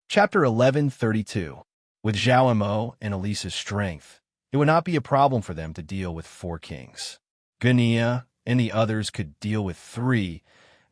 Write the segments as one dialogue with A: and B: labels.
A: Chapter 1132. With Zhao Mo and Elisa's strength, it would not be a problem for them to deal with 4 kings. Guinea and the others could deal with 3,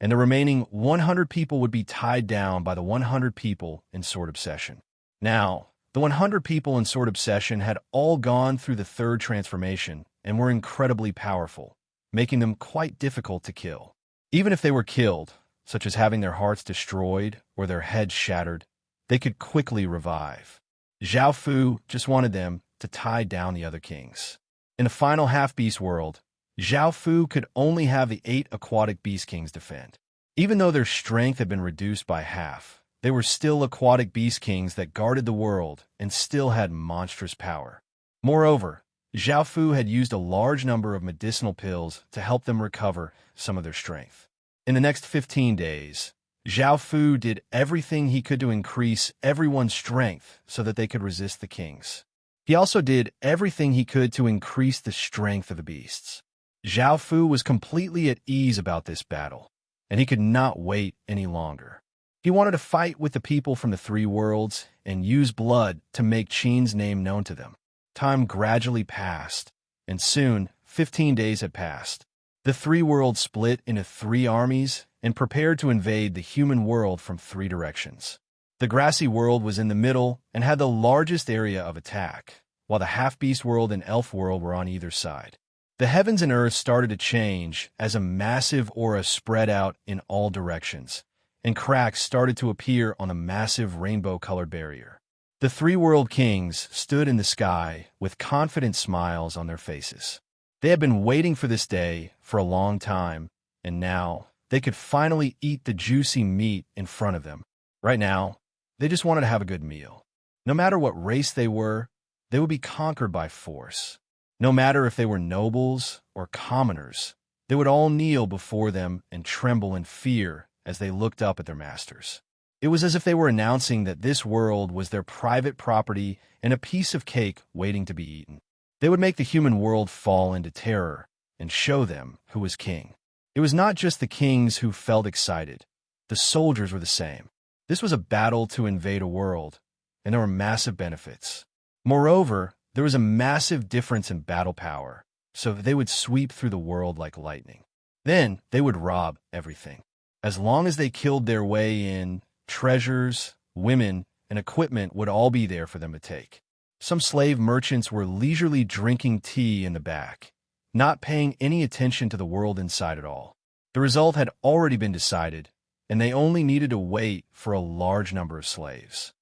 A: and the remaining 100 people would be tied down by the 100 people in Sword Obsession. Now, the 100 people in Sword Obsession had all gone through the 3rd transformation and were incredibly powerful, making them quite difficult to kill. Even if they were killed, such as having their hearts destroyed or their heads shattered, they could quickly revive. Zhao Fu just wanted them to tie down the other kings. In the final half-beast world, Zhao Fu could only have the 8 aquatic beast kings defend. Even though their strength had been reduced by half, they were still aquatic beast kings that guarded the world and still had monstrous power. Moreover, Zhao Fu had used a large number of medicinal pills to help them recover some of their strength. In the next 15 days, Zhao Fu did everything he could to increase everyone's strength so that they could resist the kings. He also did everything he could to increase the strength of the beasts. Zhao Fu was completely at ease about this battle, and he could not wait any longer. He wanted to fight with the people from the 3 worlds and use blood to make Qin's name known to them. Time gradually passed, and soon 15 days had passed. The 3 worlds split into 3 armies and prepared to invade the human world from 3 directions. The grassy world was in the middle and had the largest area of attack, while the half-beast world and elf world were on either side. The heavens and earth started to change as a massive aura spread out in all directions, and cracks started to appear on the massive rainbow-colored barrier. The 3 world kings stood in the sky with confident smiles on their faces. They had been waiting for this day for a long time, and now they could finally eat the juicy meat in front of them. Right now, they just wanted to have a good meal. No matter what race they were, they would be conquered by force. No matter if they were nobles or commoners, they would all kneel before them and tremble in fear as they looked up at their masters. It was as if they were announcing that this world was their private property and a piece of cake waiting to be eaten. They would make the human world fall into terror and show them who was king. It was not just the kings who felt excited. The soldiers were the same. This was a battle to invade a world, and there were massive benefits. Moreover, there was a massive difference in battle power, so they would sweep through the world like lightning. Then they would rob everything. As long as they killed their way in, treasures, women, and equipment would all be there for them to take. Some slave merchants were leisurely drinking tea in the back, not paying any attention to the world inside at all. The result had already been decided, and they only needed to wait for a large number of slaves.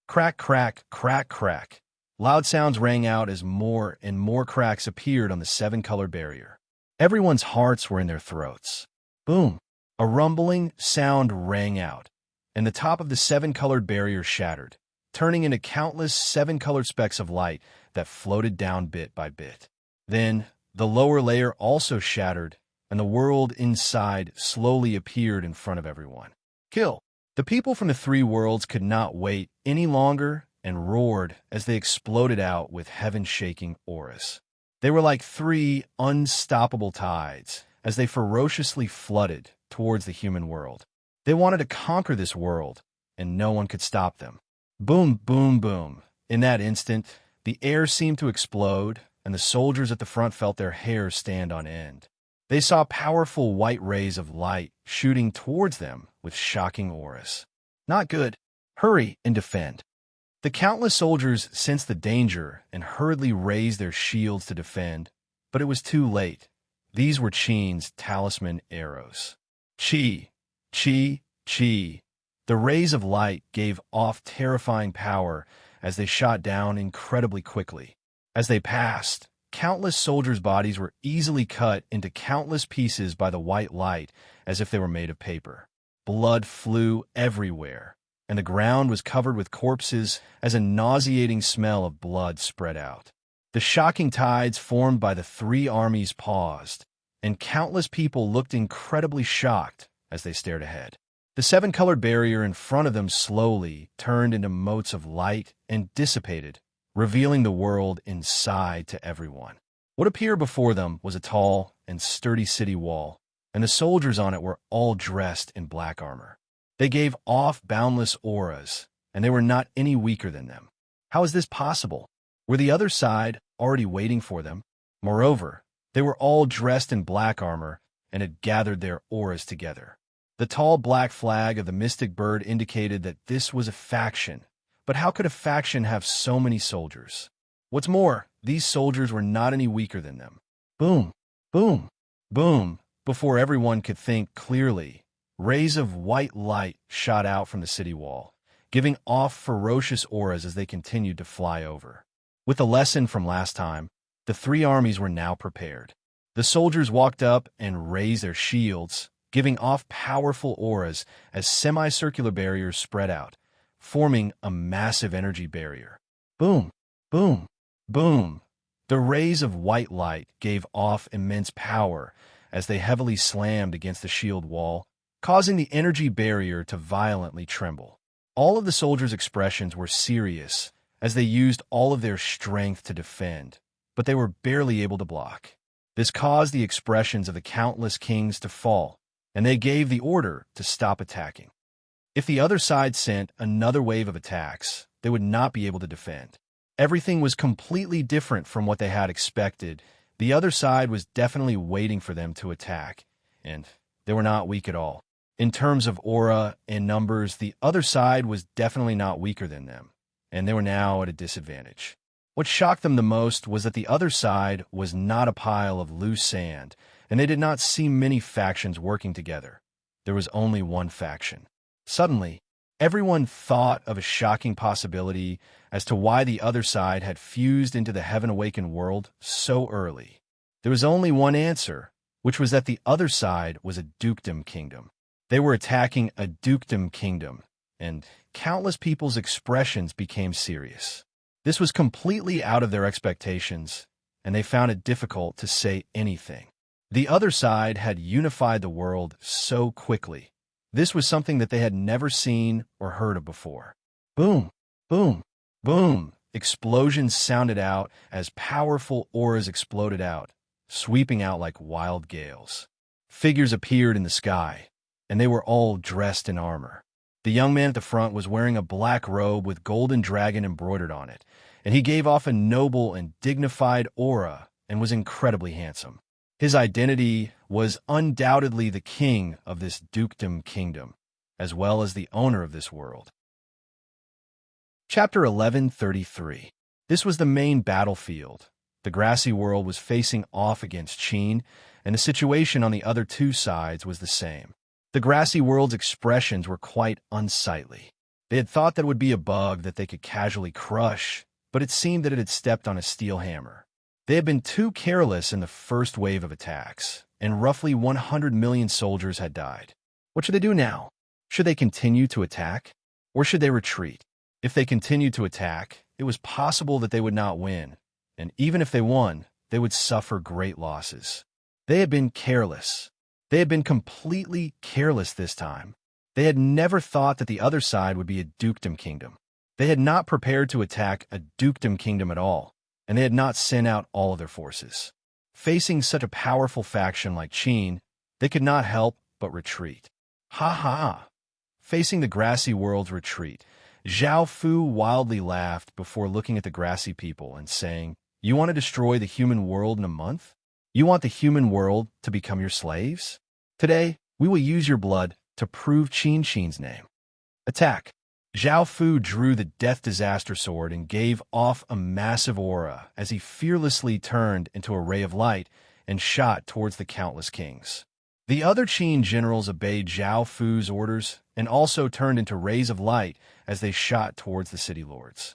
A: Crack, crack, crack, crack. Loud sounds rang out as more and more cracks appeared on the 7-colored barrier. Everyone's hearts were in their throats. Boom! A rumbling sound rang out, and the top of the 7-colored barrier shattered, turning into countless 7-colored specks of light that floated down bit by bit. Then, the lower layer also shattered, and the world inside slowly appeared in front of everyone. Kill! The people from the 3 worlds could not wait any longer and roared as they exploded out with heaven-shaking auras. They were like 3 unstoppable tides as they ferociously flooded towards the human world. They wanted to conquer this world, and no one could stop them. Boom, boom, boom. In that instant, the air seemed to explode, and the soldiers at the front felt their hair stand on end. They saw powerful white rays of light shooting towards them with shocking auras. Not good. Hurry and defend. The countless soldiers sensed the danger and hurriedly raised their shields to defend, but it was too late. These were Qin's talisman arrows. Qi, Qi, Qi. The rays of light gave off terrifying power as they shot down incredibly quickly. As they passed, countless soldiers' bodies were easily cut into countless pieces by the white light as if they were made of paper. Blood flew everywhere, and the ground was covered with corpses as a nauseating smell of blood spread out. The shocking tides formed by the 3 armies paused, and countless people looked incredibly shocked as they stared ahead. The 7-colored barrier in front of them slowly turned into motes of light and dissipated, revealing the world inside to everyone. What appeared before them was a tall and sturdy city wall, and the soldiers on it were all dressed in black armor. They gave off boundless auras, and they were not any weaker than them. How is this possible? Were the other side already waiting for them? Moreover, they were all dressed in black armor and had gathered their auras together. The tall black flag of the mystic bird indicated that this was a faction. But how could a faction have so many soldiers? What's more, these soldiers were not any weaker than them. Boom, boom, boom. Before everyone could think clearly, rays of white light shot out from the city wall, giving off ferocious auras as they continued to fly over. With the lesson from last time, the three armies were now prepared. The soldiers walked up and raised their shields, giving off powerful auras as semicircular barriers spread out, forming a massive energy barrier. Boom, boom, boom. The rays of white light gave off immense power as they heavily slammed against the shield wall, causing the energy barrier to violently tremble. All of the soldiers' expressions were serious as they used all of their strength to defend, but they were barely able to block. This caused the expressions of the countless kings to fall, and they gave the order to stop attacking. If the other side sent another wave of attacks, they would not be able to defend. Everything was completely different from what they had expected. The other side was definitely waiting for them to attack, and they were not weak at all. In terms of aura and numbers, the other side was definitely not weaker than them, and they were now at a disadvantage. What shocked them the most was that the other side was not a pile of loose sand, and they did not see many factions working together. There was only one faction. Suddenly, everyone thought of a shocking possibility as to why the other side had fused into the heaven-awakened world so early. There was only one answer, which was that the other side was a dukedom kingdom. They were attacking a dukedom kingdom, and countless people's expressions became serious. This was completely out of their expectations, and they found it difficult to say anything. The other side had unified the world so quickly. This was something that they had never seen or heard of before. Boom, boom, boom. Explosions sounded out as powerful auras exploded out, sweeping out like wild gales. Figures appeared in the sky, and they were all dressed in armor. The young man at the front was wearing a black robe with golden dragon embroidered on it, and he gave off a noble and dignified aura and was incredibly handsome. His identity was undoubtedly the king of this dukedom kingdom, as well as the owner of this world. Chapter 1133. This was the main battlefield. The grassy world was facing off against Qin, and the situation on the other two sides was the same. The grassy world's expressions were quite unsightly. They had thought that it would be a bug that they could casually crush, but it seemed that it had stepped on a steel hammer. They had been too careless in the first wave of attacks, and roughly 100 million soldiers had died. What should they do now? Should they continue to attack, or should they retreat? If they continued to attack, it was possible that they would not win, and even if they won, they would suffer great losses. They had been careless. They had been completely careless this time. They had never thought that the other side would be a dukedom kingdom. They had not prepared to attack a dukedom kingdom at all, and they had not sent out all of their forces. Facing such a powerful faction like Qin, they could not help but retreat. Ha ha! Facing the grassy world's retreat, Zhao Fu wildly laughed before looking at the grassy people and saying, "You want to destroy the human world in a month? You want the human world to become your slaves? Today, we will use your blood to prove Qin's name. Attack!" Zhao Fu drew the Death Disaster Sword and gave off a massive aura as he fearlessly turned into a ray of light and shot towards the countless kings. The other Qin generals obeyed Zhao Fu's orders and also turned into rays of light as they shot towards the city lords.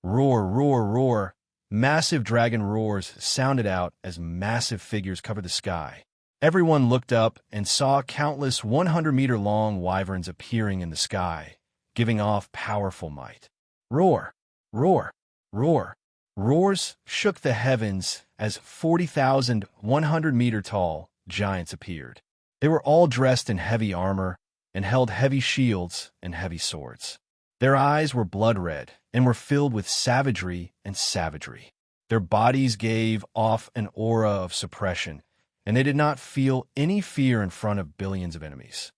A: Roar, roar, roar! Massive dragon roars sounded out as massive figures covered the sky. Everyone looked up and saw countless 100-meter-long wyverns appearing in the sky, giving off powerful might. Roar, roar, roar. Roars shook the heavens as 40,000 100-meter-tall giants appeared. They were all dressed in heavy armor and held heavy shields and heavy swords. Their eyes were blood red and were filled with savagery and savagery. Their bodies gave off an aura of suppression, and they did not feel any fear in front of billions of enemies.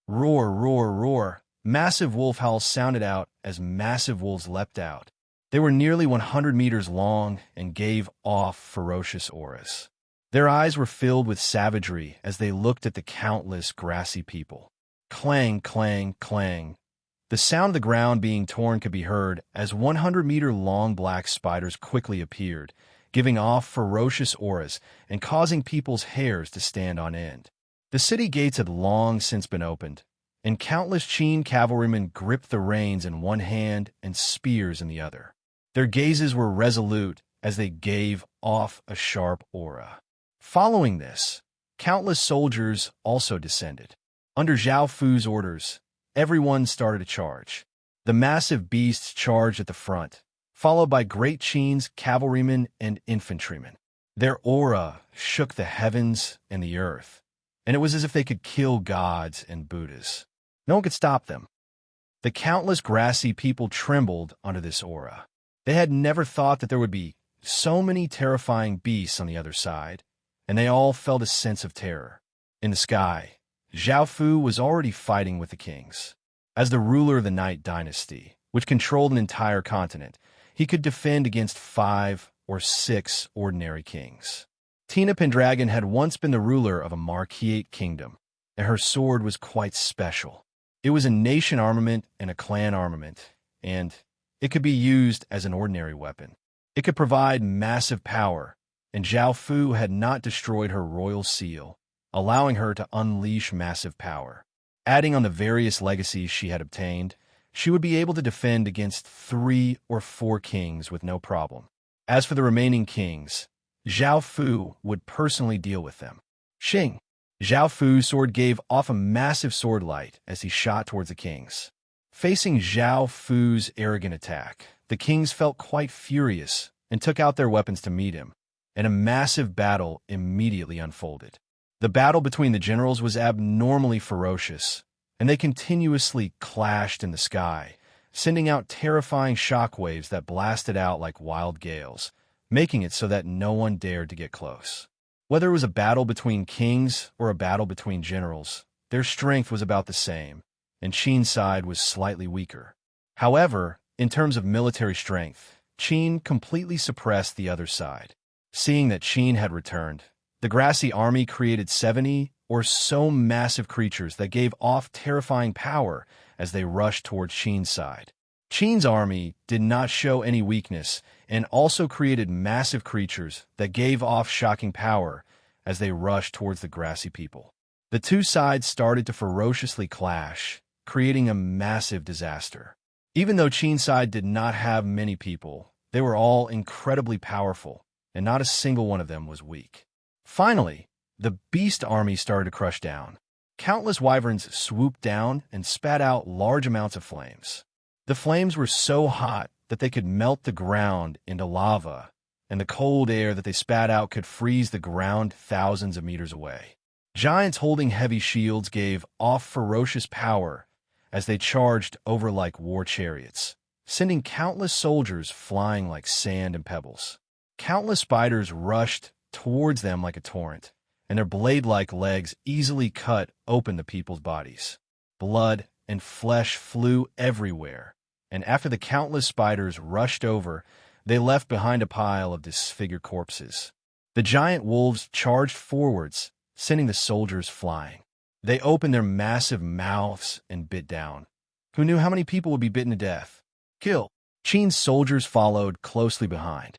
A: Roar, roar, roar! Massive wolf howls sounded out as massive wolves leapt out. They were nearly 100 meters long and gave off ferocious auras. Their eyes were filled with savagery as they looked at the countless grassy people. Clang, clang, clang. The sound of the ground being torn could be heard as 100-meter-long black spiders quickly appeared, giving off ferocious auras and causing people's hairs to stand on end. The city gates had long since been opened, and countless Qin cavalrymen gripped the reins in one hand and spears in the other. Their gazes were resolute as they gave off a sharp aura. Following this, countless soldiers also descended. Under Zhao Fu's orders, everyone started a charge. The massive beasts charged at the front, followed by great Qin's cavalrymen and infantrymen. Their aura shook the heavens and the earth, and it was as if they could kill gods and Buddhas. No one could stop them. The countless grassy people trembled under this aura. They had never thought that there would be so many terrifying beasts on the other side, and they all felt a sense of terror. In the sky, Zhao Fu was already fighting with the kings. As the ruler of the Night Dynasty, which controlled an entire continent, he could defend against 5 or 6 ordinary kings. Tina Pendragon had once been the ruler of a Marquette kingdom, and her sword was quite special. It was a nation armament and a clan armament, and it could be used as an ordinary weapon. It could provide massive power, and Zhao Fu had not destroyed her royal seal, allowing her to unleash massive power. Adding on the various legacies she had obtained, she would be able to defend against 3 or 4 kings with no problem. As for the remaining kings, Zhao Fu would personally deal with them. Xing. Zhao Fu's sword gave off a massive sword light as he shot towards the kings. Facing Zhao Fu's arrogant attack, the kings felt quite furious and took out their weapons to meet him, and a massive battle immediately unfolded. The battle between the generals was abnormally ferocious, and they continuously clashed in the sky, sending out terrifying shockwaves that blasted out like wild gales, making it so that no one dared to get close. Whether it was a battle between kings or a battle between generals, their strength was about the same, and Qin's side was slightly weaker. However, in terms of military strength, Qin completely suppressed the other side. Seeing that Qin had returned, the grassy army created 70 or so massive creatures that gave off terrifying power as they rushed towards Qin's side. Qin's army did not show any weakness and also created massive creatures that gave off shocking power as they rushed towards the grassy people. The two sides started to ferociously clash, creating a massive disaster. Even though Qin's side did not have many people, they were all incredibly powerful, and not a single one of them was weak. Finally, the beast army started to crush down. Countless wyverns swooped down and spat out large amounts of flames. The flames were so hot that they could melt the ground into lava, and the cold air that they spat out could freeze the ground thousands of meters away. Giants holding heavy shields gave off ferocious power as they charged over like war chariots, sending countless soldiers flying like sand and pebbles. Countless spiders rushed towards them like a torrent, and their blade-like legs easily cut open the people's bodies. Blood and flesh flew everywhere, and after the countless spiders rushed over, they left behind a pile of disfigured corpses. The giant wolves charged forwards, sending the soldiers flying. They opened their massive mouths and bit down. Who knew how many people would be bitten to death? Kill. Qin's soldiers followed closely behind.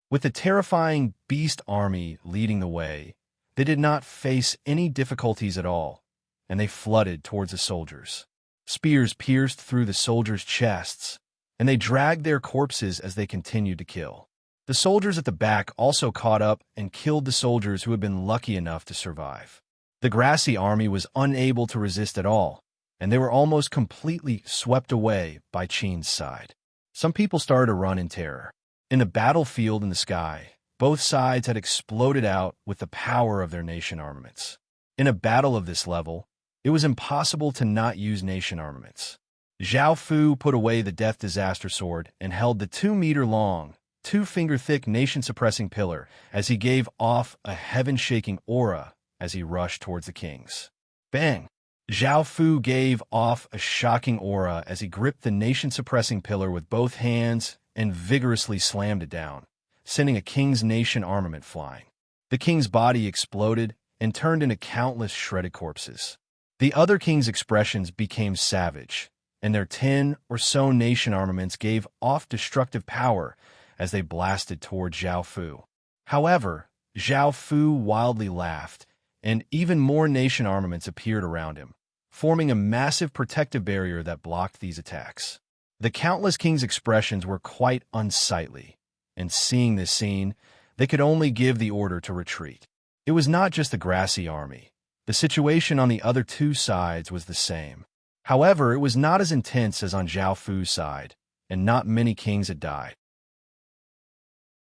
A: With the terrifying beast army leading the way, they did not face any difficulties at all, and they flooded towards the soldiers. Spears pierced through the soldiers' chests, and they dragged their corpses as they continued to kill. The soldiers at the back also caught up and killed the soldiers who had been lucky enough to survive. The grassy army was unable to resist at all, and they were almost completely swept away by Qin's side. Some people started to run in terror. In the battlefield in the sky, both sides had exploded out with the power of their nation armaments. In a battle of this level, it was impossible to not use nation armaments. Zhao Fu put away the Death Disaster Sword and held the 2-meter-long, 2-finger-thick nation-suppressing pillar as he gave off a heaven-shaking aura as he rushed towards the kings. Bang! Zhao Fu gave off a shocking aura as he gripped the nation-suppressing pillar with both hands and vigorously slammed it down, sending a king's nation armament flying. The king's body exploded and turned into countless shredded corpses. The other king's expressions became savage, and their 10 or so nation armaments gave off destructive power as they blasted toward Zhao Fu. However, Zhao Fu wildly laughed, and even more nation armaments appeared around him, forming a massive protective barrier that blocked these attacks. The countless king's expressions were quite unsightly, and seeing this scene, they could only give the order to retreat. It was not just the grassy army. The situation on the other two sides was the same. However, it was not as intense as on Zhao Fu's side, and not many kings had died.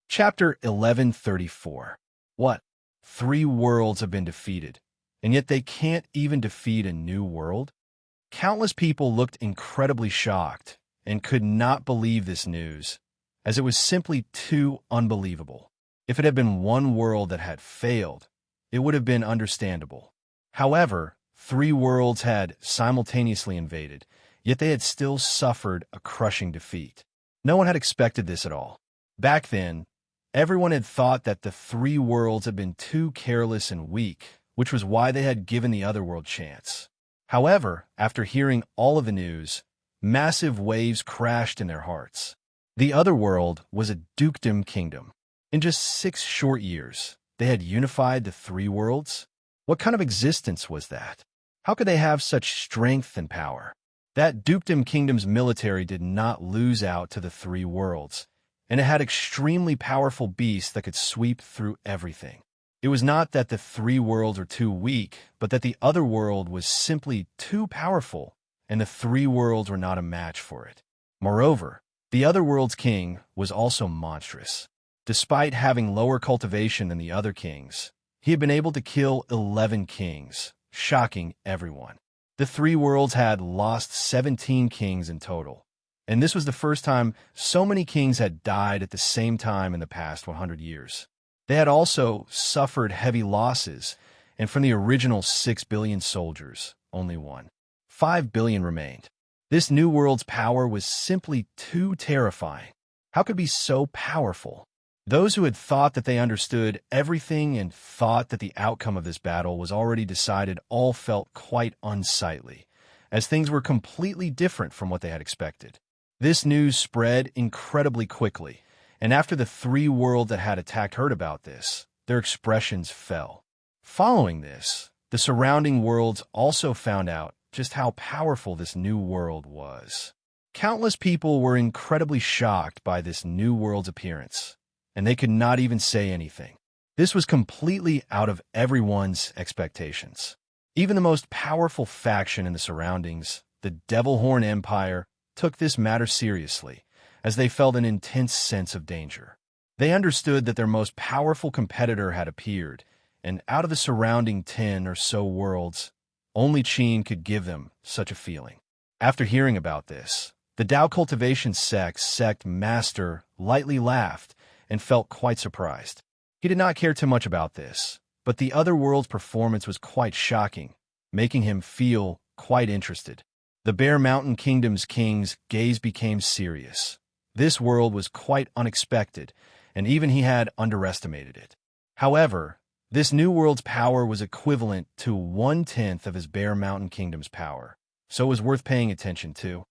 A: Chapter 1134. What? 3 worlds have been defeated, and yet they can't even defeat a new world? Countless people looked incredibly shocked and could not believe this news, as it was simply too unbelievable. If it had been one world that had failed, it would have been understandable. However, 3 worlds had simultaneously invaded, yet they had still suffered a crushing defeat. No one had expected this at all. Back then, everyone had thought that the 3 worlds had been too careless and weak, which was why they had given the other world chance. However, after hearing all of the news, massive waves crashed in their hearts. The other world was a dukedom kingdom. In just 6 short years, they had unified the 3 worlds? What kind of existence was that? How could they have such strength and power? That dukedom kingdom's military did not lose out to the 3 worlds, and it had extremely powerful beasts that could sweep through everything. It was not that the 3 worlds were too weak, but that the other world was simply too powerful, and the 3 worlds were not a match for it. Moreover, the other world's king was also monstrous. Despite having lower cultivation than the other kings, he had been able to kill 11 kings, shocking everyone. The 3 worlds had lost 17 kings in total, and this was the first time so many kings had died at the same time in the past 100 years. They had also suffered heavy losses, and from the original 6 billion soldiers, only 5 billion remained. This new world's power was simply too terrifying. How could it be so powerful? Those who had thought that they understood everything and thought that the outcome of this battle was already decided all felt quite unsightly, as things were completely different from what they had expected. This news spread incredibly quickly, and after the 3 worlds that had attacked heard about this, their expressions fell. Following this, the surrounding worlds also found out just how powerful this new world was. Countless people were incredibly shocked by this new world's appearance, and they could not even say anything. This was completely out of everyone's expectations. Even the most powerful faction in the surroundings, the Devil Horn Empire, took this matter seriously, as they felt an intense sense of danger. They understood that their most powerful competitor had appeared, and out of the surrounding 10 or so worlds, only Qin could give them such a feeling. After hearing about this, the Dao Cultivation sect master lightly laughed and felt quite surprised. He did not care too much about this, but the other world's performance was quite shocking, making him feel quite interested. The Bear Mountain Kingdom's king's gaze became serious. This world was quite unexpected, and even he had underestimated it. However, this new world's power was equivalent to 1/10 of his Bear Mountain Kingdom's power, so it was worth paying attention to.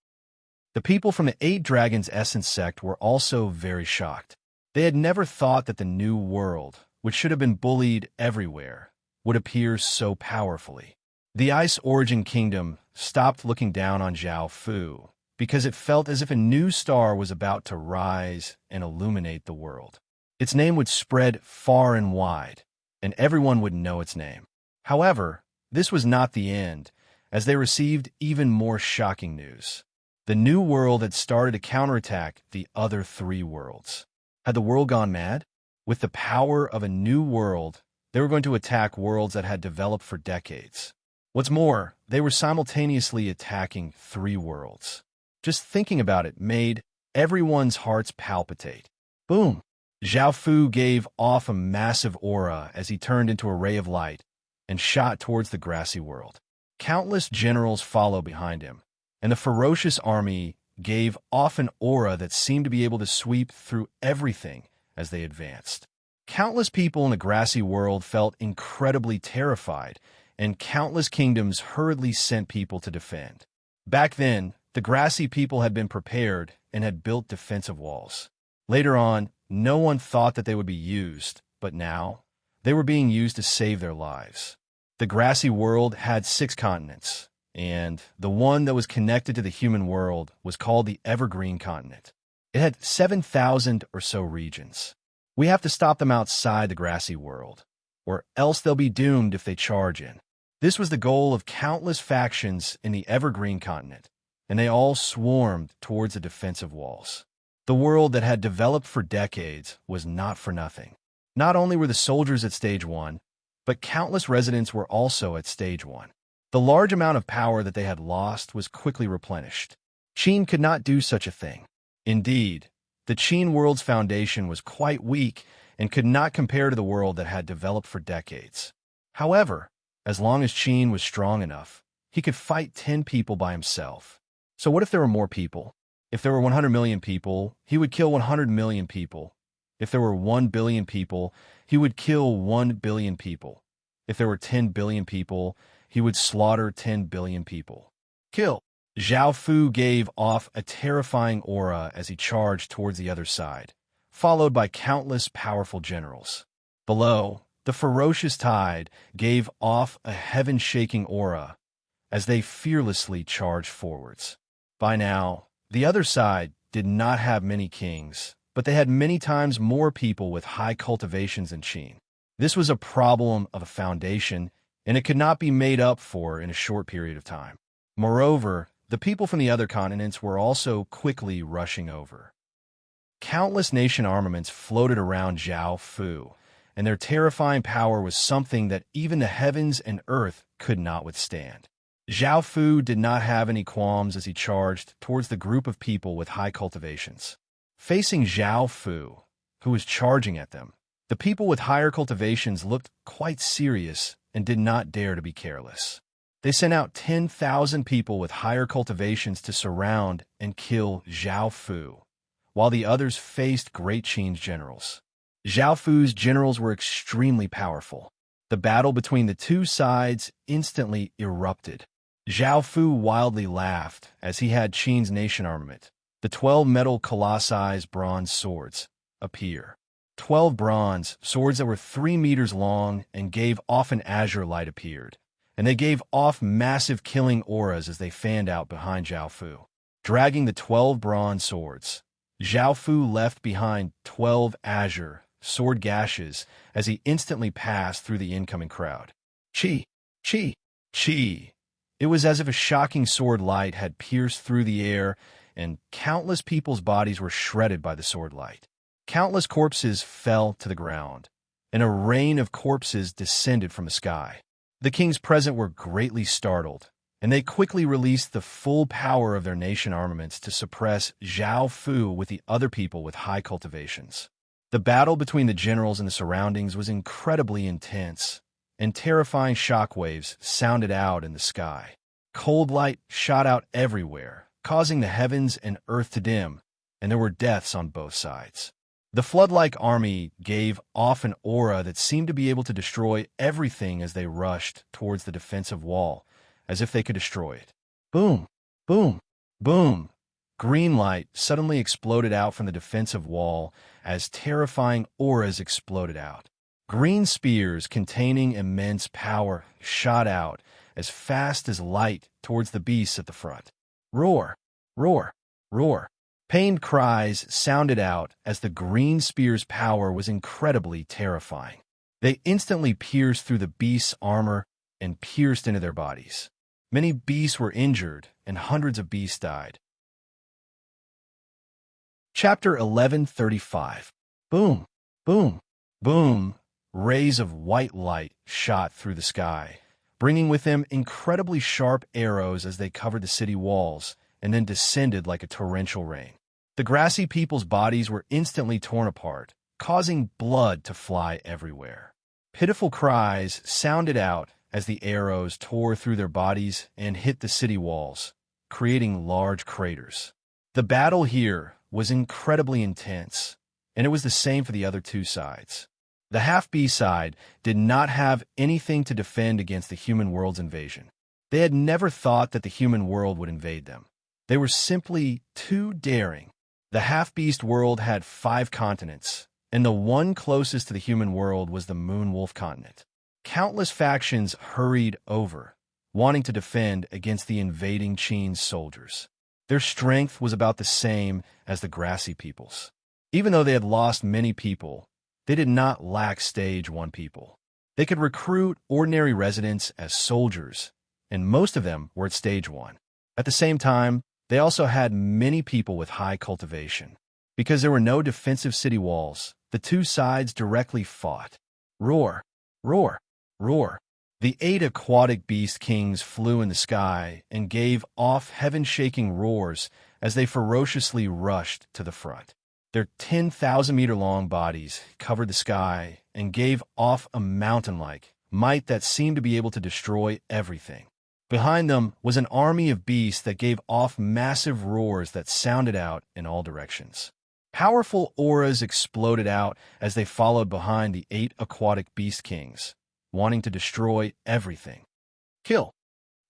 A: The people from the 8 Dragons Essence sect were also very shocked. They had never thought that the new world, which should have been bullied everywhere, would appear so powerfully. The Ice Origin Kingdom stopped looking down on Zhao Fu because it felt as if a new star was about to rise and illuminate the world. Its name would spread far and wide, and everyone would know its name. However, this was not the end, as they received even more shocking news. The new world had started to counterattack the other 3 worlds. Had the world gone mad? With the power of a new world, they were going to attack worlds that had developed for decades. What's more, they were simultaneously attacking 3 worlds. Just thinking about it made everyone's hearts palpitate. Boom! Zhao Fu gave off a massive aura as he turned into a ray of light and shot towards the grassy world. Countless generals followed behind him, and the ferocious army gave off an aura that seemed to be able to sweep through everything as they advanced. Countless people in the grassy world felt incredibly terrified, and countless kingdoms hurriedly sent people to defend. Back then, the grassy people had been prepared and had built defensive walls. Later on, no one thought that they would be used, but now, they were being used to save their lives. The grassy world had 6 continents, and the one that was connected to the human world was called the Evergreen Continent. It had 7,000 or so regions. We have to stop them outside the grassy world, or else they'll be doomed if they charge in. This was the goal of countless factions in the Evergreen Continent, and they all swarmed towards the defensive walls. The world that had developed for decades was not for nothing. Not only were the soldiers at Stage 1, but countless residents were also at Stage 1. The large amount of power that they had lost was quickly replenished. Qin could not do such a thing. Indeed, the Qin world's foundation was quite weak and could not compare to the world that had developed for decades. However, as long as Qin was strong enough, he could fight 10 people by himself. So what if there were more people? If there were 100 million people, he would kill 100 million people. If there were 1 billion people, he would kill 1 billion people. If there were 10 billion people, he would slaughter 10 billion people. Kill. Zhao Fu gave off a terrifying aura as he charged towards the other side, followed by countless powerful generals. Below, the ferocious tide gave off a heaven-shaking aura as they fearlessly charged forwards. By now, the other side did not have many kings, but they had many times more people with high cultivations than Qin. This was a problem of a foundation, and it could not be made up for in a short period of time. Moreover, the people from the other continents were also quickly rushing over. Countless nation armaments floated around Zhao Fu, and their terrifying power was something that even the heavens and earth could not withstand. Zhao Fu did not have any qualms as he charged towards the group of people with high cultivations. Facing Zhao Fu, who was charging at them, the people with higher cultivations looked quite serious and did not dare to be careless. They sent out 10,000 people with higher cultivations to surround and kill Zhao Fu, while the others faced Great Qin's generals. Zhao Fu's generals were extremely powerful. The battle between the two sides instantly erupted. Zhao Fu wildly laughed as he had Qin's nation armament, the 12 metal colossi bronze swords, appear. 12 bronze swords that were 3 meters long and gave off an azure light appeared, and they gave off massive killing auras as they fanned out behind Zhao Fu. Dragging the 12 bronze swords, Zhao Fu left behind 12 azure sword gashes as he instantly passed through the incoming crowd. Chi! Chi! Chi! It was as if a shocking sword light had pierced through the air, and countless people's bodies were shredded by the sword light. Countless corpses fell to the ground, and a rain of corpses descended from the sky. The kings present were greatly startled, and they quickly released the full power of their nation armaments to suppress Zhao Fu with the other people with high cultivations. The battle between the generals and the surroundings was incredibly intense, and terrifying shockwaves sounded out in the sky. Cold light shot out everywhere, causing the heavens and earth to dim, and there were deaths on both sides. The flood-like army gave off an aura that seemed to be able to destroy everything as they rushed towards the defensive wall, as if they could destroy it. Boom! Boom! Boom! Green light suddenly exploded out from the defensive wall as terrifying auras exploded out. Green spears containing immense power shot out as fast as light towards the beasts at the front. Roar! Roar! Roar! Pained cries sounded out as the green spear's power was incredibly terrifying. They instantly pierced through the beast's armor and pierced into their bodies. Many beasts were injured, and hundreds of beasts died. Chapter 1135. Boom! Boom! Boom! Rays of white light shot through the sky, bringing with them incredibly sharp arrows as they covered the city walls and then descended like a torrential rain. The grassy people's bodies were instantly torn apart, causing blood to fly everywhere. Pitiful cries sounded out as the arrows tore through their bodies and hit the city walls, creating large craters. The battle here was incredibly intense, and it was the same for the other two sides. The half-beast side did not have anything to defend against the human world's invasion. They had never thought that the human world would invade them. They were simply too daring. The half-beast world had 5 continents, and the one closest to the human world was the Moon Wolf continent. Countless factions hurried over, wanting to defend against the invading Qin's soldiers. Their strength was about the same as the grassy peoples. Even though they had lost many people, they did not lack Stage 1 people. They could recruit ordinary residents as soldiers, and most of them were at Stage 1. At the same time, they also had many people with high cultivation. Because there were no defensive city walls, the two sides directly fought. Roar, roar, roar. The 8 aquatic beast kings flew in the sky and gave off heaven-shaking roars as they ferociously rushed to the front. Their 10,000-meter-long bodies covered the sky and gave off a mountain-like might that seemed to be able to destroy everything. Behind them was an army of beasts that gave off massive roars that sounded out in all directions. Powerful auras exploded out as they followed behind the 8 aquatic beast kings, wanting to destroy everything. Kill.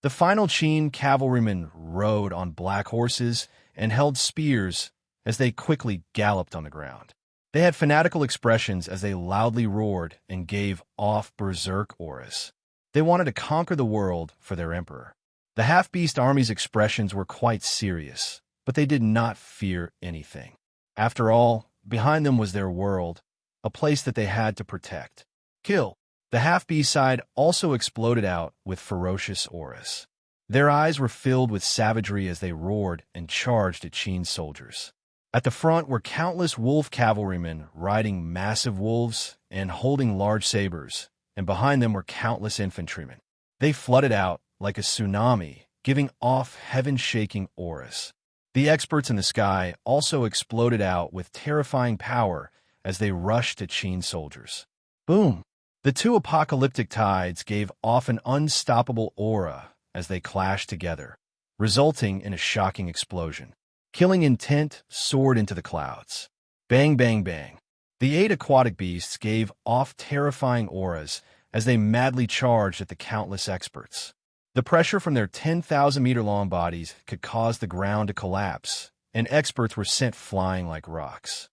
A: The final Qin cavalrymen rode on black horses and held spears as they quickly galloped on the ground. They had fanatical expressions as they loudly roared and gave off berserk auras. They wanted to conquer the world for their emperor. The half-beast army's expressions were quite serious, but they did not fear anything. After all, behind them was their world, a place that they had to protect. Kill. The half-beast side also exploded out with ferocious auras. Their eyes were filled with savagery as they roared and charged at Qin's soldiers. At the front were countless wolf cavalrymen riding massive wolves and holding large sabers, and behind them were countless infantrymen. They flooded out like a tsunami, giving off heaven-shaking auras. The experts in the sky also exploded out with terrifying power as they rushed at Qin's soldiers. Boom! The 2 apocalyptic tides gave off an unstoppable aura as they clashed together, resulting in a shocking explosion. Killing intent soared into the clouds. Bang, bang, bang. The 8 aquatic beasts gave off terrifying auras as they madly charged at the countless experts. The pressure from their 10,000-meter-long bodies could cause the ground to collapse, and experts were sent flying like rocks.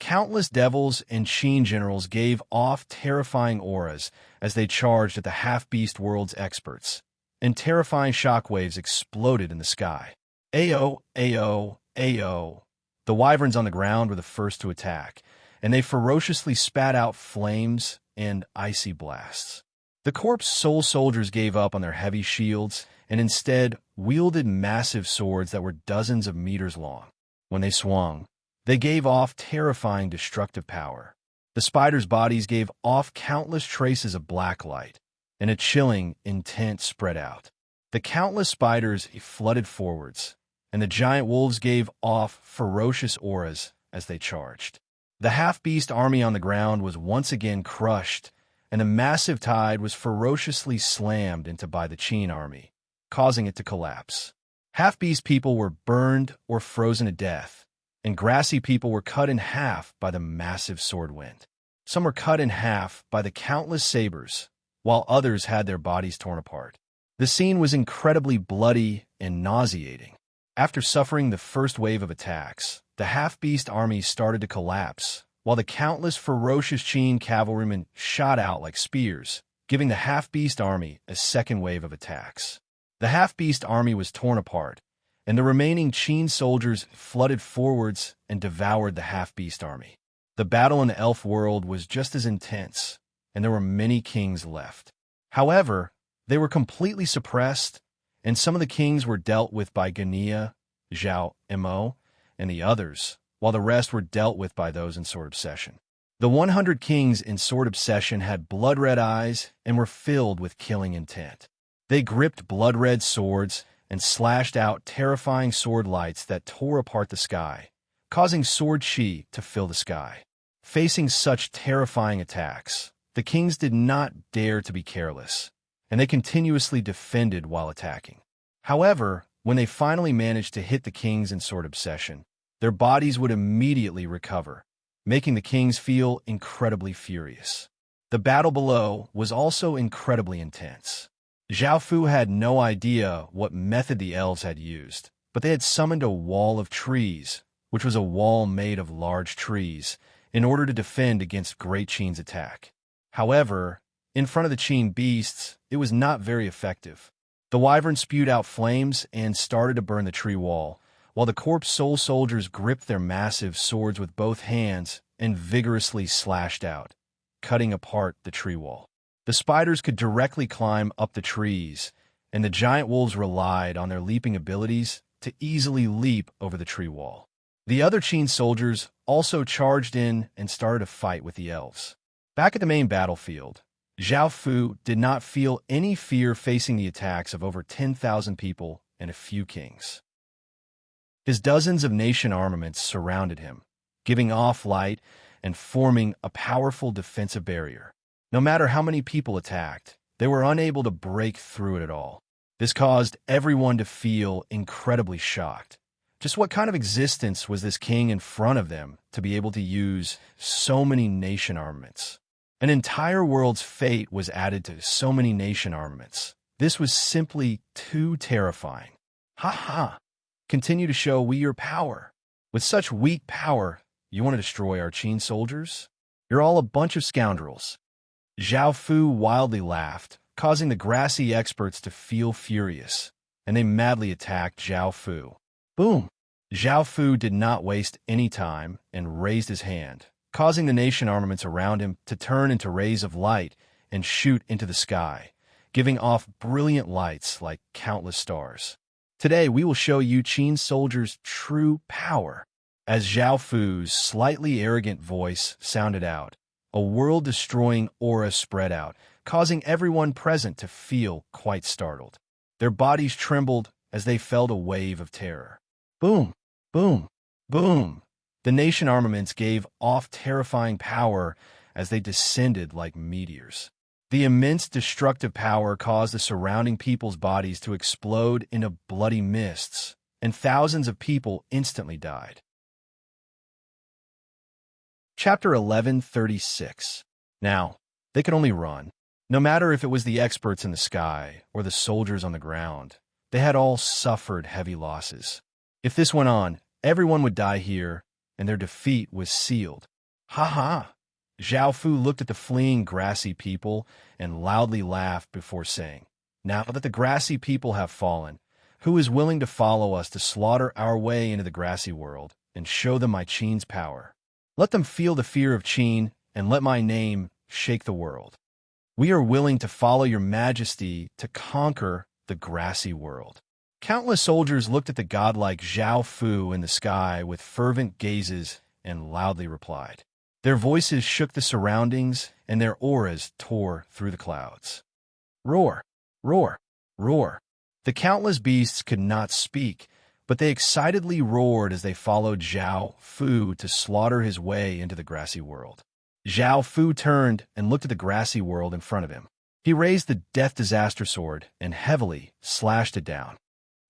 A: Countless devils and Qin generals gave off terrifying auras as they charged at the half-beast world's experts, and terrifying shockwaves exploded in the sky. Ayo, ayo, ayo. The wyverns on the ground were the first to attack, and they ferociously spat out flames and icy blasts. The corpse soul soldiers gave up on their heavy shields and instead wielded massive swords that were dozens of meters long. When they swung, they gave off terrifying destructive power. The spiders' bodies gave off countless traces of black light, and a chilling intent spread out. The countless spiders flooded forwards, and the giant wolves gave off ferocious auras as they charged. The half-beast army on the ground was once again crushed, and a massive tide was ferociously slammed into by the Qin army, causing it to collapse. Half-beast people were burned or frozen to death, and grassy people were cut in half by the massive sword wind. Some were cut in half by the countless sabers, while others had their bodies torn apart. The scene was incredibly bloody and nauseating. After suffering the first wave of attacks, the half-beast army started to collapse, while the countless ferocious Qin cavalrymen shot out like spears, giving the half-beast army a second wave of attacks. The half-beast army was torn apart, and the remaining Qin soldiers flooded forwards and devoured the half-beast army. The battle in the elf world was just as intense, and there were many kings left. However, they were completely suppressed, and some of the kings were dealt with by Gania, Zhao Mo, and the others, while the rest were dealt with by those in Sword Obsession. The 100 kings in Sword Obsession had blood-red eyes and were filled with killing intent. They gripped blood-red swords and slashed out terrifying sword lights that tore apart the sky, causing sword chi to fill the sky. Facing such terrifying attacks, the kings did not dare to be careless, and they continuously defended while attacking. However, when they finally managed to hit the kings in sword obsession, their bodies would immediately recover, making the kings feel incredibly furious. The battle below was also incredibly intense. Zhao Fu had no idea what method the elves had used, but they had summoned a wall of trees, which was a wall made of large trees, in order to defend against Great Qin's attack. However, in front of the Qin beasts, it was not very effective. The wyvern spewed out flames and started to burn the tree wall, while the corpse soul soldiers gripped their massive swords with both hands and vigorously slashed out, cutting apart the tree wall. The spiders could directly climb up the trees, and the giant wolves relied on their leaping abilities to easily leap over the tree wall. The other Qin soldiers also charged in and started to fight with the elves. Back at the main battlefield, Zhao Fu did not feel any fear facing the attacks of over 10,000 people and a few kings. His dozens of nation armaments surrounded him, giving off light and forming a powerful defensive barrier. No matter how many people attacked, they were unable to break through it at all. This caused everyone to feel incredibly shocked. Just what kind of existence was this king in front of them to be able to use so many nation armaments? An entire world's fate was added to so many nation armaments. This was simply too terrifying. Ha ha! Continue to show we your power. With such weak power, you want to destroy our Qin soldiers? You're all a bunch of scoundrels. Zhao Fu wildly laughed, causing the grassy experts to feel furious, and they madly attacked Zhao Fu. Boom! Zhao Fu did not waste any time and raised his hand, causing the nation armaments around him to turn into rays of light and shoot into the sky, giving off brilliant lights like countless stars. Today, we will show you Qin soldiers' true power. As Zhao Fu's slightly arrogant voice sounded out, a world-destroying aura spread out, causing everyone present to feel quite startled. Their bodies trembled as they felt a wave of terror. Boom! Boom! Boom! The nation armaments gave off terrifying power as they descended like meteors. The immense destructive power caused the surrounding people's bodies to explode into bloody mists, and thousands of people instantly died. Chapter 1136. Now, they could only run. No matter if it was the experts in the sky or the soldiers on the ground, they had all suffered heavy losses. If this went on, everyone would die here, and their defeat was sealed. Ha ha! Zhao Fu looked at the fleeing grassy people and loudly laughed before saying, "Now that the grassy people have fallen, who is willing to follow us to slaughter our way into the grassy world and show them my Qin's power? Let them feel the fear of Qin and let my name shake the world. We are willing to follow your majesty to conquer the grassy world." Countless soldiers looked at the godlike Zhao Fu in the sky with fervent gazes and loudly replied. Their voices shook the surroundings, and their auras tore through the clouds. Roar! Roar! Roar! The countless beasts could not speak, but they excitedly roared as they followed Zhao Fu to slaughter his way into the grassy world. Zhao Fu turned and looked at the grassy world in front of him. He raised the Death Disaster Sword and heavily slashed it down.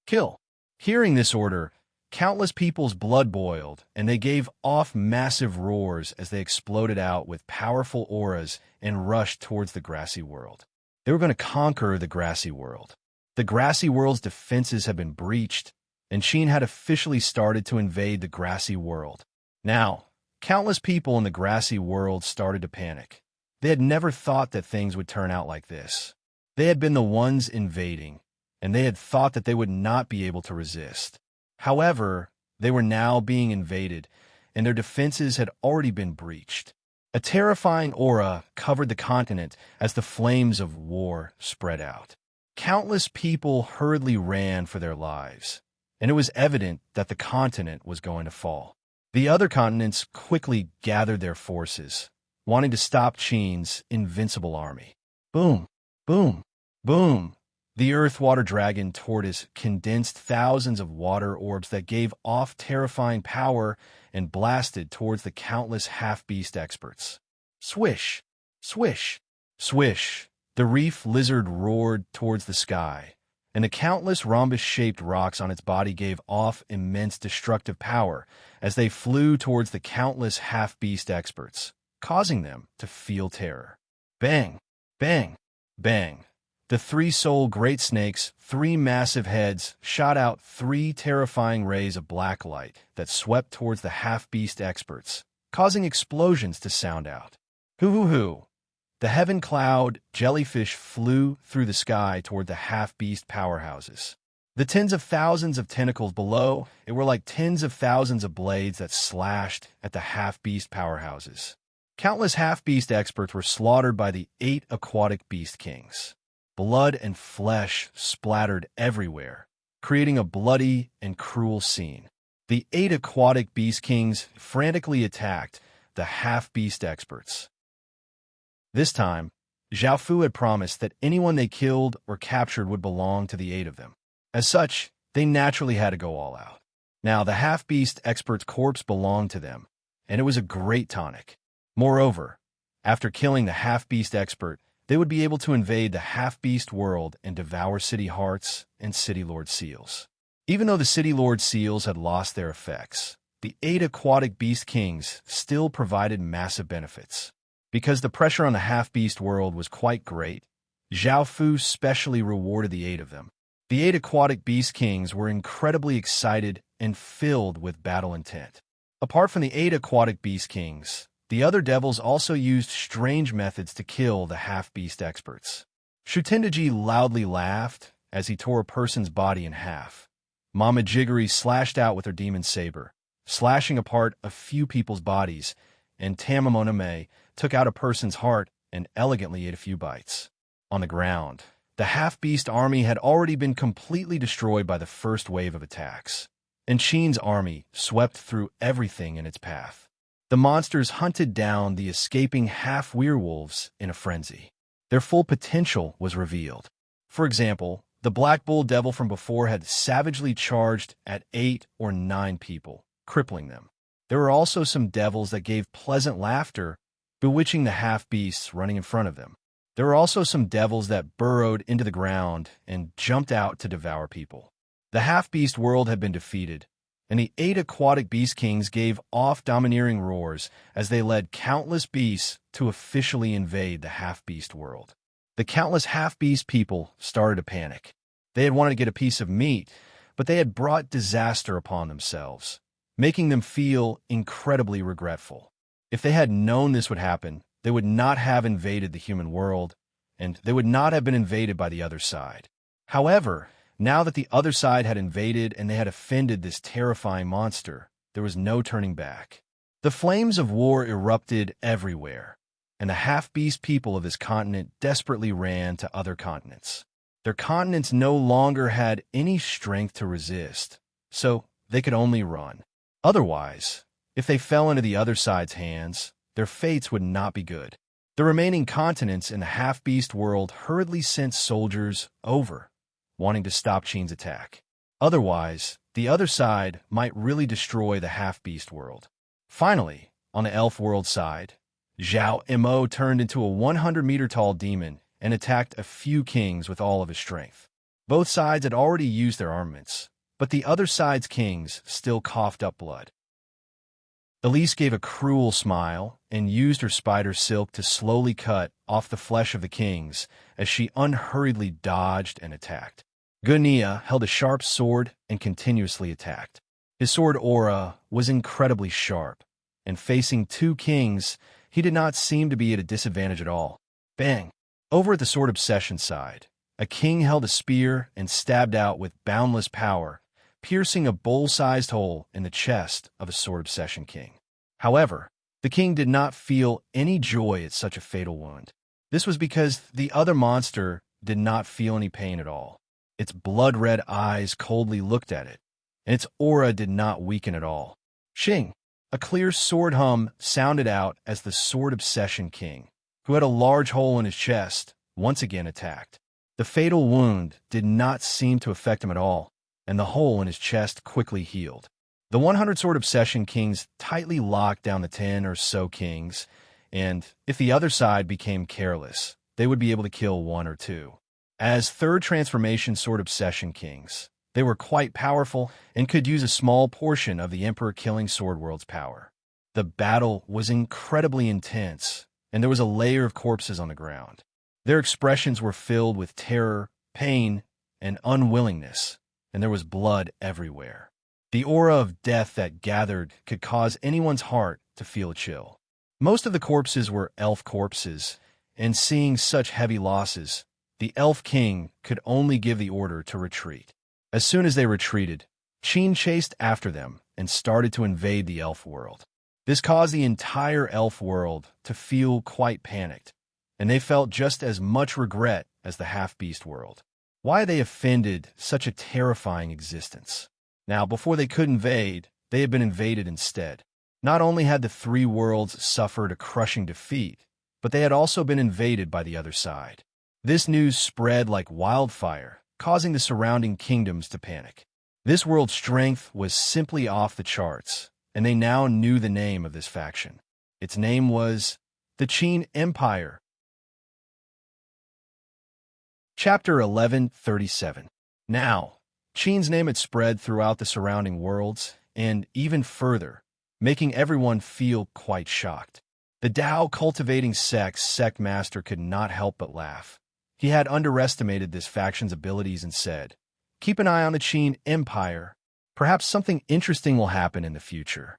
A: Kill! Hearing this order, countless people's blood boiled, and they gave off massive roars as they exploded out with powerful auras and rushed towards the grassy world. They were going to conquer the grassy world. The grassy world's defenses had been breached, and Qin had officially started to invade the grassy world. Now, countless people in the grassy world started to panic. They had never thought that things would turn out like this. They had been the ones invading, and they had thought that they would not be able to resist. However, they were now being invaded, and their defenses had already been breached. A terrifying aura covered the continent as the flames of war spread out. Countless people hurriedly ran for their lives, and it was evident that the continent was going to fall. The other continents quickly gathered their forces, wanting to stop Qin's invincible army. Boom! Boom! Boom! The earth-water dragon tortoise condensed thousands of water orbs that gave off terrifying power and blasted towards the countless half-beast experts. Swish! Swish! Swish! The reef lizard roared towards the sky, and the countless rhombus-shaped rocks on its body gave off immense destructive power as they flew towards the countless half-beast experts, causing them to feel terror. Bang! Bang! Bang! The three-soul great snakes, three massive heads, shot out three terrifying rays of black light that swept towards the half-beast experts, causing explosions to sound out. Hoo-hoo-hoo! The heaven cloud jellyfish flew through the sky toward the half-beast powerhouses. The tens of thousands of tentacles below, it were like tens of thousands of blades that slashed at the half-beast powerhouses. Countless half-beast experts were slaughtered by the 8 aquatic beast kings. Blood and flesh splattered everywhere, creating a bloody and cruel scene. The 8 aquatic beast kings frantically attacked the half-beast experts. This time, Zhao Fu had promised that anyone they killed or captured would belong to the 8 of them. As such, they naturally had to go all out. Now, the half-beast expert's corpse belonged to them, and it was a great tonic. Moreover, after killing the half-beast expert, they would be able to invade the half-beast world and devour city hearts and city lord seals. Even though the city lord seals had lost their effects, the 8 aquatic beast kings still provided massive benefits. Because the pressure on the half-beast world was quite great, Zhao Fu specially rewarded the 8 of them. The 8 aquatic beast kings were incredibly excited and filled with battle intent. Apart from the 8 aquatic beast kings, the other devils also used strange methods to kill the half-beast experts. Shutendaji loudly laughed as he tore a person's body in half. Mama Jiggery slashed out with her demon saber, slashing apart a few people's bodies, and Tamamoname took out a person's heart and elegantly ate a few bites. On the ground, the half-beast army had already been completely destroyed by the first wave of attacks, and Qin's army swept through everything in its path. The monsters hunted down the escaping half-werewolves in a frenzy. Their full potential was revealed. For example, the Black Bull Devil from before had savagely charged at 8 or 9 people, crippling them. There were also some devils that gave pleasant laughter, bewitching the half-beasts running in front of them. There were also some devils that burrowed into the ground and jumped out to devour people. The half-beast world had been defeated, and the 8 aquatic beast kings gave off domineering roars as they led countless beasts to officially invade the half-beast world. The countless half-beast people started to panic. They had wanted to get a piece of meat, but they had brought disaster upon themselves, making them feel incredibly regretful. If they had known this would happen, they would not have invaded the human world, and they would not have been invaded by the other side. However, now that the other side had invaded and they had offended this terrifying monster, there was no turning back. The flames of war erupted everywhere, and the half-beast people of this continent desperately ran to other continents. Their continents no longer had any strength to resist, so they could only run. Otherwise, if they fell into the other side's hands, their fates would not be good. The remaining continents in the half-beast world hurriedly sent soldiers over, wanting to stop Qin's attack. Otherwise, the other side might really destroy the half-beast world. Finally, on the elf world side, Zhao Mo turned into a 100-meter-tall demon and attacked a few kings with all of his strength. Both sides had already used their armaments, but the other side's kings still coughed up blood. Elise gave a cruel smile and used her spider silk to slowly cut off the flesh of the kings as she unhurriedly dodged and attacked. Gunia held a sharp sword and continuously attacked. His sword aura was incredibly sharp, and facing 2 kings, he did not seem to be at a disadvantage at all. Bang! Over at the sword obsession side, a king held a spear and stabbed out with boundless power, piercing a bowl-sized hole in the chest of a sword obsession king. However, the king did not feel any joy at such a fatal wound. This was because the other monster did not feel any pain at all. Its blood-red eyes coldly looked at it, and its aura did not weaken at all. Shing! A clear sword hum sounded out as the sword obsession king, who had a large hole in his chest, once again attacked. The fatal wound did not seem to affect him at all, and the hole in his chest quickly healed. The 100 Sword Obsession Kings tightly locked down the 10 or so kings and if the other side became careless, they would be able to kill one or two. As third transformation sword obsession kings, they were quite powerful and could use a small portion of the Emperor killing sword world's power. The battle was incredibly intense, and there was a layer of corpses on the ground. Their expressions were filled with terror, pain, and unwillingness, and there was blood everywhere. The aura of death that gathered could cause anyone's heart to feel a chill. Most of the corpses were elf corpses, and seeing such heavy losses, the Elf King could only give the order to retreat. As soon as they retreated, Qin chased after them and started to invade the elf world. This caused the entire elf world to feel quite panicked, and they felt just as much regret as the half-beast world. Why had they offended such a terrifying existence? Now, before they could invade, they had been invaded instead. Not only had the three worlds suffered a crushing defeat, but they had also been invaded by the other side. This news spread like wildfire, causing the surrounding kingdoms to panic. This world's strength was simply off the charts, and they now knew the name of this faction. Its name was the Qin Empire. Chapter 1137. Now, Qin's name had spread throughout the surrounding worlds, and even further, making everyone feel quite shocked. The Tao cultivating sect master could not help but laugh. He had underestimated this faction's abilities and said, "Keep an eye on the Qin Empire. Perhaps something interesting will happen in the future."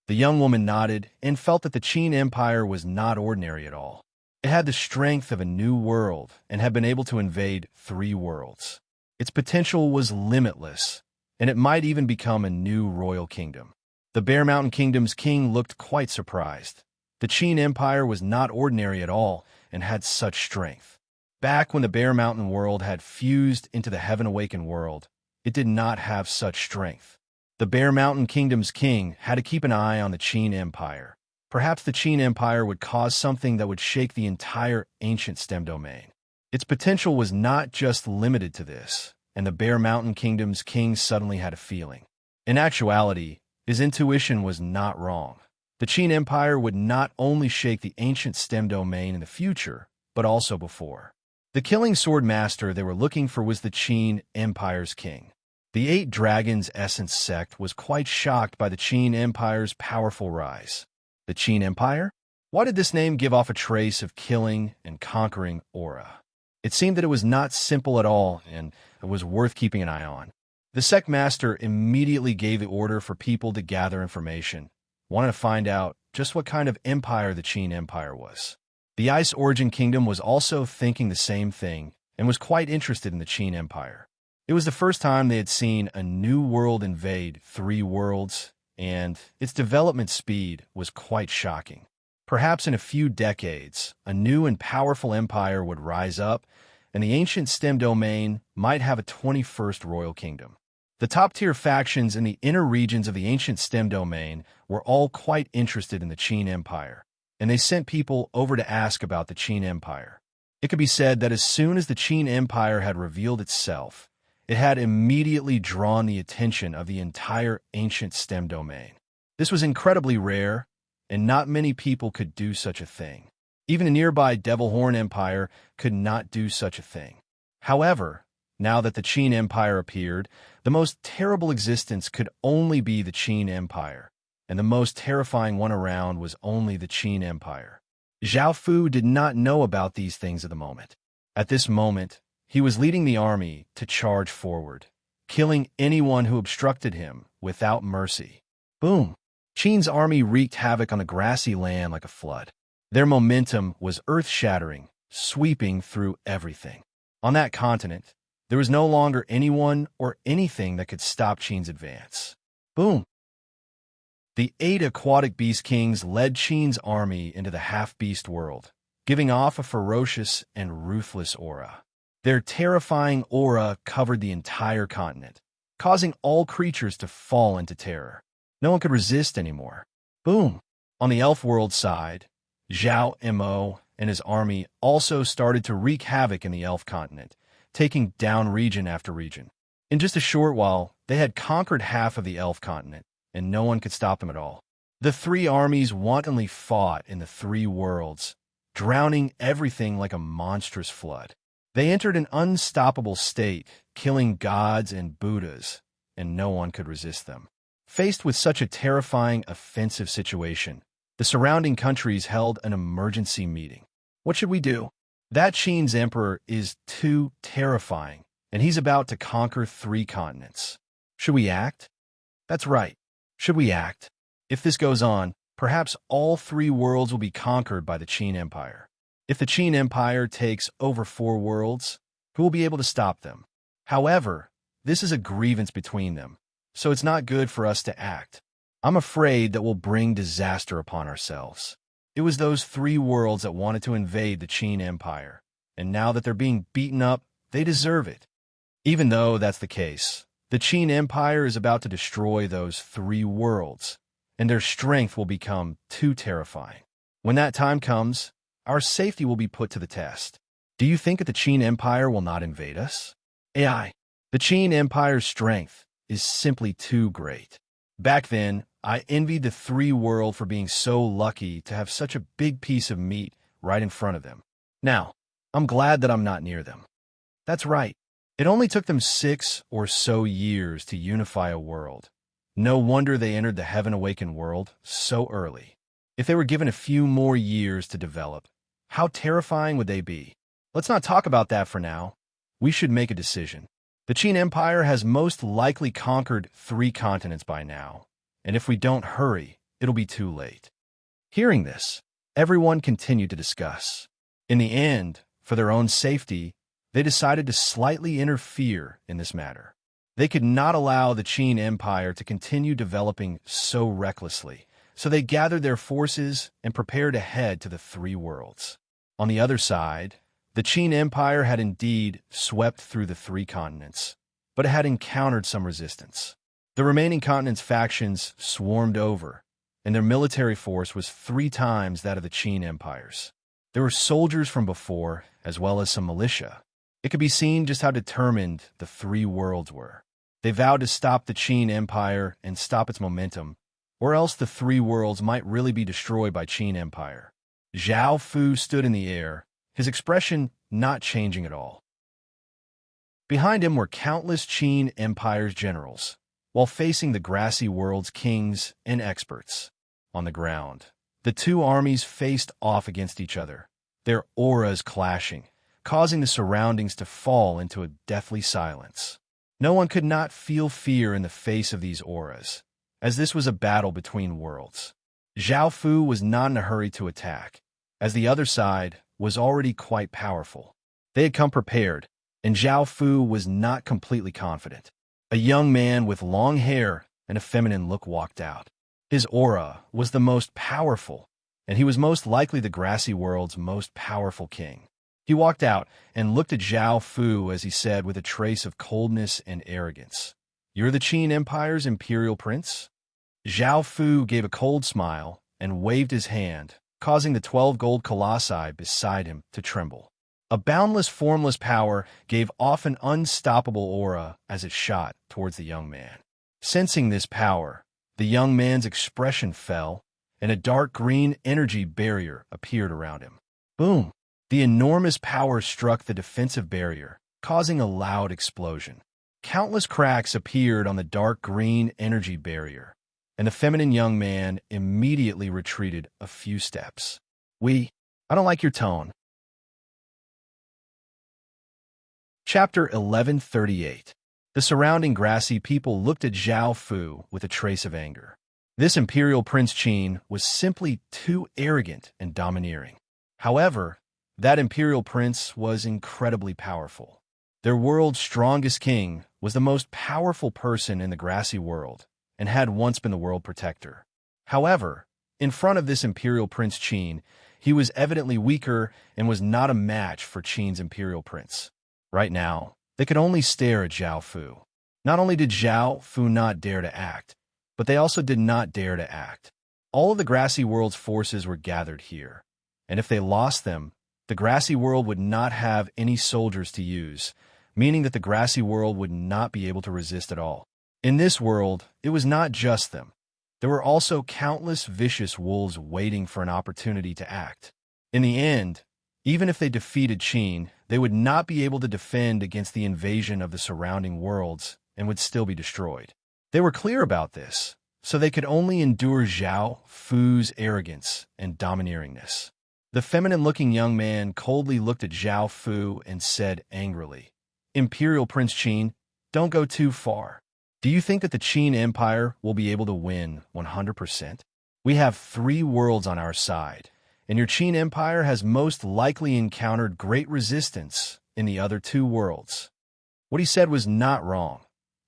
A: The young woman nodded and felt that the Qin Empire was not ordinary at all. It had the strength of a new world and had been able to invade three worlds. Its potential was limitless, and it might even become a new royal kingdom. The Bear Mountain Kingdom's king looked quite surprised. The Qin Empire was not ordinary at all and had such strength. Back when the Bear Mountain world had fused into the Heaven Awakened world, it did not have such strength. The Bear Mountain Kingdom's king had to keep an eye on the Qin Empire. Perhaps the Qin Empire would cause something that would shake the entire ancient STEM domain. Its potential was not just limited to this, and the Bear Mountain Kingdom's king suddenly had a feeling. In actuality, his intuition was not wrong. The Qin Empire would not only shake the ancient STEM domain in the future, but also before. The killing sword master they were looking for was the Qin Empire's king. The Eight Dragons Essence sect was quite shocked by the Qin Empire's powerful rise. The Qin Empire? Why did this name give off a trace of killing and conquering aura? It seemed that it was not simple at all, and it was worth keeping an eye on. The sect master immediately gave the order for people to gather information, wanted to find out just what kind of empire the Qin Empire was. The Ice Origin Kingdom was also thinking the same thing and was quite interested in the Qin Empire. It was the first time they had seen a new world invade three worlds, and its development speed was quite shocking. Perhaps in a few decades, a new and powerful empire would rise up, and the ancient STEM domain might have a 21st royal kingdom. The top-tier factions in the inner regions of the ancient STEM domain were all quite interested in the Qin Empire, and they sent people over to ask about the Qin Empire. It could be said that as soon as the Qin Empire had revealed itself, it had immediately drawn the attention of the entire ancient STEM domain. This was incredibly rare, and not many people could do such a thing. Even the nearby Devil Horn Empire could not do such a thing. However, now that the Qin Empire appeared, the most terrible existence could only be the Qin Empire, and the most terrifying one around was only the Qin Empire. Zhao Fu did not know about these things at the moment. At this moment, he was leading the army to charge forward, killing anyone who obstructed him without mercy. Boom! Qin's army wreaked havoc on the grassy land like a flood. Their momentum was earth-shattering, sweeping through everything. On that continent, there was no longer anyone or anything that could stop Qin's advance. Boom! The 8 aquatic beast kings led Qin's army into the half-beast world, giving off a ferocious and ruthless aura. Their terrifying aura covered the entire continent, causing all creatures to fall into terror. No one could resist anymore. Boom! On the elf world side, Zhao Mo and his army also started to wreak havoc in the elf continent, taking down region after region. In just a short while, they had conquered half of the elf continent, and no one could stop them at all. The three armies wantonly fought in the three worlds, drowning everything like a monstrous flood. They entered an unstoppable state, killing gods and Buddhas, and no one could resist them. Faced with such a terrifying, offensive situation, the surrounding countries held an emergency meeting. What should we do? That Qin's emperor is too terrifying, and he's about to conquer 3 continents. Should we act? That's right. Should we act? If this goes on, perhaps all 3 worlds will be conquered by the Qin Empire. If the Qin Empire takes over 4 worlds, who will be able to stop them? However, this is a grievance between them, so it's not good for us to act. I'm afraid that we'll bring disaster upon ourselves. It was those 3 worlds that wanted to invade the Qin Empire, and now that they're being beaten up, they deserve it. Even though that's the case, the Qin Empire is about to destroy those 3 worlds, and their strength will become too terrifying. When that time comes, our safety will be put to the test. Do you think that the Qin Empire will not invade us? AI. The Qin Empire's strength is simply too great. Back then, I envied the 3 world for being so lucky to have such a big piece of meat right in front of them. Now, I'm glad that I'm not near them. That's right. It only took them 6 or so years to unify a world. No wonder they entered the Heaven-awakened world so early. If they were given a few more years to develop, how terrifying would they be? Let's not talk about that for now. We should make a decision. The Qin Empire has most likely conquered 3 continents by now, and if we don't hurry, it'll be too late. Hearing this, everyone continued to discuss. In the end, for their own safety, they decided to slightly interfere in this matter. They could not allow the Qin Empire to continue developing so recklessly, so they gathered their forces and prepared to head to the 3 worlds. On the other side, the Qin Empire had indeed swept through the 3 continents, but it had encountered some resistance. The remaining continents' factions swarmed over, and their military force was 3 times that of the Qin Empire's. There were soldiers from before, as well as some militia. It could be seen just how determined the 3 worlds were. They vowed to stop the Qin Empire and stop its momentum, or else the 3 worlds might really be destroyed by Qin Empire. Zhao Fu stood in the air, his expression not changing at all. Behind him were countless Qin Empire's generals, while facing the grassy world's kings and experts. On the ground, the 2 armies faced off against each other, their auras clashing, causing the surroundings to fall into a deathly silence. No one could not feel fear in the face of these auras, as this was a battle between worlds. Zhao Fu was not in a hurry to attack, as the other side was already quite powerful. They had come prepared, and Zhao Fu was not completely confident. A young man with long hair and a feminine look walked out. His aura was the most powerful, and he was most likely the grassy world's most powerful king. He walked out and looked at Zhao Fu as he said with a trace of coldness and arrogance, "You're the Qin Empire's imperial prince?" Zhao Fu gave a cold smile and waved his hand, causing the 12 gold colossi beside him to tremble. A boundless, formless power gave off an unstoppable aura as it shot towards the young man. Sensing this power, the young man's expression fell, and a dark green energy barrier appeared around him. Boom! The enormous power struck the defensive barrier, causing a loud explosion. Countless cracks appeared on the dark green energy barrier, and the feminine young man immediately retreated a few steps. I don't like your tone. Chapter 1138. The surrounding grassy people looked at Zhao Fu with a trace of anger. This imperial Prince Qin was simply too arrogant and domineering. However, that imperial prince was incredibly powerful. Their world's strongest king was the most powerful person in the grassy world, and had once been the world protector. However, in front of this imperial Prince Qin, he was evidently weaker and was not a match for Qin's imperial prince. Right now, they could only stare at Zhao Fu. Not only did Zhao Fu not dare to act, but they also did not dare to act. All of the grassy world's forces were gathered here, and if they lost them, the grassy world would not have any soldiers to use, meaning that the grassy world would not be able to resist at all. In this world, it was not just them. there were also countless vicious wolves waiting for an opportunity to act. In the end, even if they defeated Qin, they would not be able to defend against the invasion of the surrounding worlds and would still be destroyed. They were clear about this, so they could only endure Zhao Fu's arrogance and domineeringness. The feminine-looking young man coldly looked at Zhao Fu and said angrily, "Imperial Prince Qin, don't go too far. Do you think that the Qin Empire will be able to win 100%? We have 3 worlds on our side, and your Qin Empire has most likely encountered great resistance in the other 2 worlds." What he said was not wrong.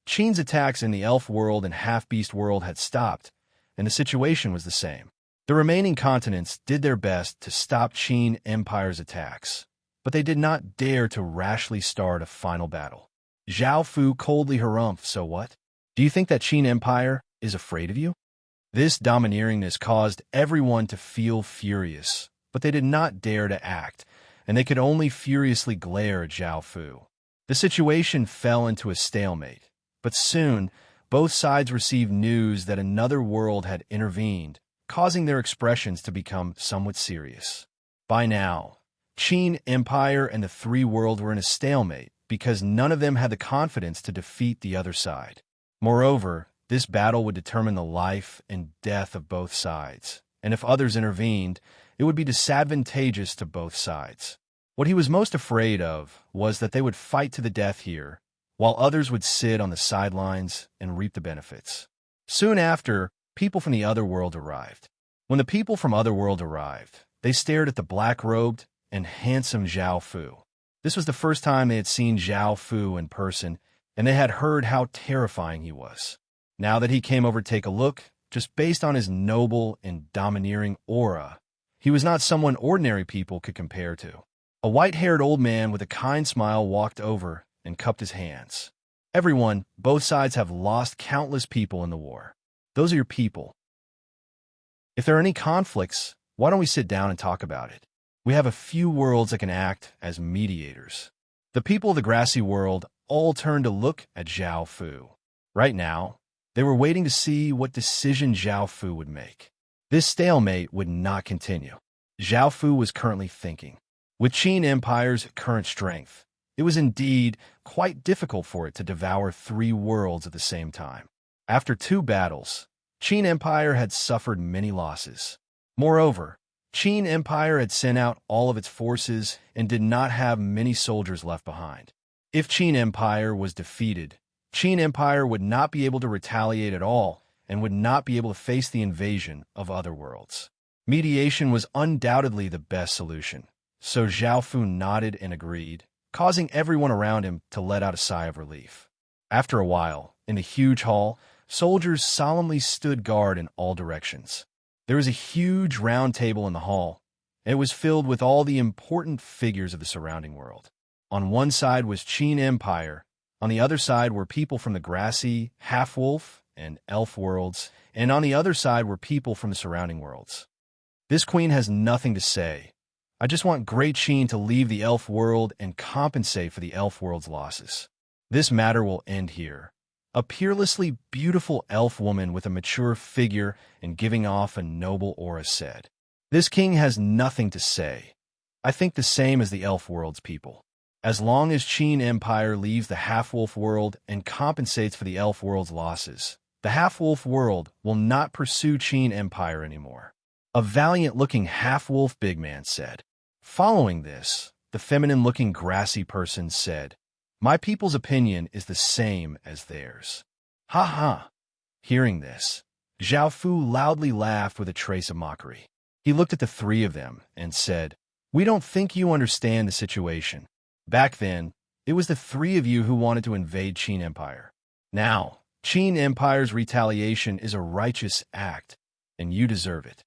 A: Qin's attacks in the Elf world and Half-Beast world had stopped, and the situation was the same. The remaining continents did their best to stop Qin Empire's attacks, but they did not dare to rashly start a final battle. Zhao Fu coldly harumphed, "So what? Do you think that Qin Empire is afraid of you?" This domineeringness caused everyone to feel furious, but they did not dare to act, and they could only furiously glare at Zhao Fu. The situation fell into a stalemate, but soon both sides received news that another world had intervened, causing their expressions to become somewhat serious. By now, Qin Empire and the 3 worlds were in a stalemate because none of them had the confidence to defeat the other side. Moreover, this battle would determine the life and death of both sides, and if others intervened, it would be disadvantageous to both sides. What he was most afraid of was that they would fight to the death here, while others would sit on the sidelines and reap the benefits. Soon after, people from the other world arrived. When the people from Otherworld arrived, they stared at the black-robed and handsome Zhao Fu. This was the first time they had seen Zhao Fu in person, and they had heard how terrifying he was. Now that he came over to take a look, just based on his noble and domineering aura, he was not someone ordinary people could compare to. A white-haired old man with a kind smile walked over and cupped his hands. "Everyone, both sides have lost countless people in the war. Those are your people. If there are any conflicts, why don't we sit down and talk about it? We have a few worlds that can act as mediators." The people of the grassy world all turned to look at Zhao Fu. Right now, they were waiting to see what decision Zhao Fu would make. This stalemate would not continue. Zhao Fu was currently thinking. With Qin Empire's current strength, it was indeed quite difficult for it to devour 3 worlds at the same time. After 2 battles, Qin Empire had suffered many losses. Moreover, Qin Empire had sent out all of its forces and did not have many soldiers left behind. If Qin Empire was defeated, Qin Empire would not be able to retaliate at all and would not be able to face the invasion of other worlds. Mediation was undoubtedly the best solution, so Zhao Fu nodded and agreed, causing everyone around him to let out a sigh of relief. After a while, in the huge hall, soldiers solemnly stood guard in all directions. There was a huge round table in the hall, and it was filled with all the important figures of the surrounding world. On one side was Qin Empire, on the other side were people from the grassy, half-wolf, and elf worlds, and on the other side were people from the surrounding worlds. "This queen has nothing to say. I just want Great Qin to leave the elf world and compensate for the elf world's losses. This matter will end here." A peerlessly beautiful elf woman with a mature figure and giving off a noble aura said, "This king has nothing to say. I think the same as the elf world's people. As long as Qin Empire leaves the half-wolf world and compensates for the elf world's losses, the half-wolf world will not pursue Qin Empire anymore." A valiant-looking half-wolf big man said. Following this, the feminine-looking grassy person said, "My people's opinion is the same as theirs." "Ha ha!" Hearing this, Zhao Fu loudly laughed with a trace of mockery. He looked at the 3 of them and said, "We don't think you understand the situation. Back then, it was the 3 of you who wanted to invade Qin Empire. Now, Qin Empire's retaliation is a righteous act, and you deserve it.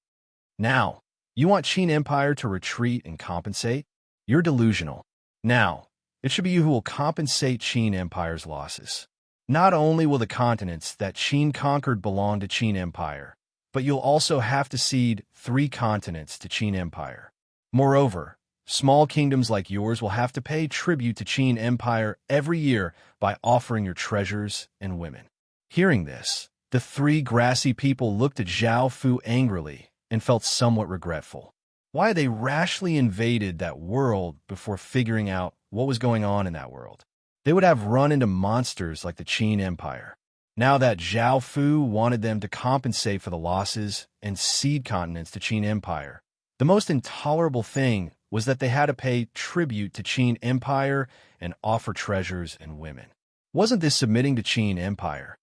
A: Now, you want Qin Empire to retreat and compensate? You're delusional. Now, it should be you who will compensate Qin Empire's losses. Not only will the continents that Qin conquered belong to Qin Empire, but you'll also have to cede 3 continents to Qin Empire. Moreover, small kingdoms like yours will have to pay tribute to Qin Empire every year by offering your treasures and women." Hearing this, The three grassy people looked at Zhao Fu angrily and felt somewhat regretful. Why had they rashly invaded that world before figuring out what was going on in that world? They would have run into monsters like the Qin Empire. Now that Zhao Fu wanted them to compensate for the losses and cede continents to Qin Empire, the most intolerable thing was that they had to pay tribute to Qin Empire and offer treasures and women. Wasn't this submitting to Qin Empire?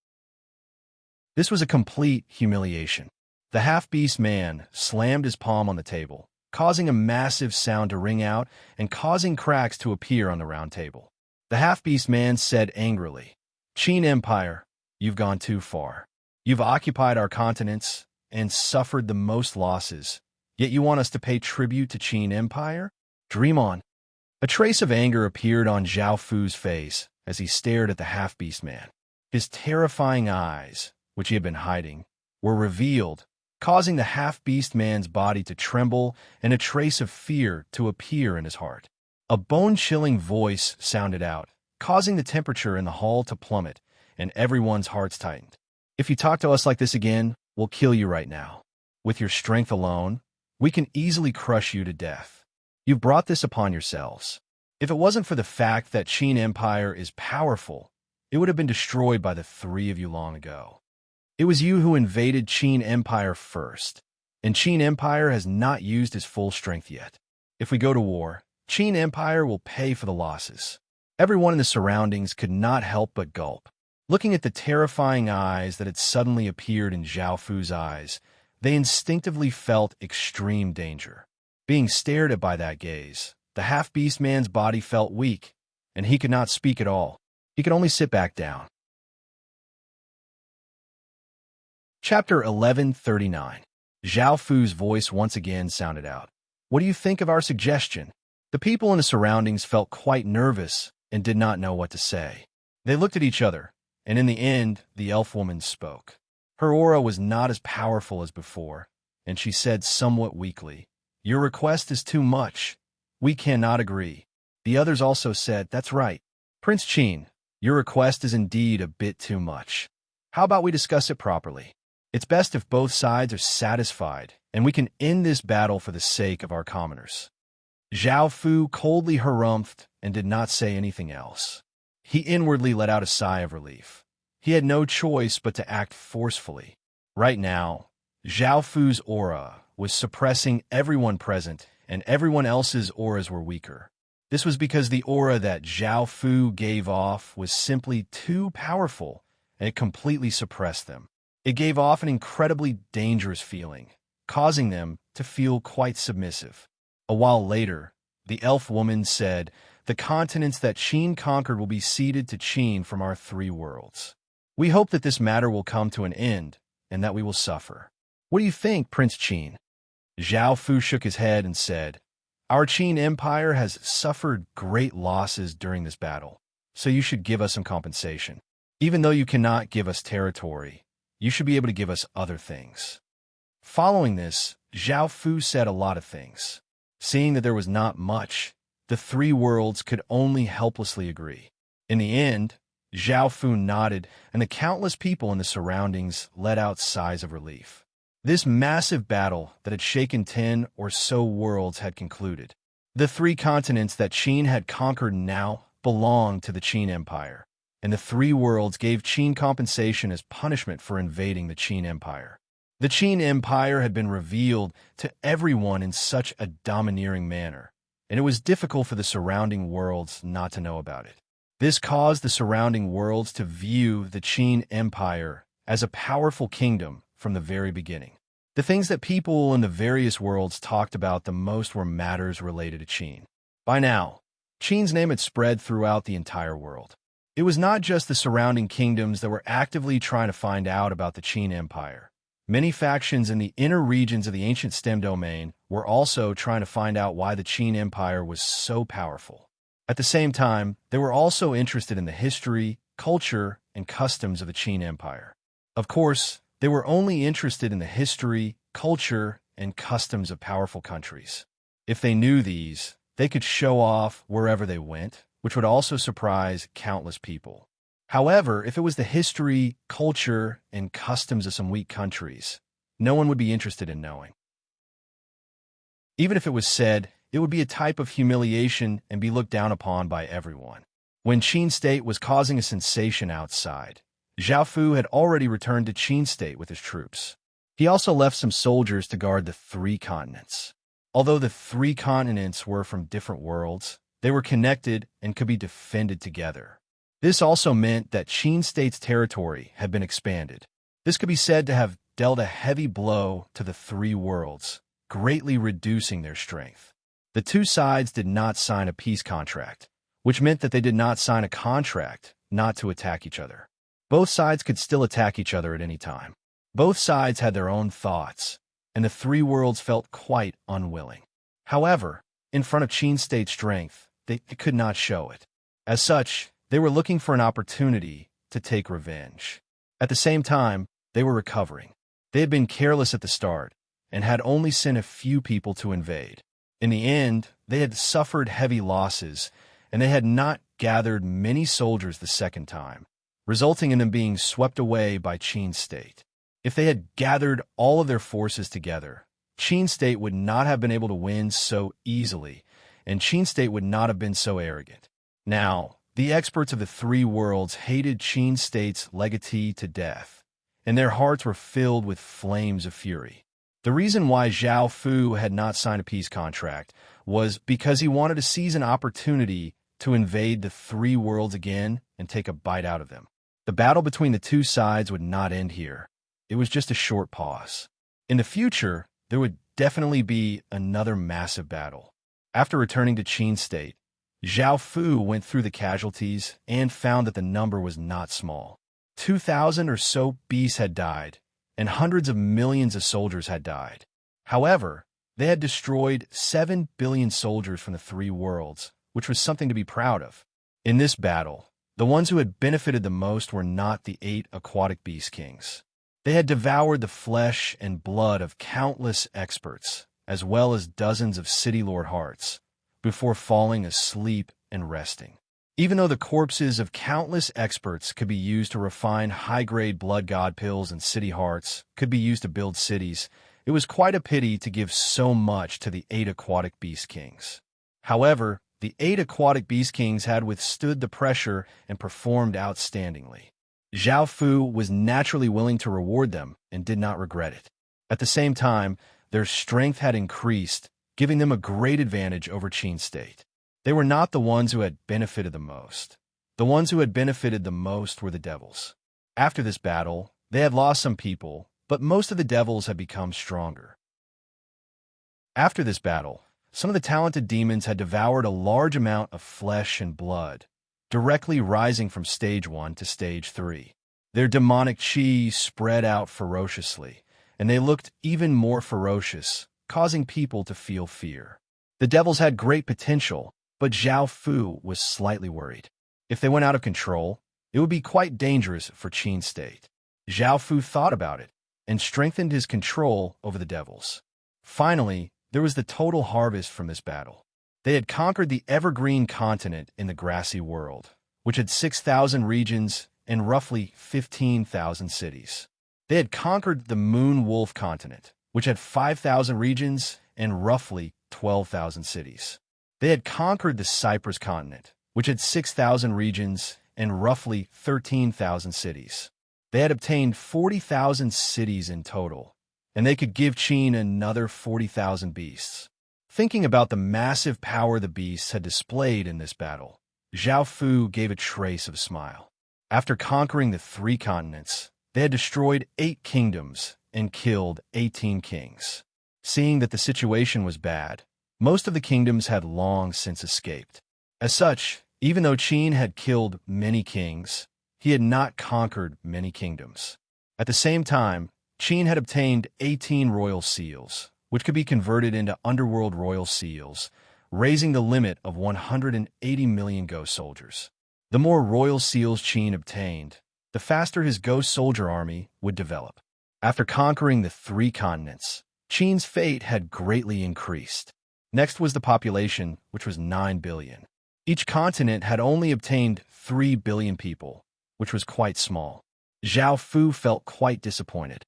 A: This was a complete humiliation. The half-beast man slammed his palm on the table, causing a massive sound to ring out and causing cracks to appear on the round table. The half-beast man said angrily, "Qin Empire, you've gone too far. You've occupied our continents and suffered the most losses, yet you want us to pay tribute to Qin Empire? Dream on." A trace of anger appeared on Zhao Fu's face as he stared at the half-beast man. His terrifying eyes, which he had been hiding, were revealed, causing the half-beast man's body to tremble and a trace of fear to appear in his heart. A bone-chilling voice sounded out, causing the temperature in the hall to plummet, and everyone's hearts tightened. "If you talk to us like this again, we'll kill you right now. With your strength alone, we can easily crush you to death. You've brought this upon yourselves. If it wasn't for the fact that Qin Empire is powerful, it would have been destroyed by the three of you long ago. It was you who invaded Qin Empire first, and Qin Empire has not used its full strength yet. If we go to war, Qin Empire will pay for the losses." Everyone in the surroundings could not help but gulp. Looking at the terrifying eyes that had suddenly appeared in Zhao Fu's eyes, they instinctively felt extreme danger. Being stared at by that gaze, the half-beast man's body felt weak, and he could not speak at all. He could only sit back down. Chapter 1139. Zhao Fu's voice once again sounded out. "What do you think of our suggestion?" The people in the surroundings felt quite nervous and did not know what to say. They looked at each other, and in the end, the elf woman spoke. Her aura was not as powerful as before, and she said somewhat weakly, "Your request is too much. We cannot agree." The others also said, "That's right. Prince Qin, your request is indeed a bit too much. How about we discuss it properly? It's best if both sides are satisfied, and we can end this battle for the sake of our commoners." Zhao Fu coldly harumphed and did not say anything else. He inwardly let out a sigh of relief. He had no choice but to act forcefully. Right now, Zhao Fu's aura was suppressing everyone present, and everyone else's auras were weaker. This was because the aura that Zhao Fu gave off was simply too powerful, and it completely suppressed them. It gave off an incredibly dangerous feeling, causing them to feel quite submissive. A while later, the elf woman said, "The continents that Qin conquered will be ceded to Qin from our three worlds. We hope that this matter will come to an end, and that we will suffer. What do you think, Prince Qin?" Zhao Fu shook his head and said, "Our Qin Empire has suffered great losses during this battle, so you should give us some compensation. Even though you cannot give us territory, you should be able to give us other things." Following this, Zhao Fu said a lot of things. Seeing that there was not much, the three worlds could only helplessly agree. In the end, Zhao Fu nodded, and the countless people in the surroundings let out sighs of relief. This massive battle that had shaken 10 or so worlds had concluded. The three continents that Qin had conquered now belonged to the Qin Empire, and the three worlds gave Qin compensation as punishment for invading the Qin Empire. The Qin Empire had been revealed to everyone in such a domineering manner, and it was difficult for the surrounding worlds not to know about it. This caused the surrounding worlds to view the Qin Empire as a powerful kingdom from the very beginning. The things that people in the various worlds talked about the most were matters related to Qin. By now, Qin's name had spread throughout the entire world. It was not just the surrounding kingdoms that were actively trying to find out about the Qin Empire. Many factions in the inner regions of the ancient STEM domain were also trying to find out why the Qin Empire was so powerful. At the same time, they were also interested in the history, culture, and customs of the Qin Empire. Of course, they were only interested in the history, culture, and customs of powerful countries. If they knew these, they could show off wherever they went, which would also surprise countless people. However, if it was the history, culture, and customs of some weak countries, no one would be interested in knowing. Even if it was said, it would be a type of humiliation and be looked down upon by everyone. When Qin State was causing a sensation outside, Zhao Fu had already returned to Qin State with his troops. He also left some soldiers to guard the three continents. Although the three continents were from different worlds, they were connected and could be defended together. This also meant that Qin State's territory had been expanded. This could be said to have dealt a heavy blow to the three worlds, greatly reducing their strength. The two sides did not sign a peace contract, which meant that they did not sign a contract not to attack each other. Both sides could still attack each other at any time. Both sides had their own thoughts, and the three worlds felt quite unwilling. However, in front of Qin State's strength, they could not show it. As such, they were looking for an opportunity to take revenge. At the same time, they were recovering. They had been careless at the start and had only sent a few people to invade. In the end, they had suffered heavy losses, and they had not gathered many soldiers the second time, resulting in them being swept away by Qin State. If they had gathered all of their forces together, Qin State would not have been able to win so easily, and Qin State would not have been so arrogant. Now, the experts of the three worlds hated Qin State's legatee to death, and their hearts were filled with flames of fury. The reason why Zhao Fu had not signed a peace contract was because he wanted to seize an opportunity to invade the three worlds again and take a bite out of them. The battle between the two sides would not end here. It was just a short pause. In the future, there would definitely be another massive battle. After returning to Qin State, Zhao Fu went through the casualties and found that the number was not small. 2,000 or so beasts had died, and hundreds of millions of soldiers had died. However, they had destroyed 7 billion soldiers from the three worlds, which was something to be proud of. In this battle, the ones who had benefited the most were not the 8 aquatic beast kings. They had devoured the flesh and blood of countless experts, as well as dozens of city lord hearts, before falling asleep and resting. Even though the corpses of countless experts could be used to refine high-grade blood god pills and city hearts, could be used to build cities, it was quite a pity to give so much to the 8 aquatic beast kings. However, the 8 aquatic beast kings had withstood the pressure and performed outstandingly. Zhao Fu was naturally willing to reward them and did not regret it. At the same time, their strength had increased, giving them a great advantage over Qin State. They were not the ones who had benefited the most. The ones who had benefited the most were the devils. After this battle, they had lost some people, but most of the devils had become stronger. After this battle, some of the talented demons had devoured a large amount of flesh and blood, directly rising from stage 1 to stage 3. Their demonic chi spread out ferociously, and they looked even more ferocious, causing people to feel fear. The devils had great potential, but Zhao Fu was slightly worried. If they went out of control, it would be quite dangerous for Qin State. Zhao Fu thought about it and strengthened his control over the devils. Finally, there was the total harvest from this battle. They had conquered the evergreen continent in the grassy world, which had 6,000 regions and roughly 15,000 cities. They had conquered the Moon Wolf continent, which had 5,000 regions and roughly 12,000 cities. They had conquered the Cyprus continent, which had 6,000 regions and roughly 13,000 cities. They had obtained 40,000 cities in total, and they could give Qin another 40,000 beasts. Thinking about the massive power the beasts had displayed in this battle, Zhao Fu gave a trace of a smile. After conquering the 3 continents, they had destroyed 8 kingdoms and killed 18 kings. Seeing that the situation was bad, most of the kingdoms had long since escaped. As such, even though Qin had killed many kings, he had not conquered many kingdoms. At the same time, Qin had obtained 18 royal seals, which could be converted into underworld royal seals, raising the limit of 180 million ghost soldiers. The more royal seals Qin obtained, the faster his ghost soldier army would develop. After conquering the 3 continents, Qin's fate had greatly increased. Next was the population, which was 9 billion. Each continent had only obtained 3 billion people, which was quite small. Zhao Fu felt quite disappointed.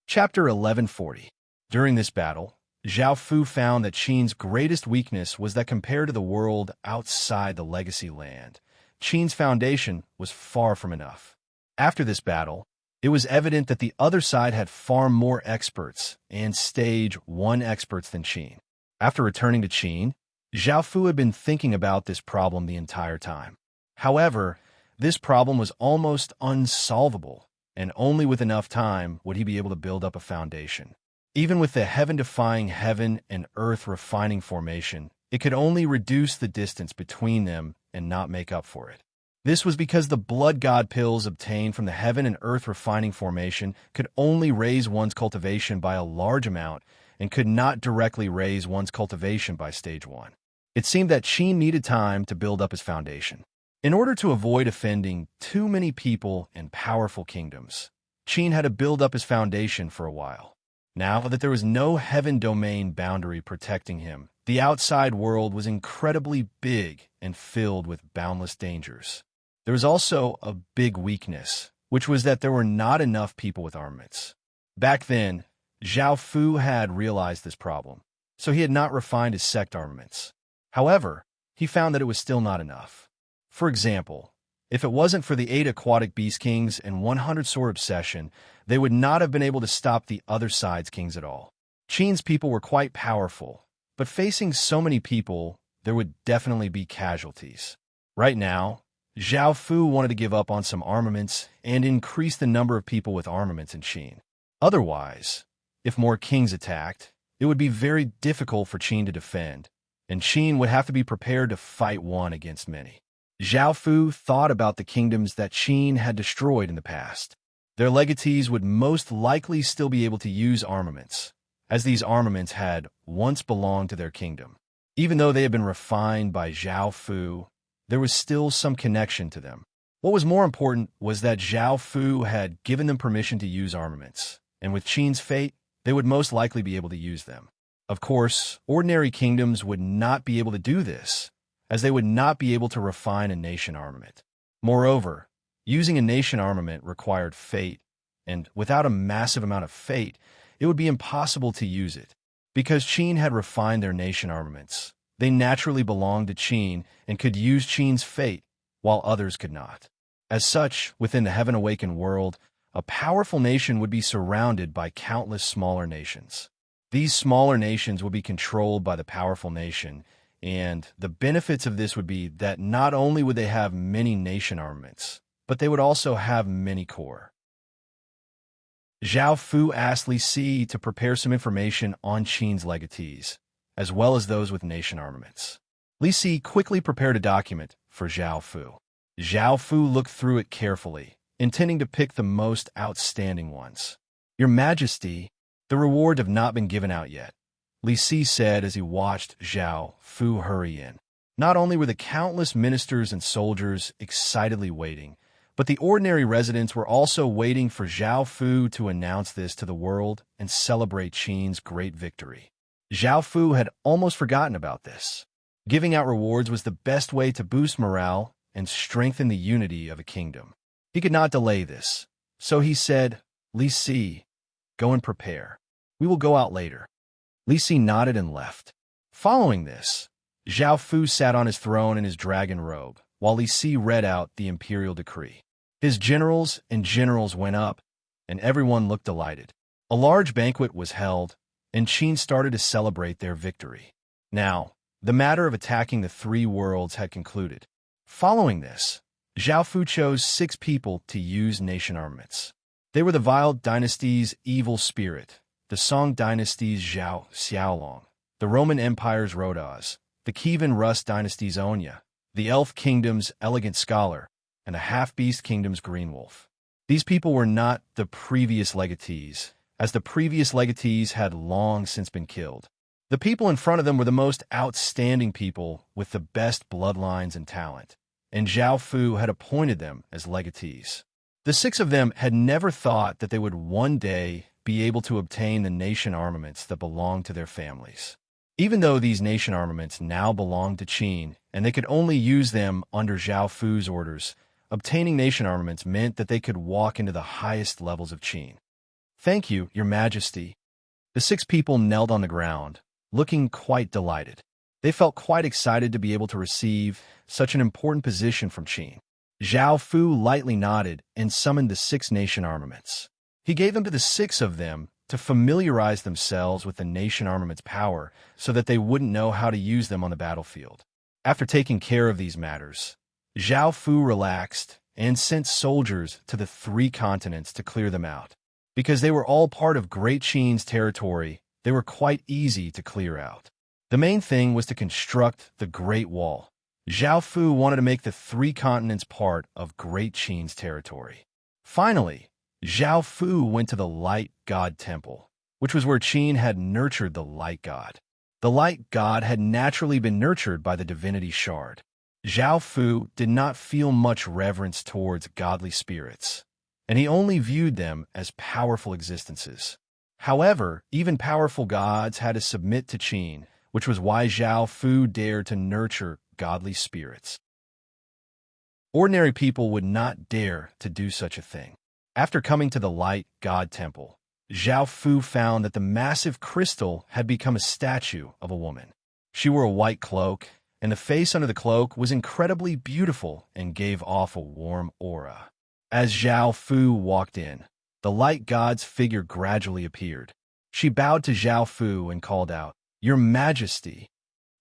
A: Chapter 1140. During this battle, Zhao Fu found that Qin's greatest weakness was that compared to the world outside the legacy land, Qin's foundation was far from enough. After this battle, it was evident that the other side had far more experts and stage 1 experts than Qin. After returning to Qin, Zhao Fu had been thinking about this problem the entire time. However, this problem was almost unsolvable, and only with enough time would he be able to build up a foundation. Even with the heaven-defying heaven and earth-refining formation, it could only reduce the distance between them and not make up for it. This was because the blood god pills obtained from the heaven and earth refining formation could only raise one's cultivation by a large amount and could not directly raise one's cultivation by stage 1. It seemed that Qin needed time to build up his foundation. In order to avoid offending too many people and powerful kingdoms, Qin had to build up his foundation for a while. Now that there was no heaven domain boundary protecting him, the outside world was incredibly big and filled with boundless dangers. There was also a big weakness, which was that there were not enough people with armaments. Back then, Zhao Fu had realized this problem, so he had not refined his sect armaments. However, he found that it was still not enough. For example, if it wasn't for the 8 aquatic beast kings and 100 sword obsession, they would not have been able to stop the other side's kings at all. Qin's people were quite powerful, but facing so many people, there would definitely be casualties. Right now, Zhao Fu wanted to give up on some armaments and increase the number of people with armaments in Qin. Otherwise, if more kings attacked, it would be very difficult for Qin to defend, and Qin would have to be prepared to fight one against many. Zhao Fu thought about the kingdoms that Qin had destroyed in the past. Their legatees would most likely still be able to use armaments, as these armaments had once belonged to their kingdom. Even though they had been refined by Zhao Fu, there was still some connection to them. What was more important was that Zhao Fu had given them permission to use armaments, and with Qin's fate, they would most likely be able to use them. Of course, ordinary kingdoms would not be able to do this, as they would not be able to refine a nation armament. Moreover, using a nation armament required fate, and without a massive amount of fate, it would be impossible to use it. Because Qin had refined their nation armaments, they naturally belonged to Qin and could use Qin's fate, while others could not. As such, within the heaven-awakened world, a powerful nation would be surrounded by countless smaller nations. These smaller nations would be controlled by the powerful nation, and the benefits of this would be that not only would they have many nation armaments, but they would also have many core. Zhao Fu asked Li Si to prepare some information on Qin's legatees, as well as those with nation armaments. Li Si quickly prepared a document for Zhao Fu. Zhao Fu looked through it carefully, intending to pick the most outstanding ones. "Your Majesty, the reward have not been given out yet," Li Si said as he watched Zhao Fu hurry in. Not only were the countless ministers and soldiers excitedly waiting, but the ordinary residents were also waiting for Zhao Fu to announce this to the world and celebrate Qin's great victory. Zhao Fu had almost forgotten about this. Giving out rewards was the best way to boost morale and strengthen the unity of a kingdom. He could not delay this, so he said, "Li Si, go and prepare. We will go out later." Li Si nodded and left. Following this, Zhao Fu sat on his throne in his dragon robe, while Li Si read out the imperial decree. His generals and generals went up, and everyone looked delighted. A large banquet was held, and Qin started to celebrate their victory. Now, the matter of attacking the 3 worlds had concluded. Following this, Zhao Fu chose 6 people to use nation armaments. They were the Vile dynasty's evil spirit, the Song dynasty's Zhao Xiaolong, the Roman Empire's Rodaz, the Kievan Rus dynasty's Onya, the Elf Kingdom's Elegant Scholar, and the Half-Beast Kingdom's Green Wolf. These people were not the previous legatees, as the previous legatees had long since been killed. The people in front of them were the most outstanding people with the best bloodlines and talent, and Zhao Fu had appointed them as legatees. The 6 of them had never thought that they would one day be able to obtain the nation armaments that belonged to their families. Even though these nation armaments now belonged to Qin, and they could only use them under Zhao Fu's orders, obtaining nation armaments meant that they could walk into the highest levels of Qin. "Thank you, Your Majesty." The 6 people knelt on the ground, looking quite delighted. They felt quite excited to be able to receive such an important position from Qin. Zhao Fu lightly nodded and summoned the 6 nation armaments. He gave them to the 6 of them to familiarize themselves with the nation armament's power so that they wouldn't know how to use them on the battlefield. After taking care of these matters, Zhao Fu relaxed and sent soldiers to the 3 continents to clear them out. Because they were all part of Great Qin's territory, they were quite easy to clear out. The main thing was to construct the Great Wall. Zhao Fu wanted to make the 3 continents part of Great Qin's territory. Finally, Zhao Fu went to the Light God Temple, which was where Qin had nurtured the Light God. The Light God had naturally been nurtured by the divinity shard. Zhao Fu did not feel much reverence towards godly spirits, and he only viewed them as powerful existences. However, even powerful gods had to submit to Qin, which was why Zhao Fu dared to nurture godly spirits. Ordinary people would not dare to do such a thing. After coming to the Light God Temple, Zhao Fu found that the massive crystal had become a statue of a woman. She wore a white cloak, and the face under the cloak was incredibly beautiful and gave off a warm aura. As Zhao Fu walked in, the Light God's figure gradually appeared. She bowed to Zhao Fu and called out, "Your Majesty."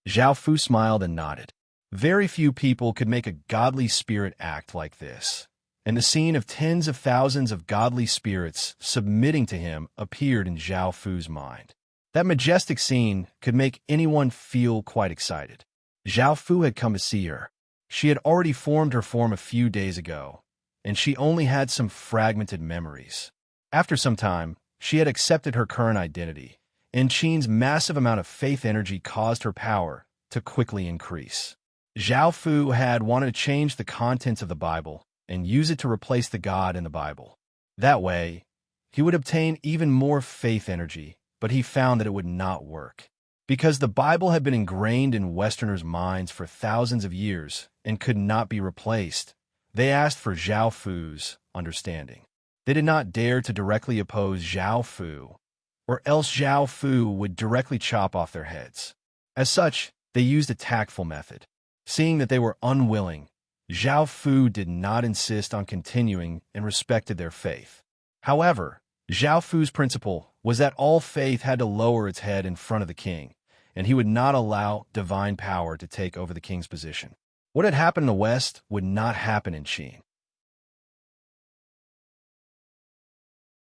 A: Zhao Fu smiled and nodded. Very few people could make a godly spirit act like this, and the scene of tens of thousands of godly spirits submitting to him appeared in Zhao Fu's mind. That majestic scene could make anyone feel quite excited. Zhao Fu had come to see her. She had already formed her form a few days ago, and she only had some fragmented memories. After some time, she had accepted her current identity, and Qin's massive amount of faith energy caused her power to quickly increase. Zhao Fu had wanted to change the contents of the Bible and use it to replace the God in the Bible. That way, he would obtain even more faith energy, but he found that it would not work. Because the Bible had been ingrained in Westerners' minds for thousands of years and could not be replaced, they asked for Zhao Fu's understanding. They did not dare to directly oppose Zhao Fu, or else Zhao Fu would directly chop off their heads. As such, they used a tactful method. Seeing that they were unwilling, Zhao Fu did not insist on continuing and respected their faith. However, Zhao Fu's principle was that all faith had to lower its head in front of the king, and he would not allow divine power to take over the king's position. What had happened in the West would not happen in Qin.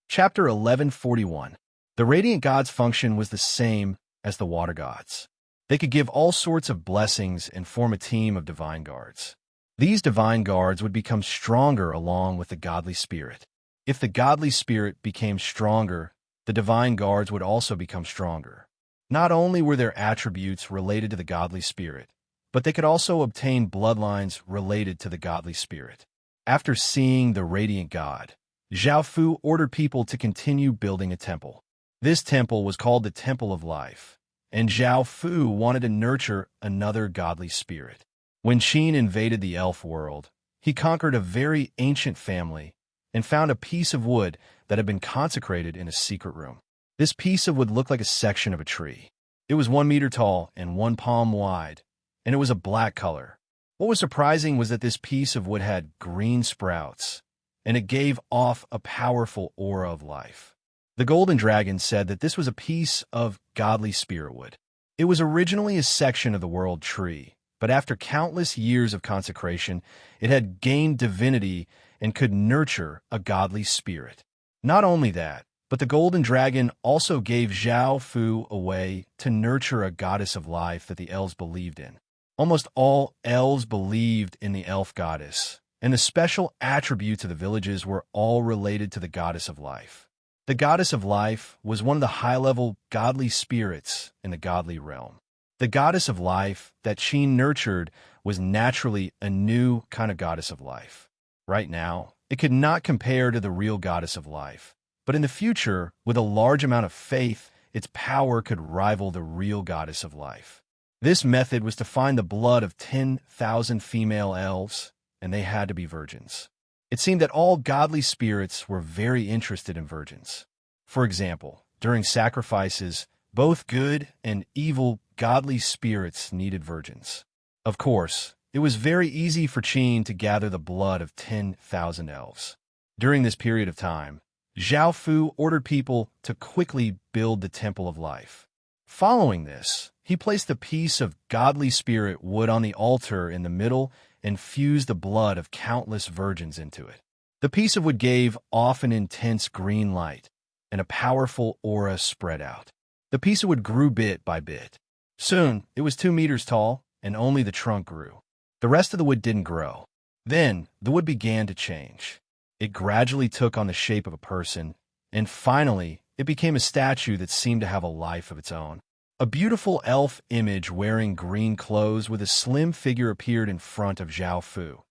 A: Chapter 1141. The radiant gods' function was the same as the water gods. They could give all sorts of blessings and form a team of divine guards. These divine guards would become stronger along with the godly spirit. If the godly spirit became stronger, the divine guards would also become stronger. Not only were their attributes related to the godly spirit, but they could also obtain bloodlines related to the godly spirit. After seeing the radiant god, Zhao Fu ordered people to continue building a temple. This temple was called the Temple of Life, and Zhao Fu wanted to nurture another godly spirit. When Qin invaded the elf world, he conquered a very ancient family and found a piece of wood that had been consecrated in a secret room. This piece of wood looked like a section of a tree. It was 1 meter tall and 1 palm wide, and it was a black color. What was surprising was that this piece of wood had green sprouts, and it gave off a powerful aura of life. The golden dragon said that this was a piece of godly spirit wood. It was originally a section of the world tree, but after countless years of consecration, it had gained divinity and could nurture a godly spirit. Not only that, but the golden dragon also gave Zhao Fu a way to nurture a goddess of life that the elves believed in. Almost all elves believed in the elf goddess, and the special attributes of the villages were all related to the goddess of life. The goddess of life was one of the high-level godly spirits in the godly realm. The goddess of life that Qin nurtured was naturally a new kind of goddess of life. Right now, it could not compare to the real goddess of life, but in the future, with a large amount of faith, its power could rival the real goddess of life. This method was to find the blood of 10,000 female elves, and they had to be virgins. It seemed that all godly spirits were very interested in virgins. For example, during sacrifices, both good and evil godly spirits needed virgins. Of course, it was very easy for Qin to gather the blood of 10,000 elves. During this period of time, Zhao Fu ordered people to quickly build the Temple of Life. Following this, he placed the piece of godly spirit wood on the altar in the middle and fused the blood of countless virgins into it. The piece of wood gave off an intense green light, and a powerful aura spread out. The piece of wood grew bit by bit. Soon, it was 2 meters tall, and only the trunk grew. The rest of the wood didn't grow. Then, the wood began to change. It gradually took on the shape of a person, and finally, it became a statue that seemed to have a life of its own. A beautiful elf image wearing green clothes with a slim figure appeared in front of Zhao Fu.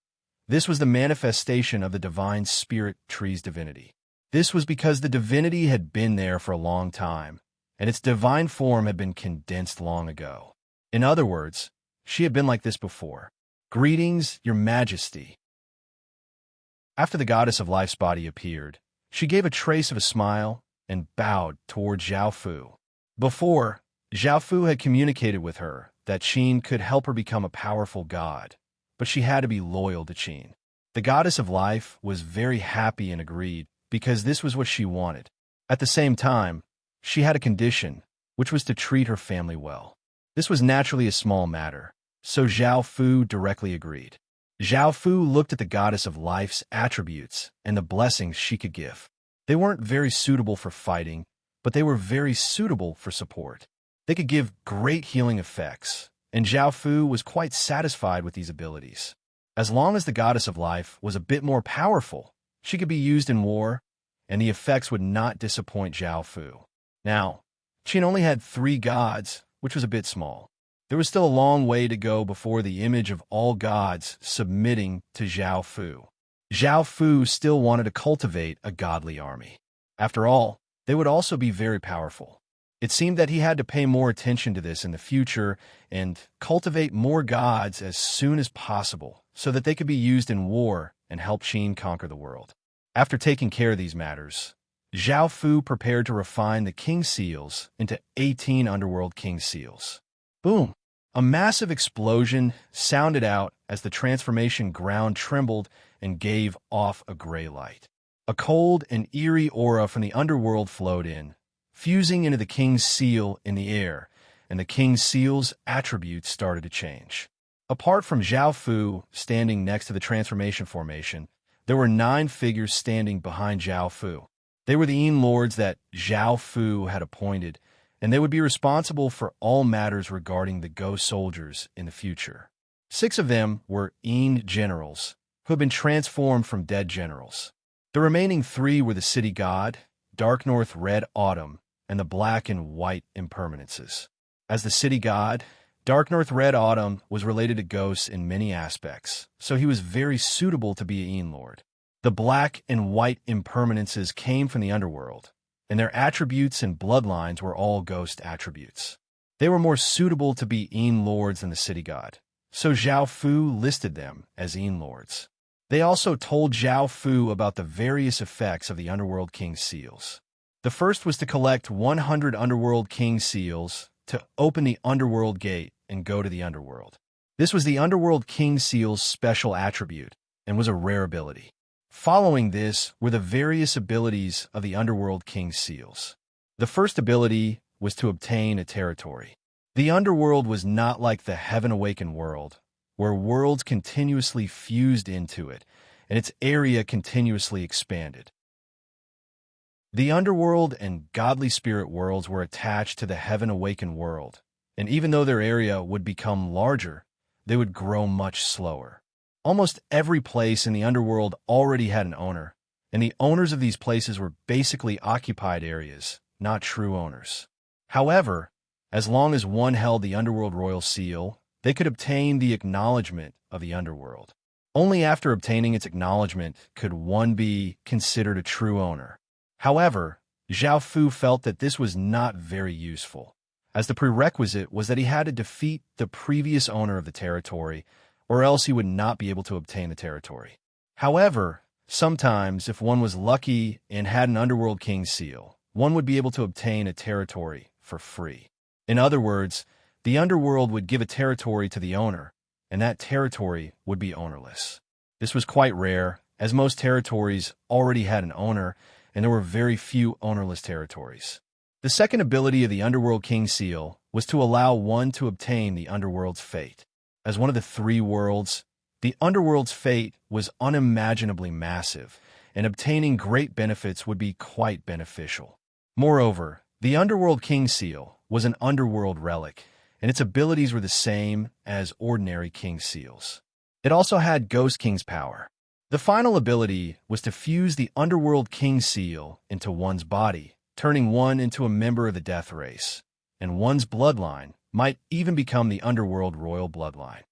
A: This was the manifestation of the divine spirit tree's divinity. This was because the divinity had been there for a long time, and its divine form had been condensed long ago. In other words, she had been like this before. Greetings, Your Majesty. After the goddess of life's body appeared, she gave a trace of a smile and bowed toward Zhao Fu. Before, Zhao Fu had communicated with her that Qin could help her become a powerful god, but she had to be loyal to Qin. The goddess of life was very happy and agreed because this was what she wanted. At the same time, she had a condition, which was to treat her family well. This was naturally a small matter, so Zhao Fu directly agreed. Zhao Fu looked at the goddess of life's attributes and the blessings she could give. They weren't very suitable for fighting, but they were very suitable for support. They could give great healing effects, and Zhao Fu was quite satisfied with these abilities. As long as the goddess of life was a bit more powerful, she could be used in war, and the effects would not disappoint Zhao Fu. Now, Qin only had 3 gods, which was a bit small. There was still a long way to go before the image of all gods submitting to Zhao Fu. Zhao Fu still wanted to cultivate a godly army. After all, they would also be very powerful. It seemed that he had to pay more attention to this in the future and cultivate more gods as soon as possible so that they could be used in war and help Qin conquer the world. After taking care of these matters, Zhao Fu prepared to refine the king seals into 18 underworld king seals. Boom! A massive explosion sounded out as the transformation ground trembled and gave off a gray light. A cold and eerie aura from the underworld flowed in, fusing into the king's seal in the air, and the king's seal's attributes started to change. Apart from Zhao Fu standing next to the transformation formation, there were 9 figures standing behind Zhao Fu. They were the Yin lords that Zhao Fu had appointed, and they would be responsible for all matters regarding the ghost soldiers in the future. 6 of them were Yin generals, who had been transformed from dead generals. The remaining 3 were the city god, Dark North Red Autumn, and the black and white impermanences. As the city god, Dark North Red Autumn was related to ghosts in many aspects, so he was very suitable to be a Yin Lord. The black and white impermanences came from the underworld, and their attributes and bloodlines were all ghost attributes. They were more suitable to be Yin Lords than the city god, so Zhao Fu listed them as Yin Lords. They also told Zhao Fu about the various effects of the Underworld King Seals. The first was to collect 100 Underworld King Seals to open the Underworld Gate and go to the Underworld. This was the Underworld King Seal's special attribute and was a rare ability. Following this were the various abilities of the Underworld King Seals. The first ability was to obtain a territory. The Underworld was not like the Heaven Awakened world, where worlds continuously fused into it, and its area continuously expanded. The Underworld and Godly Spirit worlds were attached to the Heaven Awakened world, and even though their area would become larger, they would grow much slower. Almost every place in the Underworld already had an owner, and the owners of these places were basically occupied areas, not true owners. However, as long as one held the Underworld Royal Seal, they could obtain the acknowledgement of the Underworld. Only after obtaining its acknowledgement could one be considered a true owner. However, Zhao Fu felt that this was not very useful, as the prerequisite was that he had to defeat the previous owner of the territory, or else he would not be able to obtain the territory. However, sometimes, if one was lucky and had an Underworld King seal, one would be able to obtain a territory for free. In other words, the Underworld would give a territory to the owner, and that territory would be ownerless. This was quite rare, as most territories already had an owner, and there were very few ownerless territories. The second ability of the Underworld King seal was to allow one to obtain the Underworld's fate. As one of the three worlds, the Underworld's fate was unimaginably massive, and obtaining great benefits would be quite beneficial. Moreover, the Underworld King seal was an Underworld relic, and its abilities were the same as ordinary King seals. It also had Ghost King's power. The final ability was to fuse the Underworld King seal into one's body, turning one into a member of the Death Race, and one's bloodline might even become the Underworld Royal Bloodline.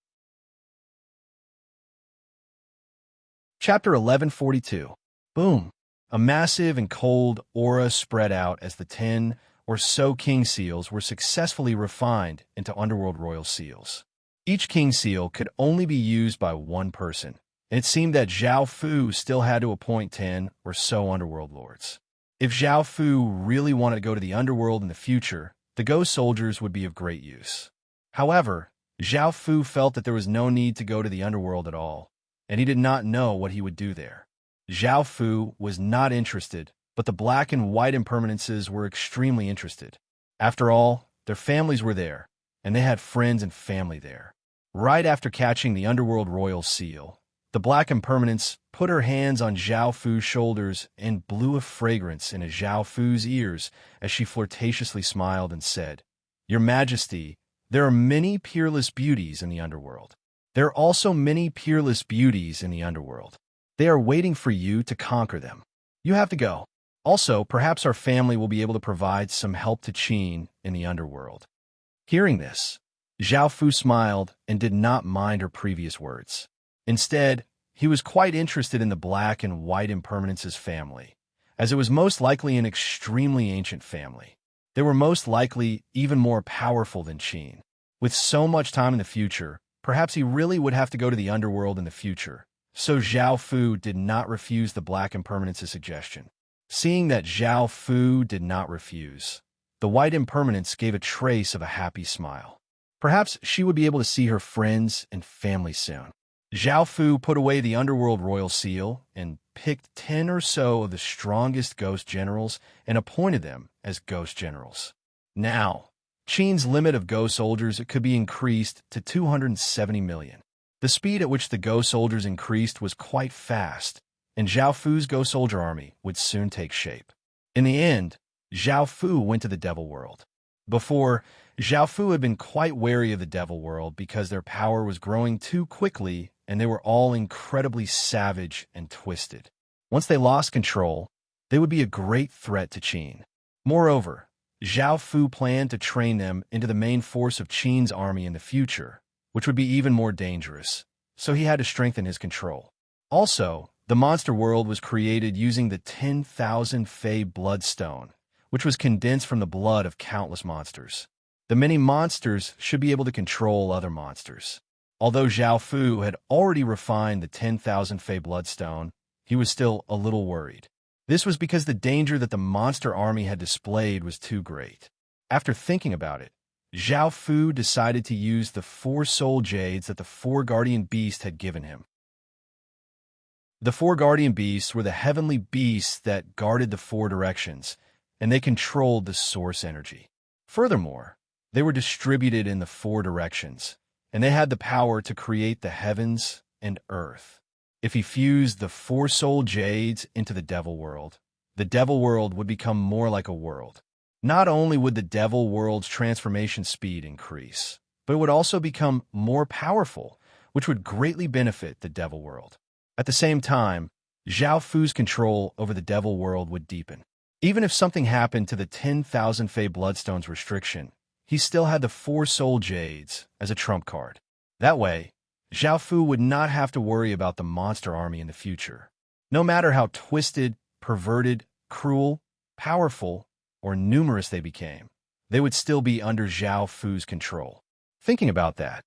A: Chapter 1142. Boom! A massive and cold aura spread out as the 10 or so King seals were successfully refined into Underworld Royal seals. Each King seal could only be used by one person, and it seemed that Zhao Fu still had to appoint 10 or so Underworld Lords. If Zhao Fu really wanted to go to the Underworld in the future, the Ghost Soldiers would be of great use. However, Zhao Fu felt that there was no need to go to the Underworld at all, and he did not know what he would do there. Zhao Fu was not interested, but the black and white impermanences were extremely interested. After all, their families were there, and they had friends and family there. Right after catching the Underworld Royal Seal, the black impermanence put her hands on Zhao Fu's shoulders and blew a fragrance into Zhao Fu's ears as she flirtatiously smiled and said, "Your Majesty, there are many peerless beauties in the Underworld. There are also many peerless beauties in the Underworld. They are waiting for you to conquer them. You have to go. Also, perhaps our family will be able to provide some help to Qin in the Underworld." Hearing this, Zhao Fu smiled and did not mind her previous words. Instead, he was quite interested in the black and white impermanence's family, as it was most likely an extremely ancient family. They were most likely even more powerful than Qin. With so much time in the future, perhaps he really would have to go to the Underworld in the future, so Zhao Fu did not refuse the black impermanence's suggestion. Seeing that Zhao Fu did not refuse, the white impermanence gave a trace of a happy smile. Perhaps she would be able to see her friends and family soon. Zhao Fu put away the Underworld Royal Seal and picked 10 or so of the strongest ghost generals and appointed them as ghost generals. Now, Qin's limit of ghost soldiers could be increased to 270 million. The speed at which the ghost soldiers increased was quite fast, and Zhao Fu's ghost soldier army would soon take shape. In the end, Zhao Fu went to the Devil World. Before, Zhao Fu had been quite wary of the Devil World because their power was growing too quickly and they were all incredibly savage and twisted. Once they lost control, they would be a great threat to Qin. Moreover, Zhao Fu planned to train them into the main force of Qin's army in the future, which would be even more dangerous, so he had to strengthen his control. Also, the monster world was created using the 10,000 Fey Bloodstone, which was condensed from the blood of countless monsters. The many monsters should be able to control other monsters. Although Zhao Fu had already refined the 10,000 Fey Bloodstone, he was still a little worried. This was because the danger that the monster army had displayed was too great. After thinking about it, Zhao Fu decided to use the 4 soul jades that the 4 guardian beasts had given him. The 4 guardian beasts were the heavenly beasts that guarded the 4 directions, and they controlled the source energy. Furthermore, they were distributed in the 4 directions, and they had the power to create the heavens and earth. If he fused the 4 soul jades into the Devil World would become more like a world. Not only would the Devil World's transformation speed increase, but it would also become more powerful, which would greatly benefit the Devil World. At the same time, Zhao Fu's control over the Devil World would deepen. Even if something happened to the 10,000 Fey Bloodstones restriction, he still had the 4 soul jades as a trump card. That way, Zhao Fu would not have to worry about the monster army in the future. No matter how twisted, perverted, cruel, powerful, or numerous they became, they would still be under Zhao Fu's control. Thinking about that,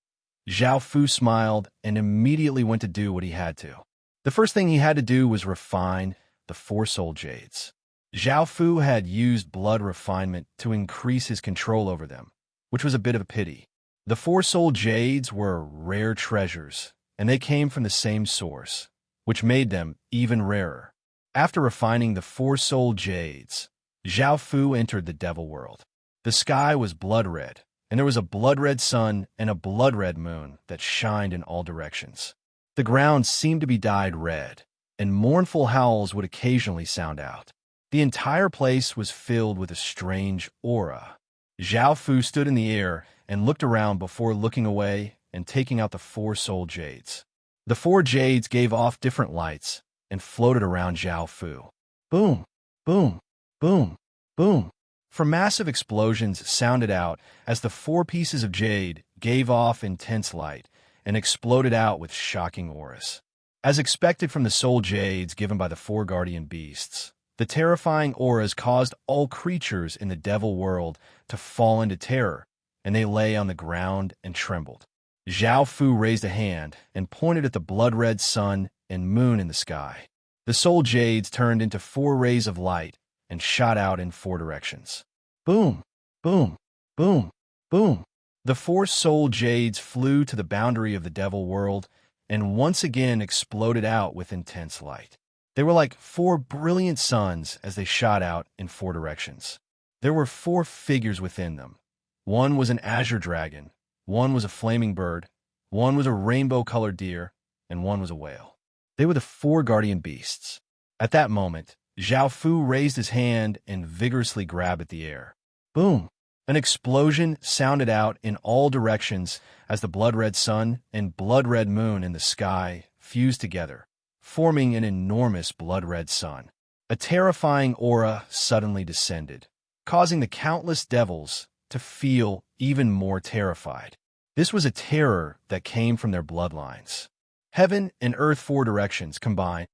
A: Zhao Fu smiled and immediately went to do what he had to. The first thing he had to do was refine the four soul jades. Zhao Fu had used blood refinement to increase his control over them, which was a bit of a pity. The four soul jades were rare treasures, and they came from the same source, which made them even rarer. After refining the four soul jades, Zhao Fu entered the devil world. The sky was blood red, and there was a blood red sun and a blood red moon that shined in all directions. The ground seemed to be dyed red, and mournful howls would occasionally sound out. The entire place was filled with a strange aura. Zhao Fu stood in the air and looked around before looking away and taking out the four soul jades. The four jades gave off different lights and floated around Zhao Fu. Boom, boom, boom, boom. For massive explosions sounded out as the four pieces of jade gave off intense light and exploded out with shocking auras. As expected from the soul jades given by the four guardian beasts, the terrifying auras caused all creatures in the devil world to fall into terror, and they lay on the ground and trembled. Zhao Fu raised a hand and pointed at the blood-red sun and moon in the sky. The soul jades turned into four rays of light and shot out in four directions. Boom, boom, boom, boom. The four soul jades flew to the boundary of the devil world and once again exploded out with intense light. They were like four brilliant suns as they shot out in four directions. There were four figures within them. One was an azure dragon, one was a flaming bird, one was a rainbow-colored deer, and one was a whale. They were the four guardian beasts. At that moment, Zhao Fu raised his hand and vigorously grabbed at the air. Boom! An explosion sounded out in all directions as the blood-red sun and blood-red moon in the sky fused together, forming an enormous blood-red sun. A terrifying aura suddenly descended, causing the countless devils to feel even more terrified. This was a terror that came from their bloodlines. Heaven and earth four directions combined.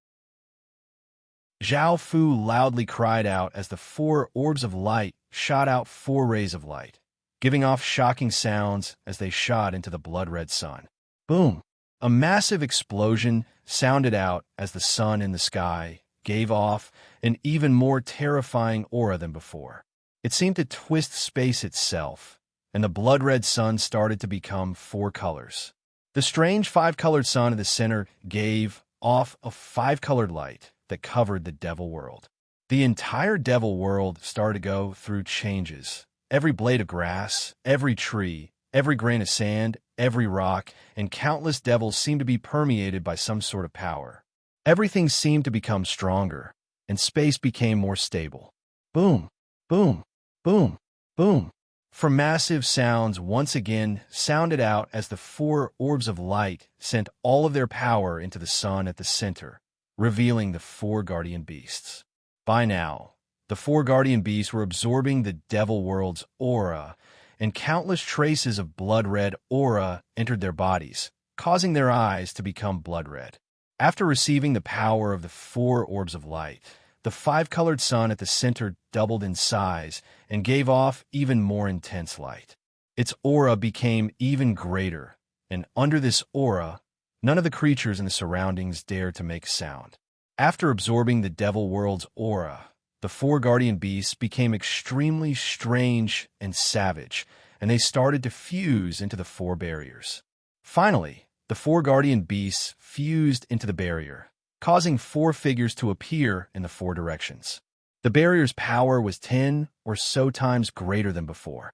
A: Zhao Fu loudly cried out as the four orbs of light shot out four rays of light, giving off shocking sounds as they shot into the blood-red sun. Boom! A massive explosion sounded out as the sun in the sky gave off an even more terrifying aura than before. It seemed to twist space itself, and the blood-red sun started to become four colors. The strange five-colored sun in the center gave off a five-colored light that covered the devil world. The entire devil world started to go through changes. Every blade of grass, every tree, every grain of sand, every rock, and countless devils seemed to be permeated by some sort of power. Everything seemed to become stronger, and space became more stable. Boom, boom, boom, boom. For massive sounds once again sounded out as the four orbs of light sent all of their power into the sun at the center, revealing the four guardian beasts. By now, the four guardian beasts were absorbing the devil world's aura, and countless traces of blood-red aura entered their bodies, causing their eyes to become blood-red. After receiving the power of the four orbs of light, the five-colored sun at the center doubled in size and gave off even more intense light. Its aura became even greater, and under this aura, none of the creatures in the surroundings dared to make sound. After absorbing the devil world's aura, the four guardian beasts became extremely strange and savage, and they started to fuse into the four barriers. Finally, the four guardian beasts fused into the barrier, causing four figures to appear in the four directions. The barrier's power was 10 or so times greater than before.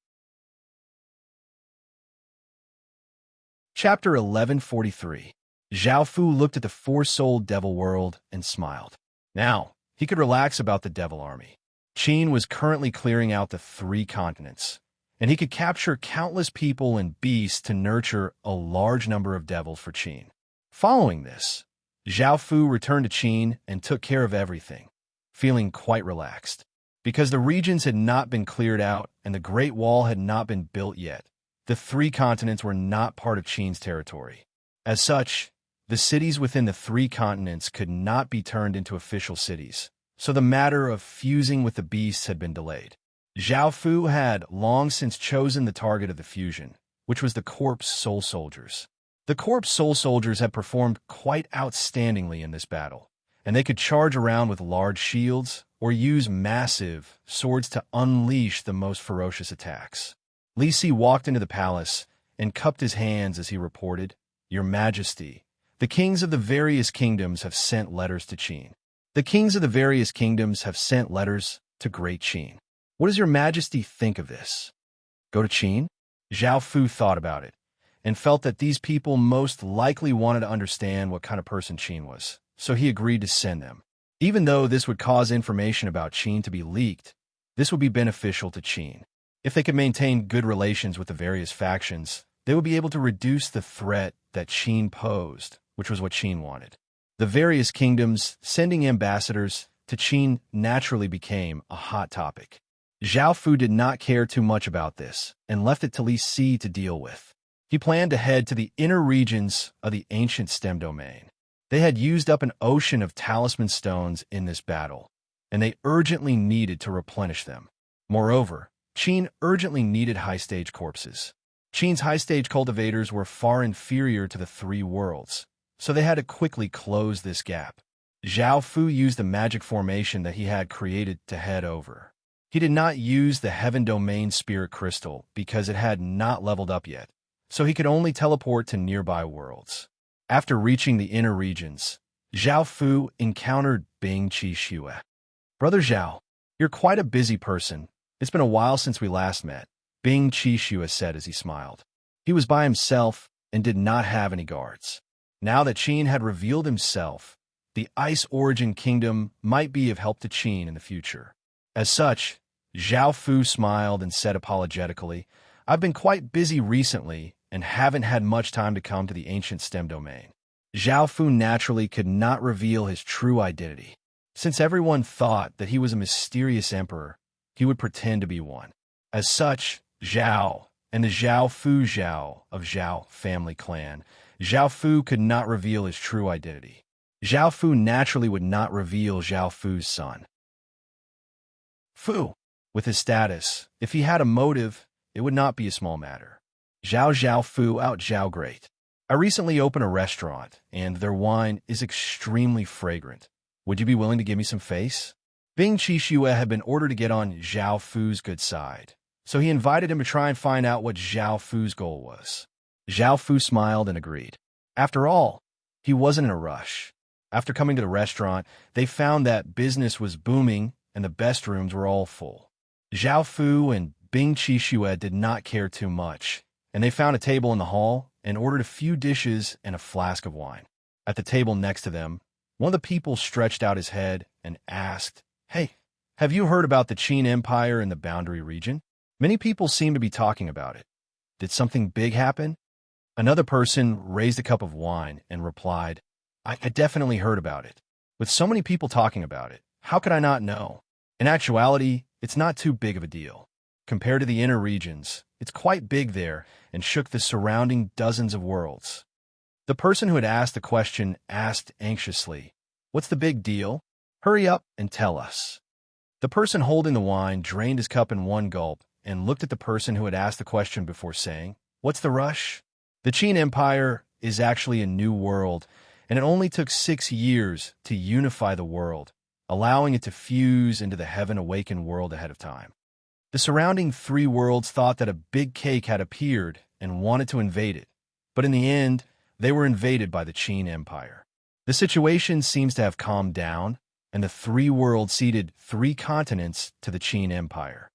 A: Chapter 1143. Zhao Fu looked at the four-souled devil world and smiled. Now, he could relax about the devil army. Qin was currently clearing out the 3 continents, and he could capture countless people and beasts to nurture a large number of devils for Qin. Following this, Zhao Fu returned to Qin and took care of everything, feeling quite relaxed. Because the regions had not been cleared out and the Great Wall had not been built yet, the 3 continents were not part of Qin's territory. As such, the cities within the 3 continents could not be turned into official cities, so the matter of fusing with the beasts had been delayed. Zhao Fu had long since chosen the target of the fusion, which was the corpse soul soldiers. The corpse soul soldiers had performed quite outstandingly in this battle, and they could charge around with large shields or use massive swords to unleash the most ferocious attacks. Li Si walked into the palace and cupped his hands as he reported, "Your Majesty, the kings of the various kingdoms have sent letters to Qin. The kings of the various kingdoms have sent letters to Great Qin. What does your Majesty think of this?" Go to Qin? Zhao Fu thought about it and felt that these people most likely wanted to understand what kind of person Qin was, so he agreed to send them. Even though this would cause information about Qin to be leaked, this would be beneficial to Qin. If they could maintain good relations with the various factions, they would be able to reduce the threat that Qin posed, which was what Qin wanted. The various kingdoms sending ambassadors to Qin naturally became a hot topic. Zhao Fu did not care too much about this and left it to Li Si to deal with. He planned to head to the inner regions of the ancient stem domain. They had used up an ocean of talisman stones in this battle, and they urgently needed to replenish them. Moreover, Qin urgently needed high-stage corpses. Qin's high-stage cultivators were far inferior to the three worlds, so they had to quickly close this gap. Zhao Fu used a magic formation that he had created to head over. He did not use the Heaven Domain Spirit Crystal because it had not leveled up yet, so he could only teleport to nearby worlds. After reaching the inner regions, Zhao Fu encountered Bing Qixue. "Brother Zhao, you're quite a busy person. It's been a while since we last met," Bing Qixue said as he smiled. He was by himself and did not have any guards. Now that Qin had revealed himself, the Ice Origin Kingdom might be of help to Qin in the future. As such, Zhao Fu smiled and said apologetically, "I've been quite busy recently and haven't had much time to come to the ancient stem domain." Zhao Fu naturally could not reveal his true identity. Since everyone thought that he was a mysterious emperor, he would pretend to be one. As such, Zhao and the Zhao Fu Zhao of Zhao family clan, Zhao Fu could not reveal his true identity. Zhao Fu naturally would not reveal Zhao Fu's son. Fu, with his status, if he had a motive, it would not be a small matter. Zhao Fu out Zhao great. I recently opened a restaurant, and their wine is extremely fragrant. Would you be willing to give me some face? Bing Qixue had been ordered to get on Zhao Fu's good side, so he invited him to try and find out what Zhao Fu's goal was. Zhao Fu smiled and agreed. After all, he wasn't in a rush. After coming to the restaurant, they found that business was booming and the best rooms were all full. Zhao Fu and Bing Qixue did not care too much, and they found a table in the hall and ordered a few dishes and a flask of wine. At the table next to them, one of the people stretched out his head and asked, "Hey, have you heard about the Qin Empire in the Boundary region? Many people seem to be talking about it. Did something big happen?" Another person raised a cup of wine and replied, I definitely heard about it. With so many people talking about it, how could I not know? In actuality, it's not too big of a deal. Compared to the inner regions, it's quite big there and shook the surrounding dozens of worlds. The person who had asked the question asked anxiously, "What's the big deal? Hurry up and tell us." The person holding the wine drained his cup in one gulp and looked at the person who had asked the question before saying, "What's the rush?" The Qin Empire is actually a new world, and it only took 6 years to unify the world, allowing it to fuse into the Heaven-awakened world ahead of time. The surrounding 3 worlds thought that a big cake had appeared and wanted to invade it, but in the end, they were invaded by the Qin Empire. The situation seems to have calmed down, and the 3 worlds ceded 3 continents to the Qin Empire.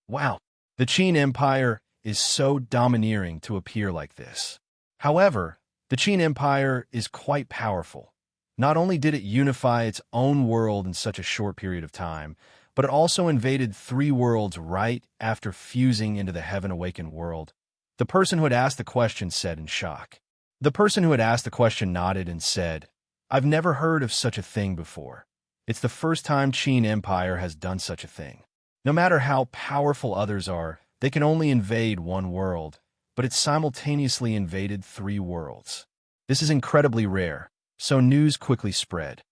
A: Wow, the Qin Empire is so domineering to appear like this. However, the Qin Empire is quite powerful. Not only did it unify its own world in such a short period of time, but it also invaded 3 worlds right after fusing into the Heaven-awakened world. The person who had asked the question said in shock. The person who had asked the question nodded and said, "I've never heard of such a thing before. It's the first time Qin Empire has done such a thing. No matter how powerful others are, they can only invade 1 world, but it simultaneously invaded 3 worlds. This is incredibly rare, so news quickly spread."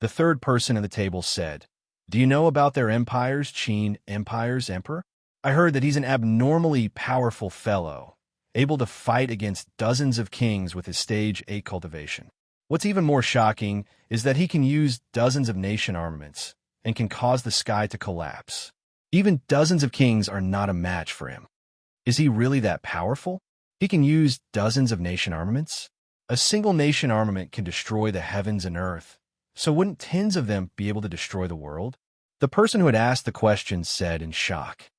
A: The third person at the table said, Do you know about their empires, Qin Empire's emperor? I heard that he's an abnormally powerful fellow, able to fight against dozens of kings with his stage 8 cultivation. What's even more shocking is that he can use dozens of nation armaments and can cause the sky to collapse. Even dozens of kings are not a match for him. Is he really that powerful? He can use dozens of nation armaments? A single nation armament can destroy the heavens and earth, so wouldn't tens of them be able to destroy the world? The person who had asked the question said in shock.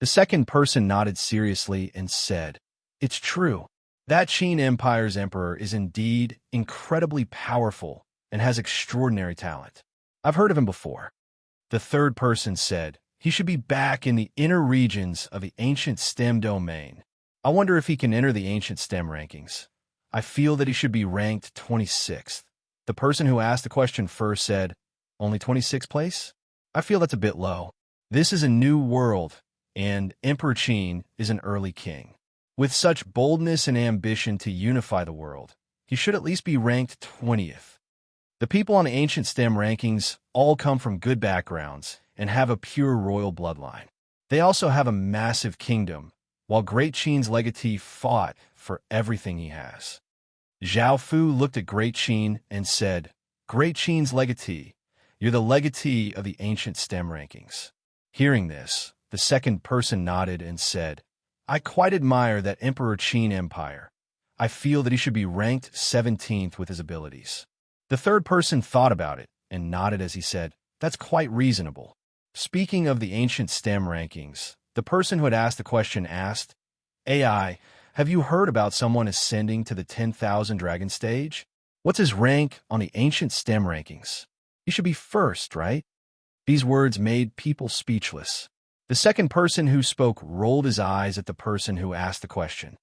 A: The second person nodded seriously and said, "It's true. That Qin Empire's emperor is indeed incredibly powerful and has extraordinary talent. I've heard of him before." The third person said, "He should be back in the inner regions of the ancient STEM domain. I wonder if he can enter the ancient STEM rankings. I feel that he should be ranked 26th. The person who asked the question first said, "Only 26th place? I feel that's a bit low. This is a new world, and Emperor Qin is an early king. With such boldness and ambition to unify the world, he should at least be ranked 20th. The people on the ancient STEM rankings all come from good backgrounds and have a pure royal bloodline. They also have a massive kingdom, while Great Qin's legatee fought for everything he has." Zhao Fu looked at Great Qin and said, "Great Qin's legatee, you're the legatee of the ancient STEM rankings." Hearing this, the second person nodded and said, "I quite admire that Emperor Qin Empire. I feel that he should be ranked 17th with his abilities." The third person thought about it and nodded as he said, "That's quite reasonable." Speaking of the ancient STEM rankings, the person who had asked the question asked, "AI, have you heard about someone ascending to the 10,000 dragon stage? What's his rank on the ancient STEM rankings? He should be first, right?" These words made people speechless. The second person who spoke rolled his eyes at the person who asked the question.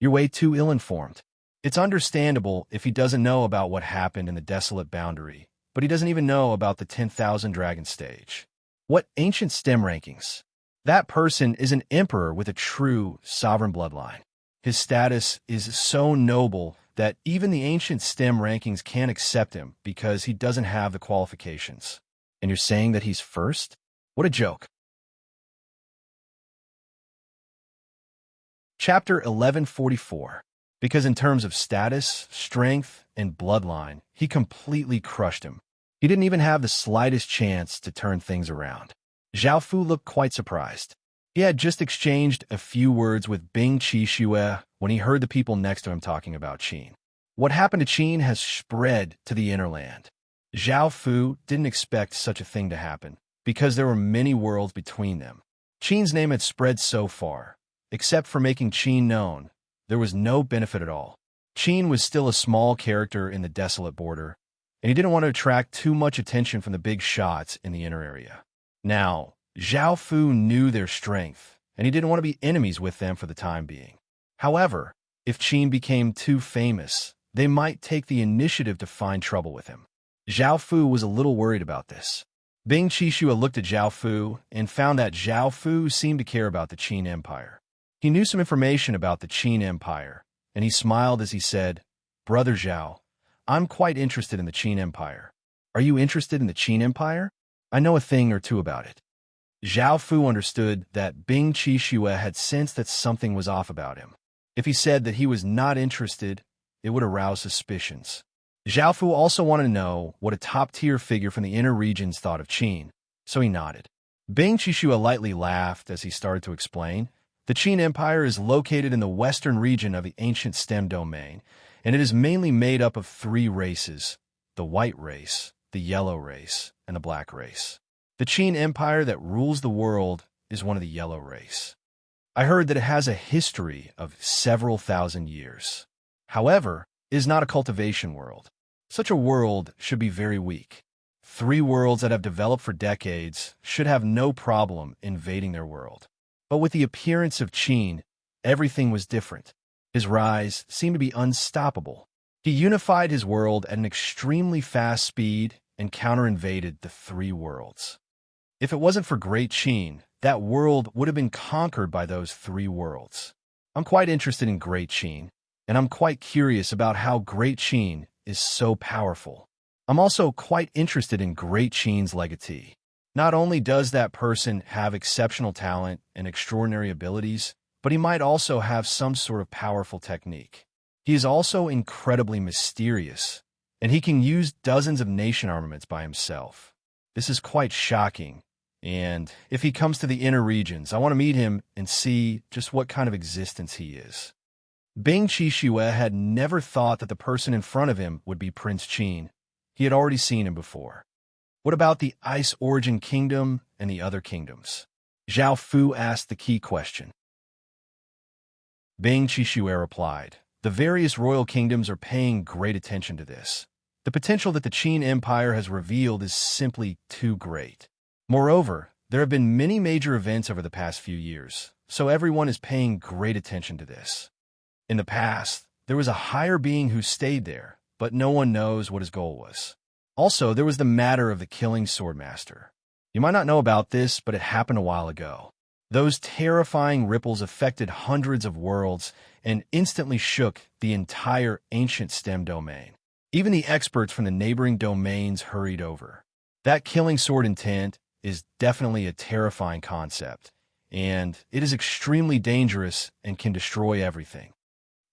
A: "You're way too ill-informed. It's understandable if he doesn't know about what happened in the desolate boundary, but he doesn't even know about the 10,000 dragon stage. What ancient STEM rankings? That person is an emperor with a true sovereign bloodline. His status is so noble that even the ancient STEM rankings can't accept him because he doesn't have the qualifications. And you're saying that he's first? What a joke." Chapter 1144. Because in terms of status, strength, and bloodline, he completely crushed him. He didn't even have the slightest chance to turn things around. Zhao Fu looked quite surprised. He had just exchanged a few words with Bing Qixue when he heard the people next to him talking about Qin. What happened to Qin has spread to the inner land. Zhao Fu didn't expect such a thing to happen, because there were many worlds between them. Qin's name had spread so far. Except for making Qin known, there was no benefit at all. Qin was still a small character in the desolate border, and he didn't want to attract too much attention from the big shots in the inner area. Now, Zhao Fu knew their strength, and he didn't want to be enemies with them for the time being. However, if Qin became too famous, they might take the initiative to find trouble with him. Zhao Fu was a little worried about this. Bing Qixue looked at Zhao Fu and found that Zhao Fu seemed to care about the Qin Empire. He knew some information about the Qin Empire, and he smiled as he said, "Brother Zhao, I'm quite interested in the Qin Empire. Are you interested in the Qin Empire? I know a thing or two about it." Zhao Fu understood that Bing Qixue had sensed that something was off about him. If he said that he was not interested, it would arouse suspicions. Zhao Fu also wanted to know what a top-tier figure from the inner regions thought of Qin, so he nodded. Bing Qixue lightly laughed as he started to explain. The Qin Empire is located in the western region of the ancient STEM domain, and it is mainly made up of 3 races: the white race, the yellow race, and the black race. The Qin Empire that rules the world is one of the yellow race. I heard that it has a history of several thousand years. However, it is not a cultivation world. Such a world should be very weak. 3 worlds that have developed for decades should have no problem invading their world. But with the appearance of Qin, everything was different. His rise seemed to be unstoppable. He unified his world at an extremely fast speed and counter-invaded the 3 worlds. If it wasn't for Great Qin, that world would have been conquered by those 3 worlds. I'm quite interested in Great Qin, and I'm quite curious about how Great Qin is so powerful. I'm also quite interested in Great Qin's legatee. Not only does that person have exceptional talent and extraordinary abilities, but he might also have some sort of powerful technique. He is also incredibly mysterious, and he can use dozens of nation armaments by himself. This is quite shocking, and if he comes to the inner regions, I want to meet him and see just what kind of existence he is. Bing Qixue had never thought that the person in front of him would be Prince Qin. He had already seen him before. What about the Ice Origin Kingdom and the other kingdoms? Zhao Fu asked the key question. Bing Qixue replied, the various royal kingdoms are paying great attention to this. The potential that the Qin Empire has revealed is simply too great. Moreover, there have been many major events over the past few years, so everyone is paying great attention to this. In the past, there was a higher being who stayed there, but no one knows what his goal was. Also, there was the matter of the killing swordmaster. You might not know about this, but it happened a while ago. Those terrifying ripples affected hundreds of worlds and instantly shook the entire ancient STEM domain. Even the experts from the neighboring domains hurried over. That killing sword intent is definitely a terrifying concept, and it is extremely dangerous and can destroy everything.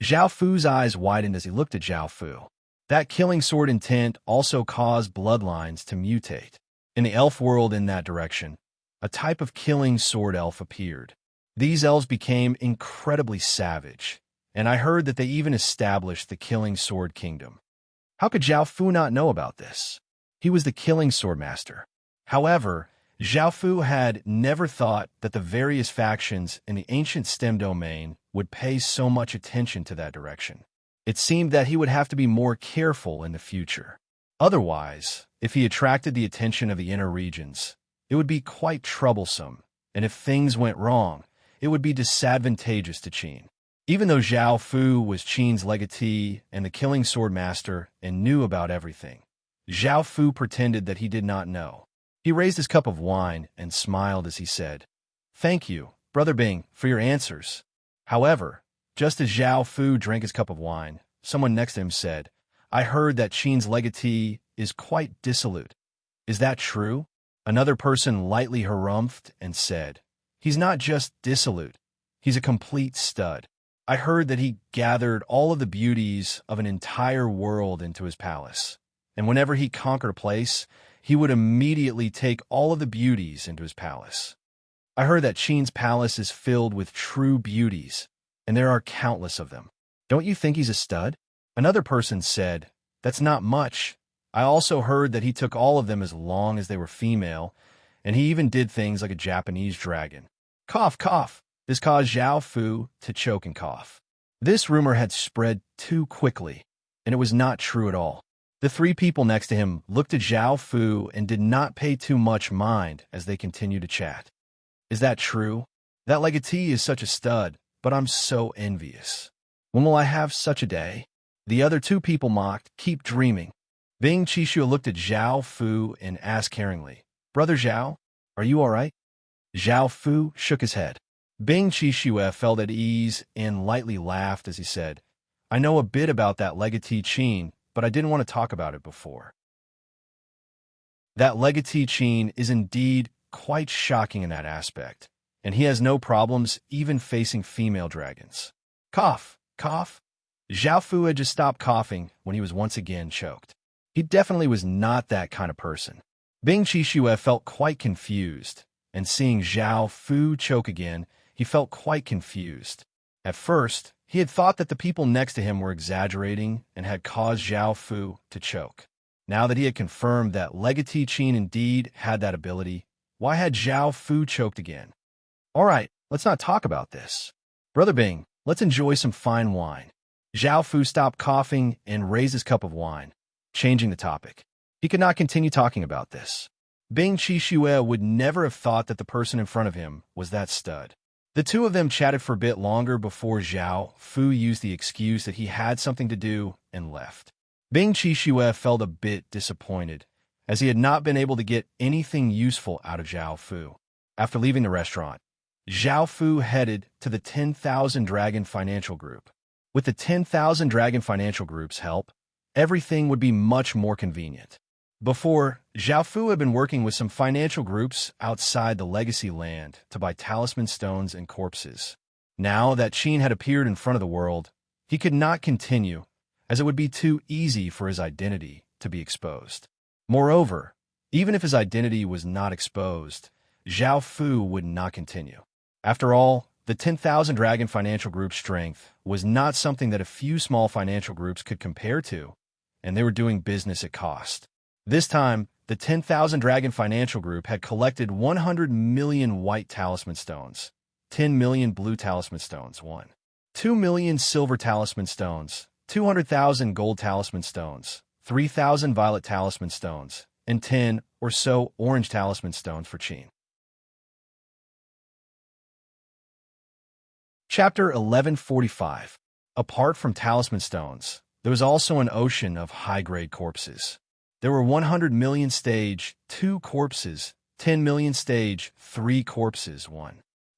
A: Zhao Fu's eyes widened as he looked at Zhao Fu. That killing sword intent also caused bloodlines to mutate. In the elf world in that direction, a type of killing sword elf appeared. These elves became incredibly savage, and I heard that they even established the Killing Sword Kingdom. How could Zhao Fu not know about this? He was the Killing Sword Master. However, Zhao Fu had never thought that the various factions in the ancient STEM domain would pay so much attention to that direction. It seemed that he would have to be more careful in the future. Otherwise, if he attracted the attention of the inner regions, it would be quite troublesome, and if things went wrong, it would be disadvantageous to Qin. Even though Zhao Fu was Qin's legatee and the Killing Sword Master and knew about everything, Zhao Fu pretended that he did not know. He raised his cup of wine and smiled as he said, "Thank you, Brother Bing, for your answers." However, just as Zhao Fu drank his cup of wine, someone next to him said, "I heard that Qin's legatee is quite dissolute. Is that true?" Another person lightly harumphed and said, "He's not just dissolute, he's a complete stud. I heard that he gathered all of the beauties of an entire world into his palace, and whenever he conquered a place, he would immediately take all of the beauties into his palace. I heard that Qin's palace is filled with true beauties, and there are countless of them. Don't you think he's a stud?" Another person said, "That's not much. I also heard that he took all of them as long as they were female, and he even did things like a Japanese dragon." Cough, cough. This caused Zhao Fu to choke and cough. This rumor had spread too quickly, and it was not true at all. The three people next to him looked at Zhao Fu and did not pay too much mind as they continued to chat. "Is that true? That legatee is such a stud, but I'm so envious. When will I have such a day?" The other two people mocked, "Keep dreaming." Bing Qixue looked at Zhao Fu and asked caringly, "Brother Zhao, are you all right?" Zhao Fu shook his head. Bing Qixue felt at ease and lightly laughed as he said, "I know a bit about that legatee Qin, but I didn't want to talk about it before. That legatee Qin is indeed quite shocking in that aspect, and he has no problems even facing female dragons." Cough, cough. Zhao Fu had just stopped coughing when he was once again choked. He definitely was not that kind of person. Bing Qixue felt quite confused, and seeing Zhao Fu choke again, he felt quite confused. At first, he had thought that the people next to him were exaggerating and had caused Zhao Fu to choke. Now that he had confirmed that legatee Qin indeed had that ability, why had Zhao Fu choked again? "All right, let's not talk about this. Brother Bing, let's enjoy some fine wine." Zhao Fu stopped coughing and raised his cup of wine, changing the topic. He could not continue talking about this. Bing Qixue would never have thought that the person in front of him was that stud. The two of them chatted for a bit longer before Zhao Fu used the excuse that he had something to do and left. Bing Qixue felt a bit disappointed, as he had not been able to get anything useful out of Zhao Fu. After leaving the restaurant, Zhao Fu headed to the 10,000 Dragon Financial Group. With the 10,000 Dragon Financial Group's help, everything would be much more convenient. Before, Zhao Fu had been working with some financial groups outside the legacy land to buy talisman stones and corpses. Now that Qin had appeared in front of the world, he could not continue, as it would be too easy for his identity to be exposed. Moreover, even if his identity was not exposed, Zhao Fu would not continue. After all, the 10,000 Dragon Financial Group's strength was not something that a few small financial groups could compare to, and they were doing business at cost. This time, the 10,000 Dragon Financial Group had collected 100 million white talisman stones, 10 million blue talisman stones, 2 million silver talisman stones, 200,000 gold talisman stones, 3,000 violet talisman stones, and 10 or so orange talisman stones for Qin. Chapter 1145. Apart from talisman stones, there was also an ocean of high-grade corpses. There were 100 million stage 2 corpses, 10 million stage 3 corpses,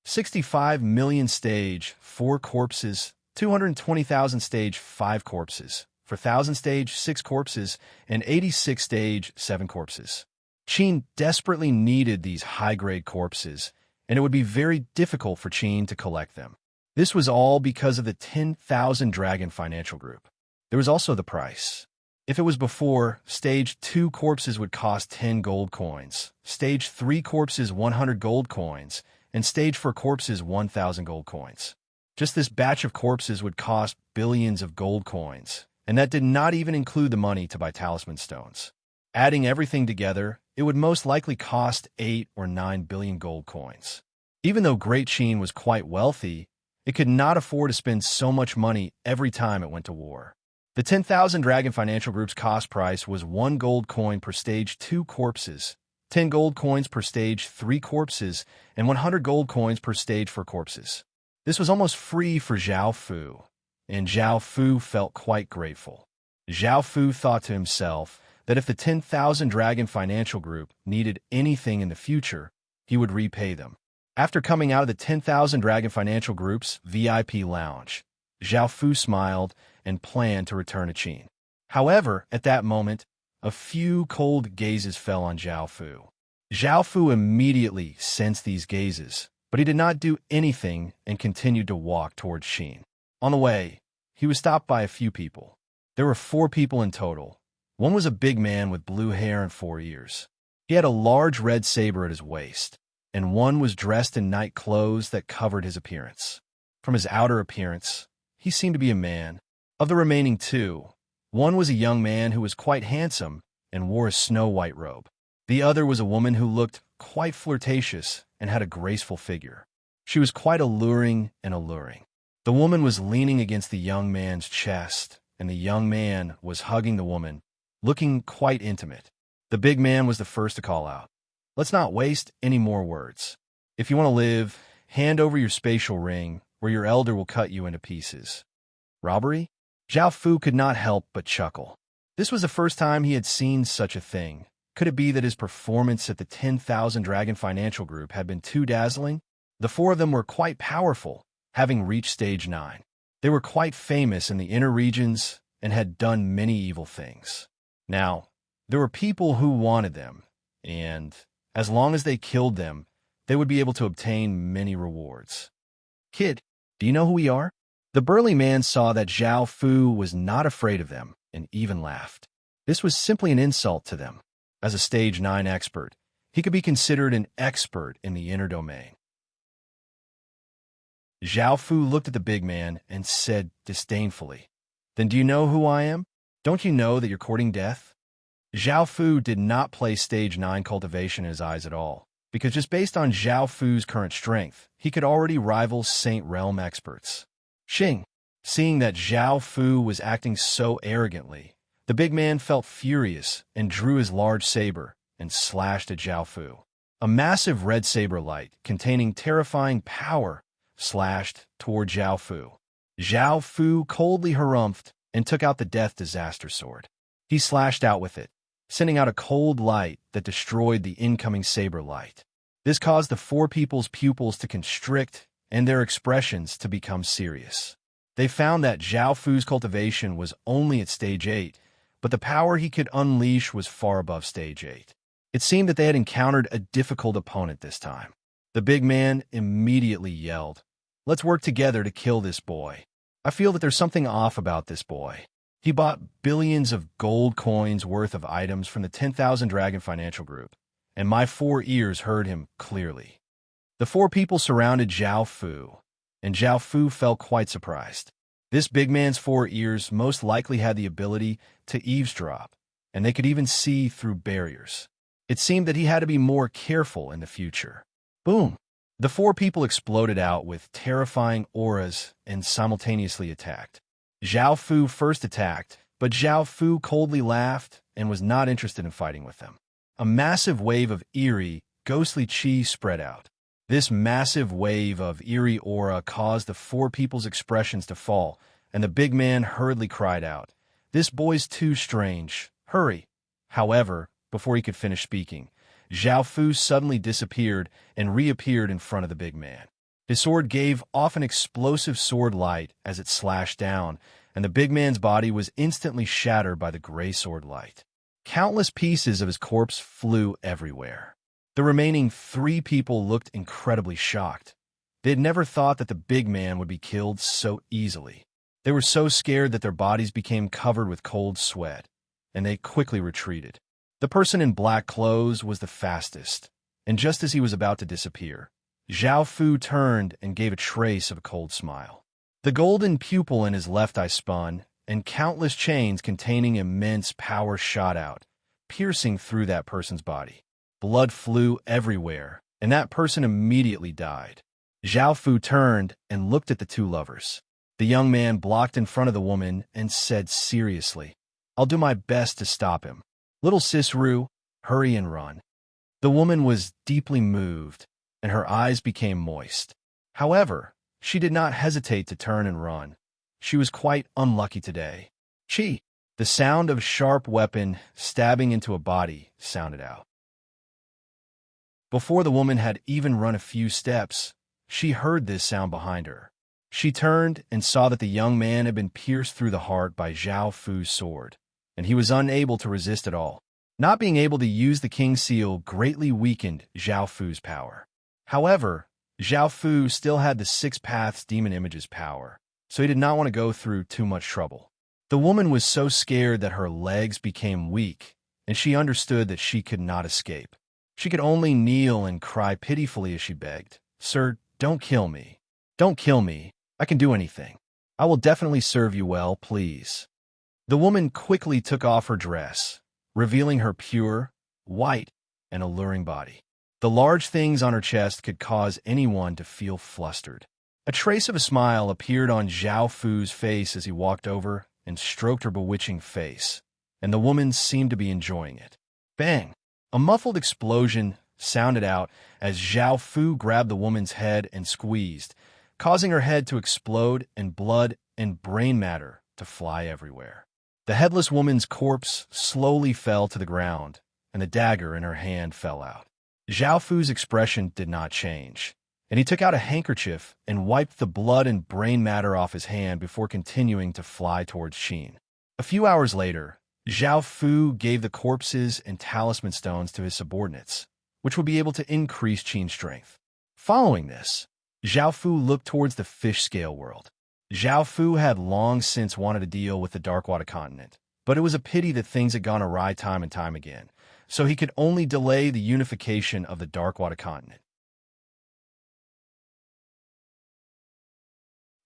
A: 65 million stage 4 corpses, 220,000 stage 5 corpses, 4,000 stage 6 corpses, and 86 stage 7 corpses. Qin desperately needed these high-grade corpses, and it would be very difficult for Qin to collect them. This was all because of the 10,000 Dragon Financial Group. There was also the price. If it was before, stage 2 corpses would cost 10 gold coins, stage 3 corpses 100 gold coins, and stage 4 corpses 1,000 gold coins. Just this batch of corpses would cost billions of gold coins, and that did not even include the money to buy talisman stones. Adding everything together, it would most likely cost 8 or 9 billion gold coins. Even though Great Qin was quite wealthy, it could not afford to spend so much money every time it went to war. The 10,000 Dragon Financial Group's cost price was 1 gold coin per stage 2 corpses, 10 gold coins per stage 3 corpses, and 100 gold coins per stage 4 corpses. This was almost free for Zhao Fu, and Zhao Fu felt quite grateful. Zhao Fu thought to himself that if the 10,000 Dragon Financial Group needed anything in the future, he would repay them. After coming out of the 10,000 Dragon Financial Group's VIP lounge, Zhao Fu smiled and planned to return to Qin. However, at that moment, a few cold gazes fell on Zhao Fu. Zhao Fu immediately sensed these gazes, but he did not do anything and continued to walk towards Qin. On the way, he was stopped by a few people. There were 4 people in total. One was a big man with blue hair and 4 ears. He had a large red saber at his waist, and one was dressed in night clothes that covered his appearance. From his outer appearance, he seemed to be a man. Of the remaining 2, one was a young man who was quite handsome and wore a snow-white robe. The other was a woman who looked quite flirtatious and had a graceful figure. She was quite alluring. The woman was leaning against the young man's chest, and the young man was hugging the woman, looking quite intimate. The big man was the first to call out, "Let's not waste any more words. If you want to live, hand over your spatial ring, or your elder will cut you into pieces." Robbery? Zhao Fu could not help but chuckle. This was the first time he had seen such a thing. Could it be that his performance at the 10,000 Dragon Financial Group had been too dazzling? The 4 of them were quite powerful, having reached stage 9. They were quite famous in the inner regions and had done many evil things. Now, there were people who wanted them, and as long as they killed them, they would be able to obtain many rewards. "Kid, do you know who we are?" The burly man saw that Zhao Fu was not afraid of them and even laughed. This was simply an insult to them. As a stage 9 expert, he could be considered an expert in the inner domain. Zhao Fu looked at the big man and said disdainfully, "Then do you know who I am? Don't you know that you're courting death?" Zhao Fu did not place stage 9 cultivation in his eyes at all, because just based on Zhao Fu's current strength, he could already rival Saint Realm experts. Xing, seeing that Zhao Fu was acting so arrogantly, the big man felt furious and drew his large saber and slashed at Zhao Fu. A massive red saber light containing terrifying power slashed toward Zhao Fu. Zhao Fu coldly harumphed and took out the Death Disaster Sword. He slashed out with it, sending out a cold light that destroyed the incoming saber light. This caused the 4 people's pupils to constrict and their expressions to become serious. They found that Zhao Fu's cultivation was only at stage 8, but the power he could unleash was far above Stage 8. It seemed that they had encountered a difficult opponent this time. The big man immediately yelled, "Let's work together to kill this boy. I feel that there's something off about this boy." He bought billions of gold coins worth of items from the 10,000 Dragon Financial Group, and my 4 ears heard him clearly. The 4 people surrounded Zhao Fu, and Zhao Fu felt quite surprised. This big man's 4 ears most likely had the ability to eavesdrop, and they could even see through barriers. It seemed that he had to be more careful in the future. Boom! The 4 people exploded out with terrifying auras and simultaneously attacked. Zhao Fu first attacked, but Zhao Fu coldly laughed and was not interested in fighting with them. A massive wave of eerie, ghostly chi spread out. This massive wave of eerie aura caused the 4 people's expressions to fall, and the big man hurriedly cried out, "This boy's too strange. Hurry!" However, before he could finish speaking, Zhao Fu suddenly disappeared and reappeared in front of the big man. His sword gave off an explosive sword light as it slashed down, and the big man's body was instantly shattered by the gray sword light. Countless pieces of his corpse flew everywhere. The remaining 3 people looked incredibly shocked. They had never thought that the big man would be killed so easily. They were so scared that their bodies became covered with cold sweat, and they quickly retreated. The person in black clothes was the fastest, and just as he was about to disappear, Zhao Fu turned and gave a trace of a cold smile. The golden pupil in his left eye spun, and countless chains containing immense power shot out, piercing through that person's body. Blood flew everywhere, and that person immediately died. Zhao Fu turned and looked at the 2 lovers. The young man blocked in front of the woman and said seriously, "I'll do my best to stop him. Little sis Ru, hurry and run." The woman was deeply moved, and her eyes became moist. However, she did not hesitate to turn and run. She was quite unlucky today. Chi! The sound of a sharp weapon stabbing into a body sounded out. Before the woman had even run a few steps, she heard this sound behind her. She turned and saw that the young man had been pierced through the heart by Zhao Fu's sword, and he was unable to resist at all. Not being able to use the King's Seal greatly weakened Zhao Fu's power. However, Zhao Fu still had the 6 Paths Demon Image's power, so he did not want to go through too much trouble. The woman was so scared that her legs became weak, and she understood that she could not escape. She could only kneel and cry pitifully as she begged, "Sir, don't kill me. Don't kill me. I can do anything. I will definitely serve you well, please." The woman quickly took off her dress, revealing her pure, white, and alluring body. The large things on her chest could cause anyone to feel flustered. A trace of a smile appeared on Zhao Fu's face as he walked over and stroked her bewitching face, and the woman seemed to be enjoying it. Bang! A muffled explosion sounded out as Zhao Fu grabbed the woman's head and squeezed, causing her head to explode and blood and brain matter to fly everywhere. The headless woman's corpse slowly fell to the ground, and the dagger in her hand fell out. Zhao Fu's expression did not change, and he took out a handkerchief and wiped the blood and brain matter off his hand before continuing to fly towards Qin. A few hours later, Zhao Fu gave the corpses and talisman stones to his subordinates, which would be able to increase Qin's strength. Following this, Zhao Fu looked towards the fish scale world. Zhao Fu had long since wanted to deal with the Darkwater continent, but it was a pity that things had gone awry time and time again, so he could only delay the unification of the Darkwater continent.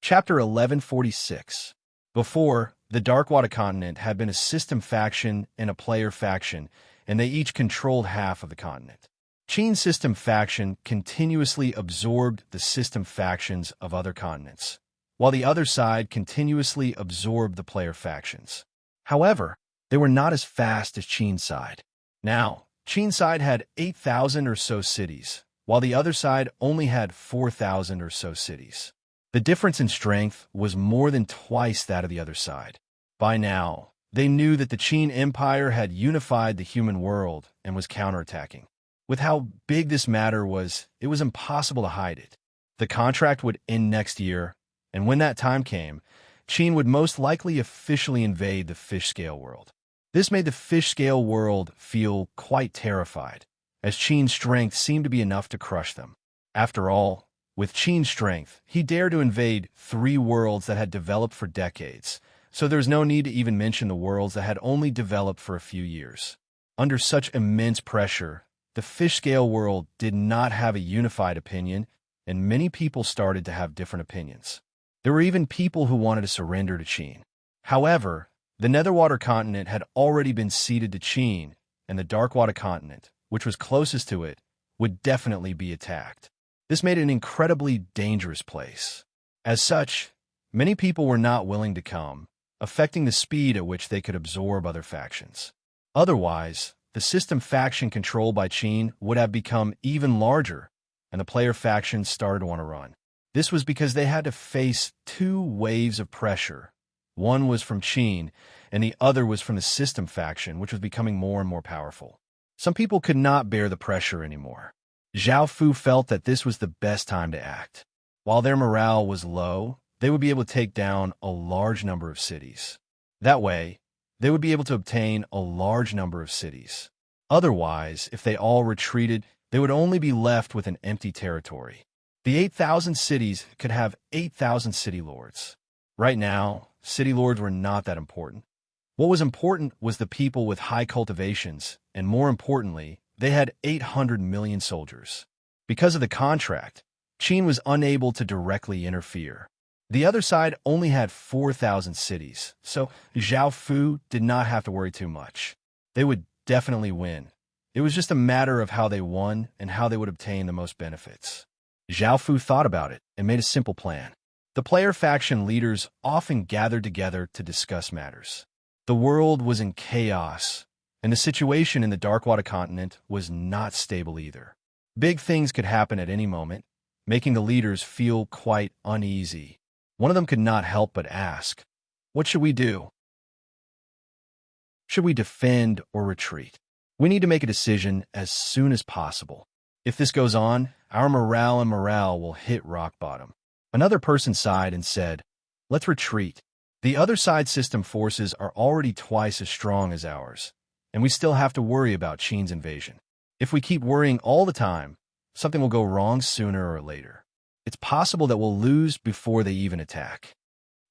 A: Chapter 1146. Before, the Darkwater continent had been a system faction and a player faction, and they each controlled half of the continent. Qin's system faction continuously absorbed the system factions of other continents, while the other side continuously absorbed the player factions. However, they were not as fast as Qin's side. Now, Qin's side had 8,000 or so cities, while the other side only had 4,000 or so cities. The difference in strength was more than twice that of the other side. By now, they knew that the Qin Empire had unified the human world and was counterattacking. With how big this matter was, it was impossible to hide it. The contract would end next year, and when that time came, Qin would most likely officially invade the fish scale world. This made the fish-scale world feel quite terrified, as Qin's strength seemed to be enough to crush them. After all, with Qin's strength, he dared to invade 3 worlds that had developed for decades, so there was no need to even mention the worlds that had only developed for a few years. Under such immense pressure, the fish-scale world did not have a unified opinion, and many people started to have different opinions. There were even people who wanted to surrender to Qin. However, the Netherwater continent had already been ceded to Qin, and the Darkwater continent, which was closest to it, would definitely be attacked. This made it an incredibly dangerous place. As such, many people were not willing to come, affecting the speed at which they could absorb other factions. Otherwise, the system faction controlled by Qin would have become even larger, and the player factions started to want to run. This was because they had to face 2 waves of pressure. One was from Qin, and the other was from the system faction, which was becoming more and more powerful. Some people could not bear the pressure anymore. Zhao Fu felt that this was the best time to act. While their morale was low, they would be able to take down a large number of cities. That way, they would be able to obtain a large number of cities. Otherwise, if they all retreated, they would only be left with an empty territory. The 8,000 cities could have 8,000 city lords. Right now, city lords were not that important. What was important was the people with high cultivations, and more importantly, they had 800 million soldiers. Because of the contract, Qin was unable to directly interfere. The other side only had 4,000 cities, so Zhao Fu did not have to worry too much. They would definitely win. It was just a matter of how they won and how they would obtain the most benefits. Zhao Fu thought about it and made a simple plan. The player faction leaders often gathered together to discuss matters. The world was in chaos, and the situation in the Darkwater continent was not stable either. Big things could happen at any moment, making the leaders feel quite uneasy. One of them could not help but ask, "What should we do? Should we defend or retreat? We need to make a decision as soon as possible. If this goes on, our morale will hit rock bottom." Another person sighed and said, "Let's retreat. The other side's system forces are already twice as strong as ours, and we still have to worry about Qin's invasion. If we keep worrying all the time, something will go wrong sooner or later. It's possible that we'll lose before they even attack."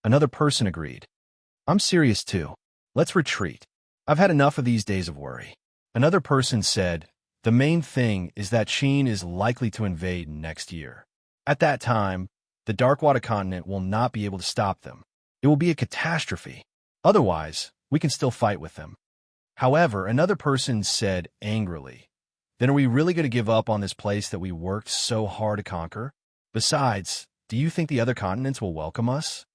A: Another person agreed. "I'm serious too. Let's retreat. I've had enough of these days of worry." Another person said, "The main thing is that Qin is likely to invade next year. At that time, the Darkwater continent will not be able to stop them. It will be a catastrophe. Otherwise, we can still fight with them." However, another person said angrily, "Then are we really going to give up on this place that we worked so hard to conquer? Besides, do you think the other continents will welcome us?"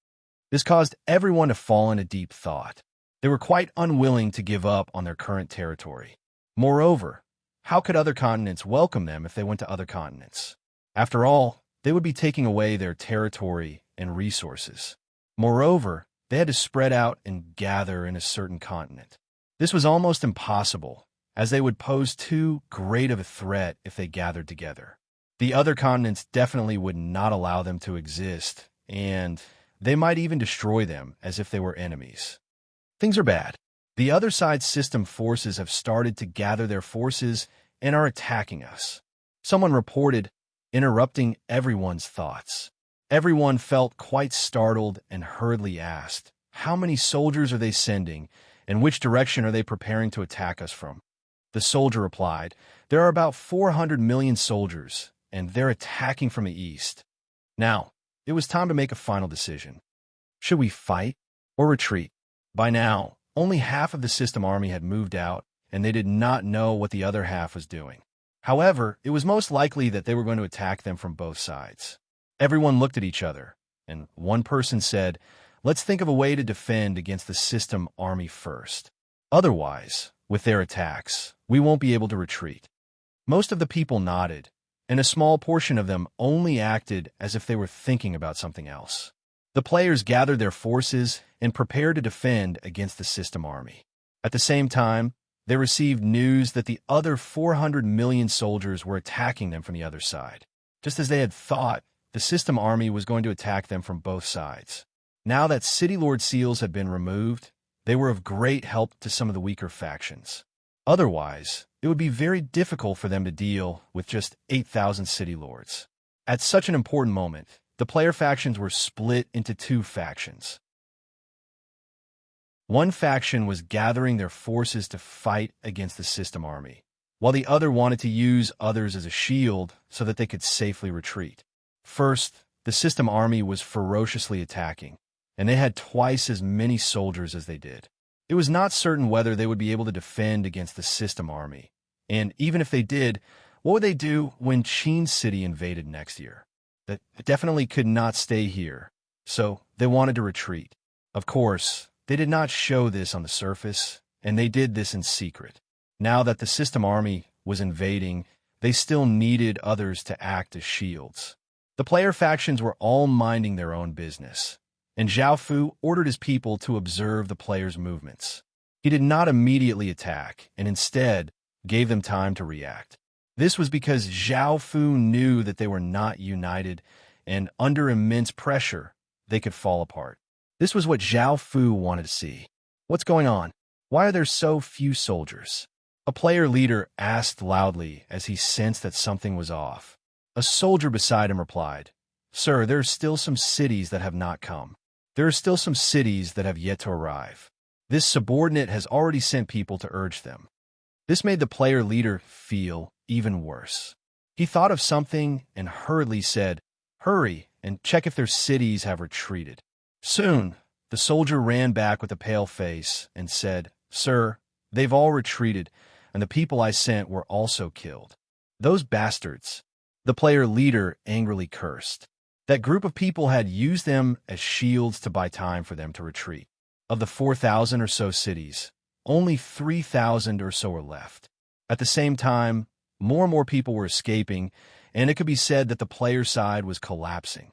A: This caused everyone to fall into deep thought. They were quite unwilling to give up on their current territory. Moreover, how could other continents welcome them if they went to other continents? After all, they would be taking away their territory and resources. Moreover, they had to spread out and gather in a certain continent. This was almost impossible, as they would pose too great of a threat if they gathered together. The other continents definitely would not allow them to exist, and they might even destroy them as if they were enemies. Things are bad. The other side's system forces have started to gather their forces and are attacking us. Someone reported, interrupting everyone's thoughts. Everyone felt quite startled and hurriedly asked, "How many soldiers are they sending, and which direction are they preparing to attack us from?" The soldier replied, "There are about 400 million soldiers, and they're attacking from the east." Now, it was time to make a final decision. Should we fight or retreat? By now, only half of the system army had moved out, and they did not know what the other half was doing. However, it was most likely that they were going to attack them from both sides. Everyone looked at each other, and one person said, "Let's think of a way to defend against the system army first. Otherwise, with their attacks, we won't be able to retreat." Most of the people nodded, and a small portion of them only acted as if they were thinking about something else. The players gathered their forces and prepared to defend against the system army. At the same time, they received news that the other 400 million soldiers were attacking them from the other side. Just as they had thought, the system army was going to attack them from both sides. Now that City Lord seals had been removed, they were of great help to some of the weaker factions. Otherwise, it would be very difficult for them to deal with just 8,000 city lords. At such an important moment, the player factions were split into two factions. One faction was gathering their forces to fight against the system army, while the other wanted to use others as a shield so that they could safely retreat. First, the system army was ferociously attacking, and they had twice as many soldiers as they did. It was not certain whether they would be able to defend against the system army, and even if they did, what would they do when Qin City invaded next year? That definitely could not stay here, so they wanted to retreat. Of course, they did not show this on the surface, and they did this in secret. Now that the system army was invading, they still needed others to act as shields. The player factions were all minding their own business, and Zhao Fu ordered his people to observe the players' movements. He did not immediately attack, and instead gave them time to react. This was because Zhao Fu knew that they were not united, and under immense pressure, they could fall apart. This was what Zhao Fu wanted to see. What's going on? Why are there so few soldiers? A player leader asked loudly as he sensed that something was off. A soldier beside him replied, "Sir, there are still some cities that have not come. There are still some cities that have yet to arrive. This subordinate has already sent people to urge them." This made the player leader feel even worse. He thought of something and hurriedly said, "Hurry and check if their cities have retreated." Soon, the soldier ran back with a pale face and said, "Sir, they've all retreated, and the people I sent were also killed." "Those bastards," the player leader angrily cursed. That group of people had used them as shields to buy time for them to retreat. Of the 4,000 or so cities, only 3,000 or so were left. At the same time, more and more people were escaping, and it could be said that the player side was collapsing.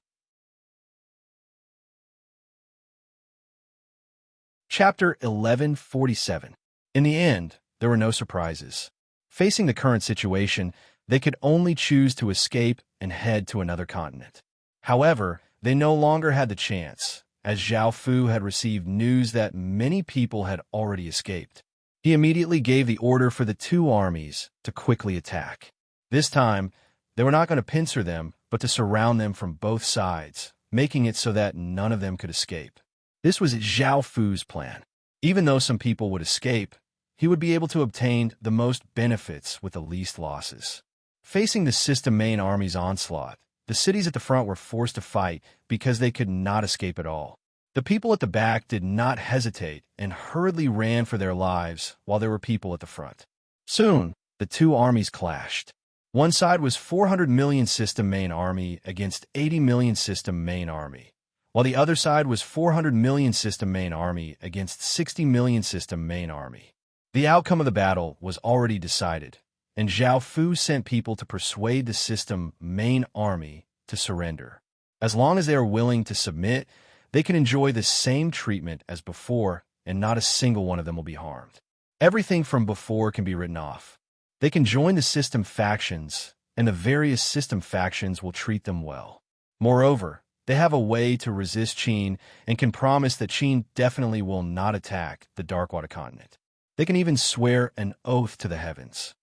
A: Chapter 1147. In the end, there were no surprises. Facing the current situation, they could only choose to escape and head to another continent. However, they no longer had the chance, as Zhao Fu had received news that many people had already escaped. He immediately gave the order for the two armies to quickly attack. This time, they were not going to pincer them, but to surround them from both sides, making it so that none of them could escape. This was Zhao Fu's plan. Even though some people would escape, he would be able to obtain the most benefits with the least losses. Facing the system main army's onslaught, the cities at the front were forced to fight because they could not escape at all. The people at the back did not hesitate and hurriedly ran for their lives while there were people at the front. Soon, the two armies clashed. One side was 400 million system main army against 80 million system main army, while the other side was 400 million system main army against 60 million system main army. The outcome of the battle was already decided, and Zhao Fu sent people to persuade the system main army to surrender. As long as they are willing to submit, they can enjoy the same treatment as before, and not a single one of them will be harmed. Everything from before can be written off. They can join the system factions, and the various system factions will treat them well. Moreover, they have a way to resist Qin and can promise that Qin definitely will not attack the Darkwater continent. They can even swear an oath to the heavens.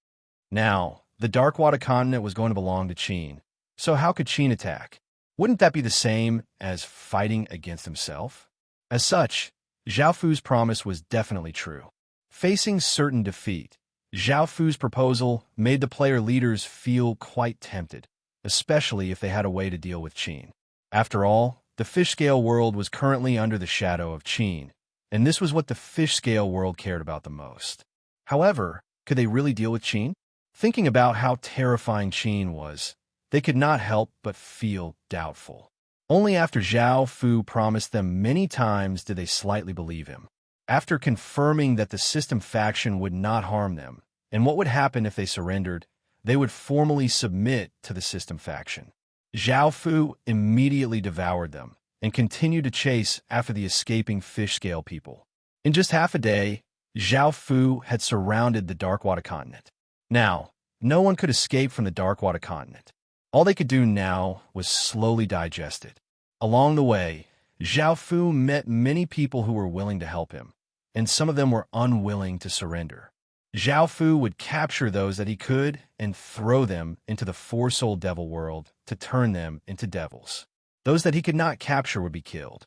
A: Now, the Darkwater continent was going to belong to Qin, so how could Qin attack? Wouldn't that be the same as fighting against himself? As such, Zhao Fu's promise was definitely true. Facing certain defeat, Zhao Fu's proposal made the player leaders feel quite tempted, especially if they had a way to deal with Qin. After all, the fish-scale world was currently under the shadow of Qin, and this was what the fish-scale world cared about the most. However, could they really deal with Qin? Thinking about how terrifying Qin was, they could not help but feel doubtful. Only after Zhao Fu promised them many times did they slightly believe him. After confirming that the system faction would not harm them, and what would happen if they surrendered, they would formally submit to the system faction. Zhao Fu immediately devoured them and continued to chase after the escaping fish-scale people. In just half a day, Zhao Fu had surrounded the Darkwater continent. Now, no one could escape from the Darkwater continent. All they could do now was slowly digest it. Along the way, Zhao Fu met many people who were willing to help him, and some of them were unwilling to surrender. Zhao Fu would capture those that he could and throw them into the four-soul devil world to turn them into devils. Those that he could not capture would be killed.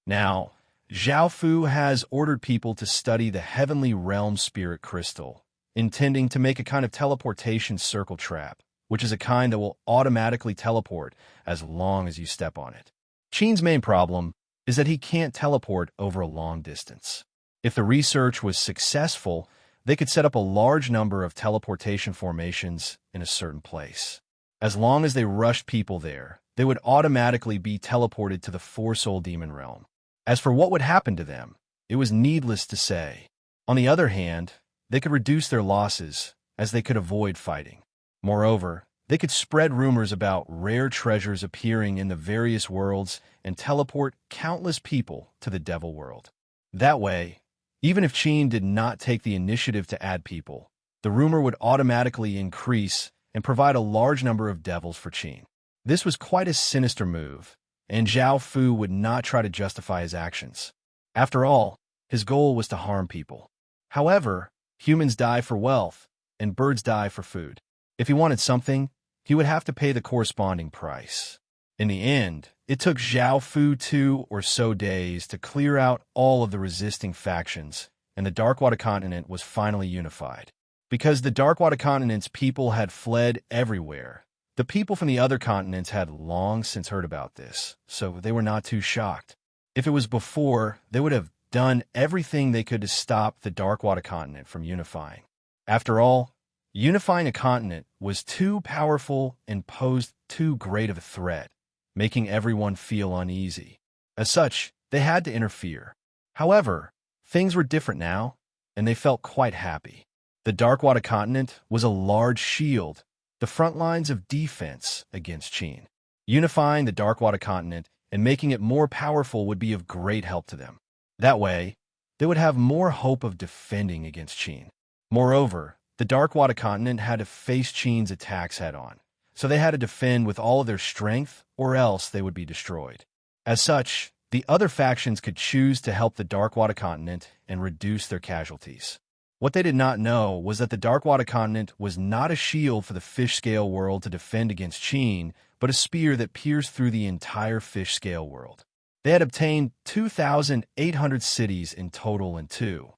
A: Now, Zhao Fu has ordered people to study the heavenly realm spirit crystal, intending to make a kind of teleportation circle trap, which is a kind that will automatically teleport as long as you step on it. Qin's main problem is that he can't teleport over a long distance. If the research was successful, they could set up a large number of teleportation formations in a certain place. As long as they rushed people there, they would automatically be teleported to the four-soul demon realm. As for what would happen to them, it was needless to say. On the other hand, they could reduce their losses, as they could avoid fighting. Moreover, they could spread rumors about rare treasures appearing in the various worlds and teleport countless people to the devil world. That way, even if Qin did not take the initiative to add people, the rumor would automatically increase and provide a large number of devils for Qin. This was quite a sinister move, and Zhao Fu would not try to justify his actions. After all, his goal was to harm people. However, humans die for wealth, and birds die for food. If he wanted something, he would have to pay the corresponding price. In the end, it took Zhao Fu 2 or so days to clear out all of the resisting factions, and the Darkwater continent was finally unified. Because the Darkwater continent's people had fled everywhere, the people from the other continents had long since heard about this, so they were not too shocked. If it was before, they would have done everything they could to stop the Darkwater continent from unifying. After all, unifying a continent was too powerful and posed too great of a threat, making everyone feel uneasy. As such, they had to interfere. However, things were different now, and they felt quite happy. The Darkwater continent was a large shield, the front lines of defense against Qin. Unifying the Darkwater continent and making it more powerful would be of great help to them. That way, they would have more hope of defending against Qin. Moreover, the Darkwater continent had to face Qin's attacks head-on, so they had to defend with all of their strength, or else they would be destroyed. As such, the other factions could choose to help the Darkwater continent and reduce their casualties. What they did not know was that the Darkwater continent was not a shield for the fish-scale world to defend against Qin, but a spear that pierced through the entire fish-scale world. They had obtained 2,800 cities in total and 2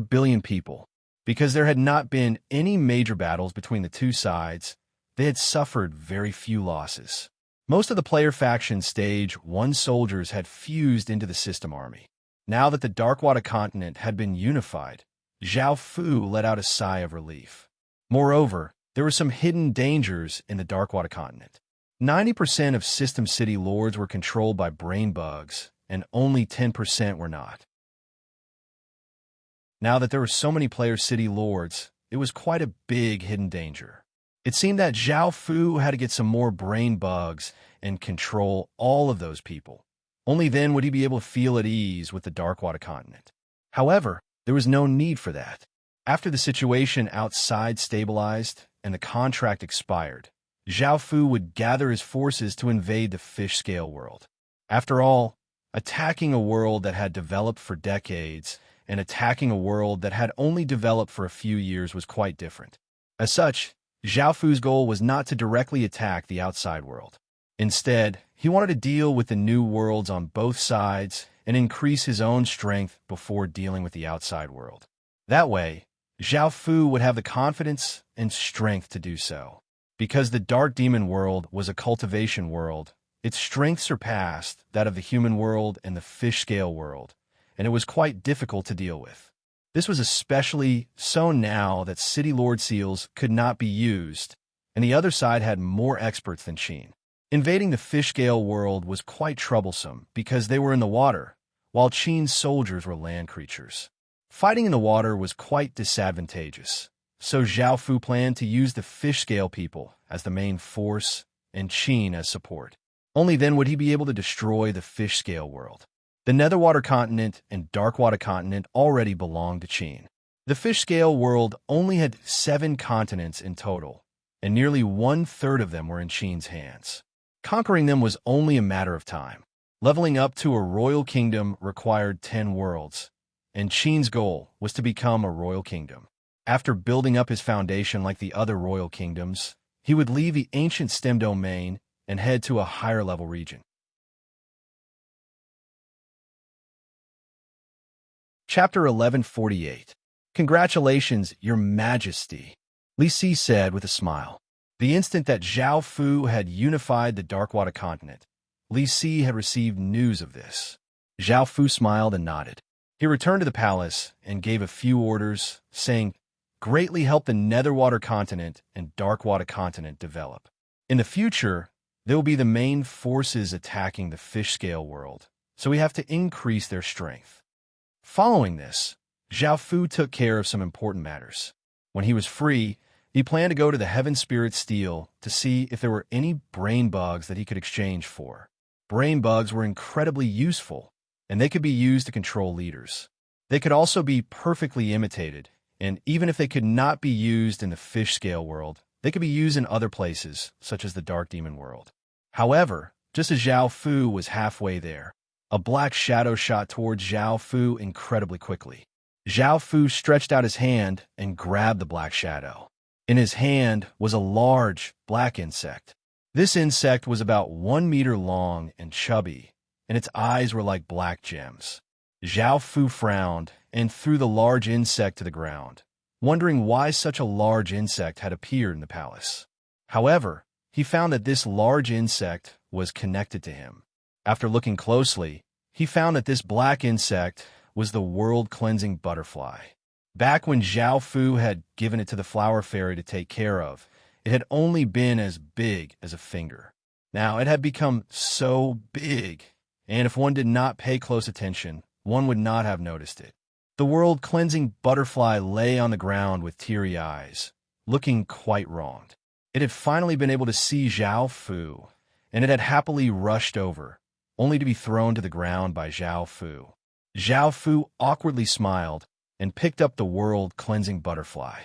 A: billion people. Because there had not been any major battles between the two sides, they had suffered very few losses. Most of the player faction Stage 1 soldiers had fused into the system army. Now that the Darkwater continent had been unified, Zhao Fu let out a sigh of relief. Moreover, there were some hidden dangers in the Darkwater continent. 90% of System City lords were controlled by brain bugs, and only 10% were not. Now that there were so many player city lords, it was quite a big hidden danger. It seemed that Zhao Fu had to get some more brain bugs and control all of those people. Only then would he be able to feel at ease with the Darkwater continent. However, there was no need for that. After the situation outside stabilized and the contract expired, Zhao Fu would gather his forces to invade the fish-scale world. After all, attacking a world that had developed for decades and attacking a world that had only developed for a few years was quite different. As such, Zhao Fu's goal was not to directly attack the outside world. Instead, he wanted to deal with the new worlds on both sides and increase his own strength before dealing with the outside world. That way, Zhao Fu would have the confidence and strength to do so. Because the Dark Demon world was a cultivation world, its strength surpassed that of the human world and the fish-scale world, and it was quite difficult to deal with. This was especially so now that City Lord Seals could not be used, and the other side had more experts than Qin. Invading the fish-scale world was quite troublesome because they were in the water, while Qin's soldiers were land creatures. Fighting in the water was quite disadvantageous, so Zhao Fu planned to use the fish-scale people as the main force and Qin as support. Only then would he be able to destroy the fish-scale world. The Netherwater continent and Darkwater continent already belonged to Qin. The fish-scale world only had 7 continents in total, and nearly 1/3 of them were in Qin's hands. Conquering them was only a matter of time. Leveling up to a royal kingdom required 10 worlds, and Qin's goal was to become a royal kingdom. After building up his foundation like the other royal kingdoms, he would leave the ancient STEM domain and head to a higher level region. Chapter 1148. Congratulations, Your Majesty, Li Si said with a smile. The instant that Zhao Fu had unified the Darkwater continent, Li Si had received news of this. Zhao Fu smiled and nodded. He returned to the palace and gave a few orders, saying, "Greatly help the Netherwater continent and Darkwater continent develop. In the future, there will be the main forces attacking the fish-scale world, so we have to increase their strength." Following this, Zhao Fu took care of some important matters. When he was free, he planned to go to the Heaven Spirit Steel to see if there were any brain bugs that he could exchange for. Brain bugs were incredibly useful, and they could be used to control leaders. They could also be perfectly imitated, and even if they could not be used in the fish-scale world, they could be used in other places, such as the Dark Demon world. However, just as Zhao Fu was halfway there, a black shadow shot towards Zhao Fu incredibly quickly. Zhao Fu stretched out his hand and grabbed the black shadow. In his hand was a large, black insect. This insect was about 1 meter long and chubby, and its eyes were like black gems. Zhao Fu frowned and threw the large insect to the ground, wondering why such a large insect had appeared in the palace. However, he found that this large insect was connected to him. After looking closely, he found that this black insect was the world-cleansing butterfly. Back when Zhao Fu had given it to the flower fairy to take care of, it had only been as big as a finger. Now it had become so big, and if one did not pay close attention, one would not have noticed it. The world-cleansing butterfly lay on the ground with teary eyes, looking quite wronged. It had finally been able to see Zhao Fu, and it had happily rushed over, only to be thrown to the ground by Zhao Fu. Zhao Fu awkwardly smiled and picked up the world-cleansing butterfly.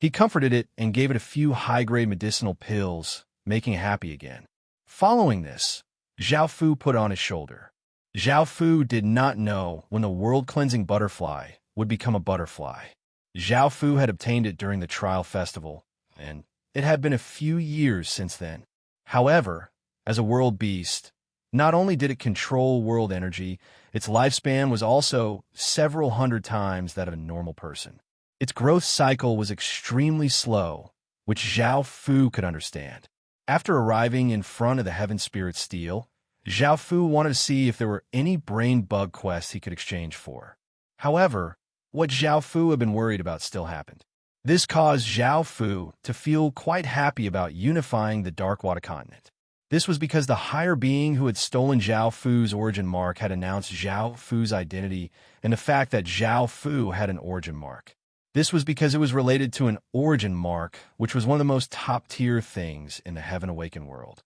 A: He comforted it and gave it a few high-grade medicinal pills, making it happy again. Following this, Zhao Fu put on his shoulder. Zhao Fu did not know when the world-cleansing butterfly would become a butterfly. Zhao Fu had obtained it during the trial festival, and it had been a few years since then. However, as a world beast, not only did it control world energy, its lifespan was also several hundred times that of a normal person. Its growth cycle was extremely slow, which Zhao Fu could understand. After arriving in front of the Heaven Spirit Steel, Zhao Fu wanted to see if there were any brain bug quests he could exchange for. However, what Zhao Fu had been worried about still happened. This caused Zhao Fu to feel quite happy about unifying the Darkwater continent. This was because the higher being who had stolen Zhao Fu's origin mark had announced Zhao Fu's identity and the fact that Zhao Fu had an origin mark. This was because it was related to an origin mark, which was one of the most top-tier things in the Heaven Awakened world.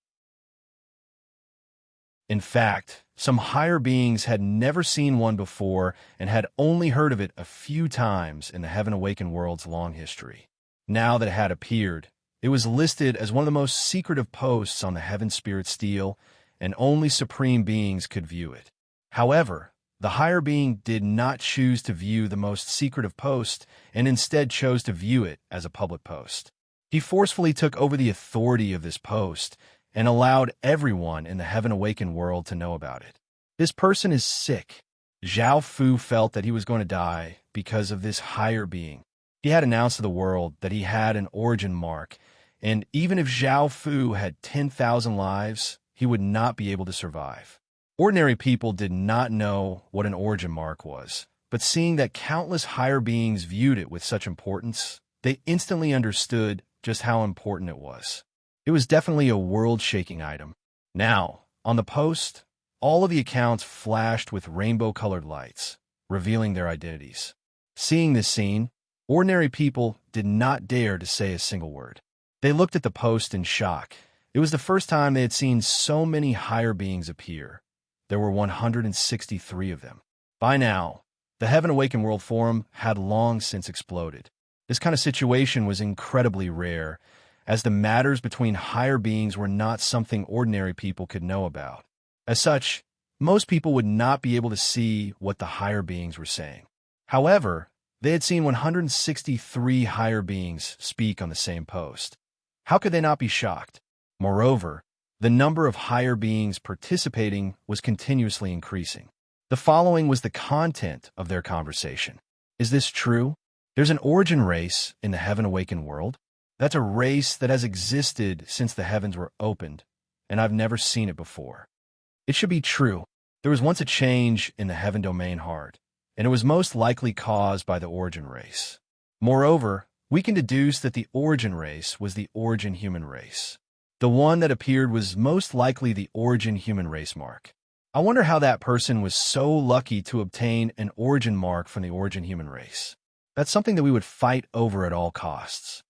A: In fact, some higher beings had never seen one before and had only heard of it a few times in the Heaven Awakened world's long history. Now that it had appeared, it was listed as one of the most secretive posts on the Heaven Spirit Steel, and only supreme beings could view it. However, the higher being did not choose to view the most secretive post and instead chose to view it as a public post. He forcefully took over the authority of this post and allowed everyone in the Heaven Awakened world to know about it. This person is sick. Zhao Fu felt that he was going to die because of this higher being. He had announced to the world that he had an origin mark, and even if Zhao Fu had 10,000 lives, he would not be able to survive. Ordinary people did not know what an origin mark was, but seeing that countless higher beings viewed it with such importance, they instantly understood just how important it was. It was definitely a world-shaking item. Now, on the post, all of the accounts flashed with rainbow-colored lights, revealing their identities. Seeing this scene, ordinary people did not dare to say a single word. They looked at the post in shock. It was the first time they had seen so many higher beings appear. There were 163 of them. By now, the Heaven Awakened World Forum had long since exploded. This kind of situation was incredibly rare, as the matters between higher beings were not something ordinary people could know about. As such, most people would not be able to see what the higher beings were saying. However, they had seen 163 higher beings speak on the same post. How could they not be shocked? Moreover, the number of higher beings participating was continuously increasing. The following was the content of their conversation. Is this true? There's an origin race in the Heaven Awakened world. That's a race that has existed since the heavens were opened, and I've never seen it before. It should be true. There was once a change in the Heaven Domain heart, and it was most likely caused by the origin race. Moreover, we can deduce that the origin race was the origin human race. The one that appeared was most likely the origin human race mark. I wonder how that person was so lucky to obtain an origin mark from the origin human race. That's something that we would fight over at all costs.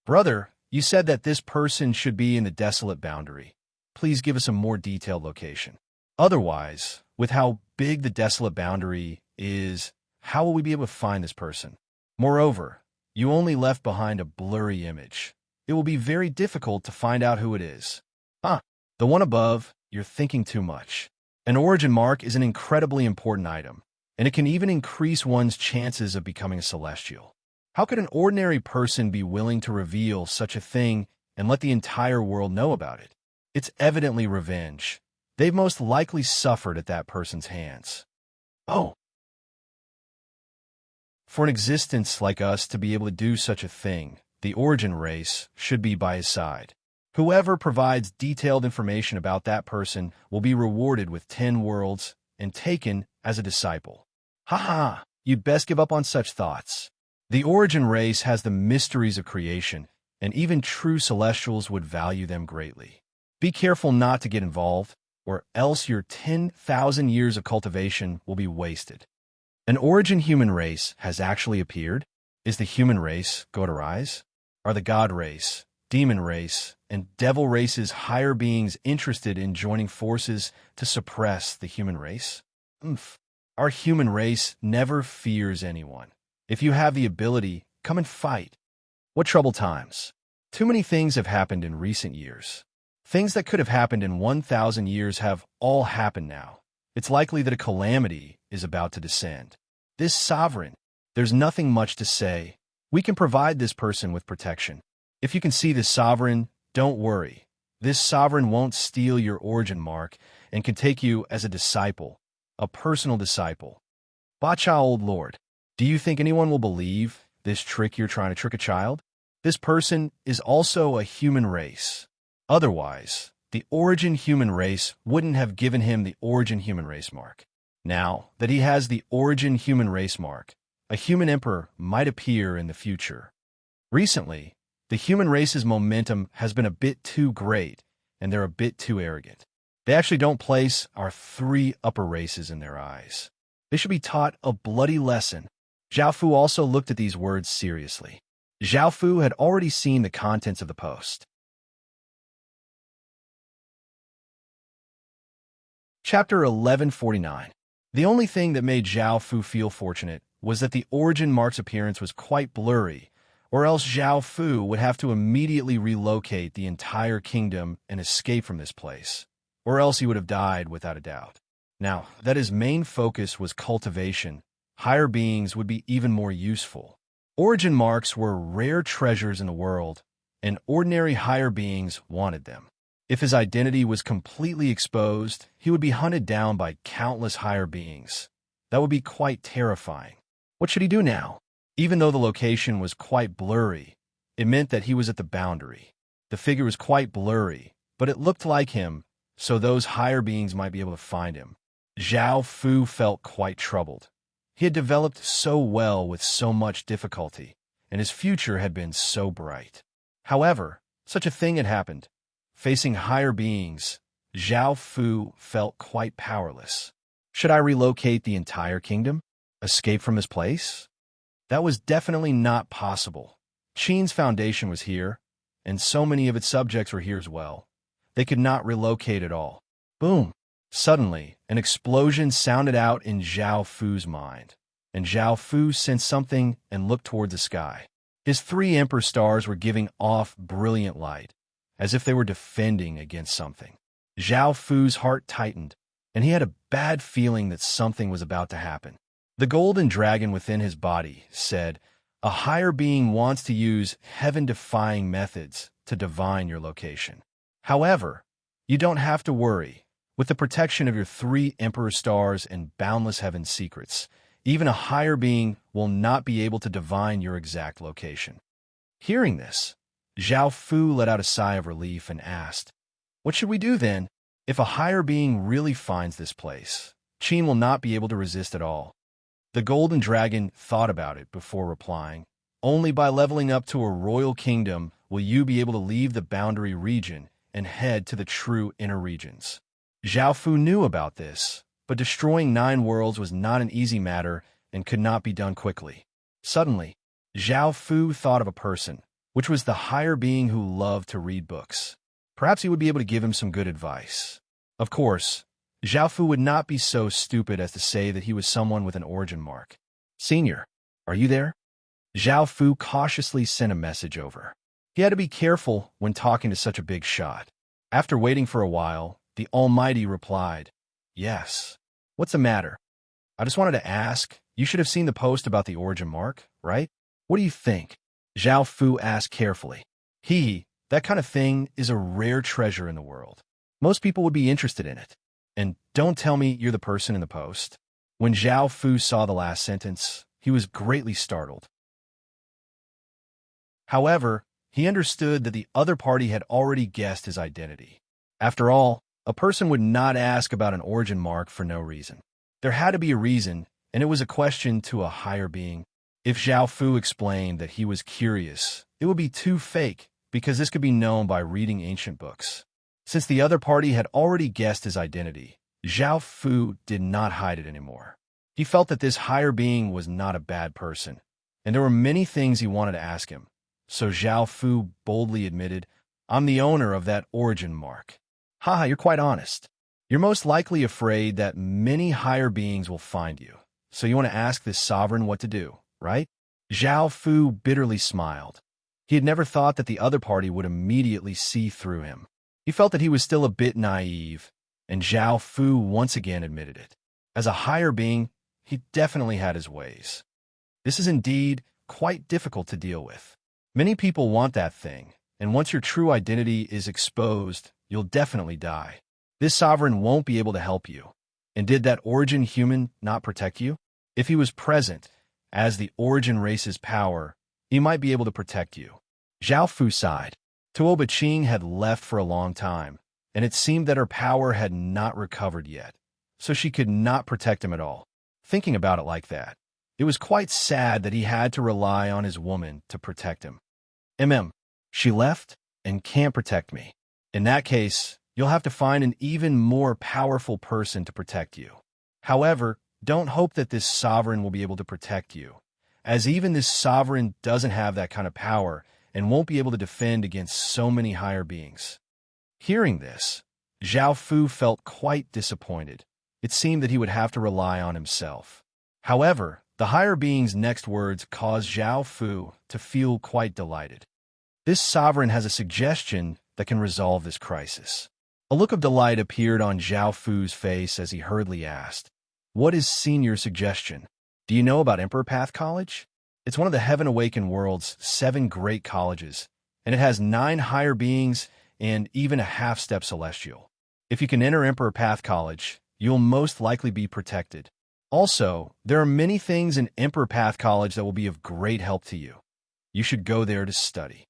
A: Brother, you said that this person should be in the desolate boundary. Please give us a more detailed location. Otherwise, with how big the desolate boundary is, how will we be able to find this person? Moreover, you only left behind a blurry image. It will be very difficult to find out who it is. The one above, you're thinking too much. An origin mark is an incredibly important item, and it can even increase one's chances of becoming a celestial. How could an ordinary person be willing to reveal such a thing and let the entire world know about it? It's evidently revenge. They've most likely suffered at that person's hands. Oh. For an existence like us to be able to do such a thing, the origin race should be by his side. Whoever provides detailed information about that person will be rewarded with 10 worlds and taken as a disciple. You'd best give up on such thoughts. The origin race has the mysteries of creation, and even true celestials would value them greatly. Be careful not to get involved, or else your 10,000 years of cultivation will be wasted. An origin human race has actually appeared. Is the human race going to rise? Are the god race, demon race, and devil race's higher beings interested in joining forces to suppress the human race? Our human race never fears anyone. If you have the ability, come and fight. What troubled times. Too many things have happened in recent years. Things that could have happened in 1,000 years have all happened now. It's likely that a calamity is about to descend. This sovereign, there's nothing much to say. We can provide this person with protection. If you can see this sovereign, don't worry. This sovereign won't steal your origin mark and can take you as a disciple, a personal disciple. Bacha, old lord, do you think anyone will believe this trick you're trying to trick a child? This person is also a human race. Otherwise, the origin human race wouldn't have given him the origin human race mark. Now that he has the origin human race mark, a human emperor might appear in the future. Recently, the human race's momentum has been a bit too great, and they're a bit too arrogant. They actually don't place our 3 upper races in their eyes. They should be taught a bloody lesson. Zhao Fu also looked at these words seriously. Zhao Fu had already seen the contents of the post. Chapter 1149. The only thing that made Zhao Fu feel fortunate was that the origin mark's appearance was quite blurry, or else Zhao Fu would have to immediately relocate the entire kingdom and escape from this place, or else he would have died without a doubt. Now, that his main focus was cultivation, higher beings would be even more useful. Origin marks were rare treasures in the world, and ordinary higher beings wanted them. If his identity was completely exposed, he would be hunted down by countless higher beings. That would be quite terrifying. What should he do now? Even though the location was quite blurry, it meant that he was at the boundary. The figure was quite blurry, but it looked like him, so those higher beings might be able to find him. Zhao Fu felt quite troubled. He had developed so well with so much difficulty, and his future had been so bright. However, such a thing had happened. Facing higher beings, Zhao Fu felt quite powerless. Should I relocate the entire kingdom? Escape from this place? That was definitely not possible. Qin's foundation was here, and so many of its subjects were here as well. They could not relocate at all. Boom! Suddenly, an explosion sounded out in Zhao Fu's mind, and Zhao Fu sensed something and looked toward the sky. His 3 emperor stars were giving off brilliant light, as if they were defending against something. Zhao Fu's heart tightened. and he had a bad feeling that something was about to happen. The golden dragon within his body said, "A higher being wants to use heaven-defying methods to divine your location. However, you don't have to worry. With the protection of your 3 emperor stars and boundless heaven secrets, even a higher being will not be able to divine your exact location." Hearing this, Zhao Fu let out a sigh of relief and asked, "What should we do then? If a higher being really finds this place, Qin will not be able to resist at all." The golden dragon thought about it before replying, "Only by leveling up to a royal kingdom will you be able to leave the boundary region and head to the true inner regions." Zhao Fu knew about this, but destroying 9 worlds was not an easy matter and could not be done quickly. Suddenly, Zhao Fu thought of a person, which was the higher being who loved to read books. Perhaps he would be able to give him some good advice. Of course, Zhao Fu would not be so stupid as to say that he was someone with an origin mark. "Senior, are you there?" Zhao Fu cautiously sent a message over. He had to be careful when talking to such a big shot. After waiting for a while, the Almighty replied, "Yes. What's the matter? I just wanted to ask, you should have seen the post about the origin mark, right? What do you think?" Zhao Fu asked carefully. That kind of thing is a rare treasure in the world. Most people would be interested in it. And don't tell me you're the person in the post." When Zhao Fu saw the last sentence, he was greatly startled. However, he understood that the other party had already guessed his identity. After all, a person would not ask about an origin mark for no reason. There had to be a reason, and it was a question to a higher being. If Zhao Fu explained that he was curious, it would be too fake, because this could be known by reading ancient books. Since the other party had already guessed his identity, Zhao Fu did not hide it anymore. He felt that this higher being was not a bad person, and there were many things he wanted to ask him. So Zhao Fu boldly admitted, "I'm the owner of that origin mark." "Haha, you're quite honest. You're most likely afraid that many higher beings will find you, so you want to ask this sovereign what to do, right?" Zhao Fu bitterly smiled. He had never thought that the other party would immediately see through him. He felt that he was still a bit naive, and Zhao Fu once again admitted it. As a higher being, he definitely had his ways. This is indeed quite difficult to deal with. Many people want that thing, and once your true identity is exposed, you'll definitely die. This sovereign won't be able to help you. And did that origin human not protect you? If he was present, as the origin race's power, he might be able to protect you. Zhao Fu sighed. Tuo Baqing had left for a long time, and it seemed that her power had not recovered yet, so she could not protect him at all. Thinking about it like that, it was quite sad that he had to rely on his woman to protect him. She left and can't protect me. In that case, you'll have to find an even more powerful person to protect you. However, don't hope that this sovereign will be able to protect you, as even this sovereign doesn't have that kind of power and won't be able to defend against so many higher beings. Hearing this, Zhao Fu felt quite disappointed. It seemed that he would have to rely on himself. However, the higher being's next words caused Zhao Fu to feel quite delighted. This sovereign has a suggestion that can resolve this crisis. A look of delight appeared on Zhao Fu's face as he hurriedly asked, "What is Senior's suggestion? Do you know about Emperor Path College? It's one of the Heaven Awakened world's 7 great colleges, and it has 9 higher beings and even a half-step celestial. If you can enter Emperor Path College, you'll most likely be protected. Also, there are many things in Emperor Path College that will be of great help to you. You should go there to study."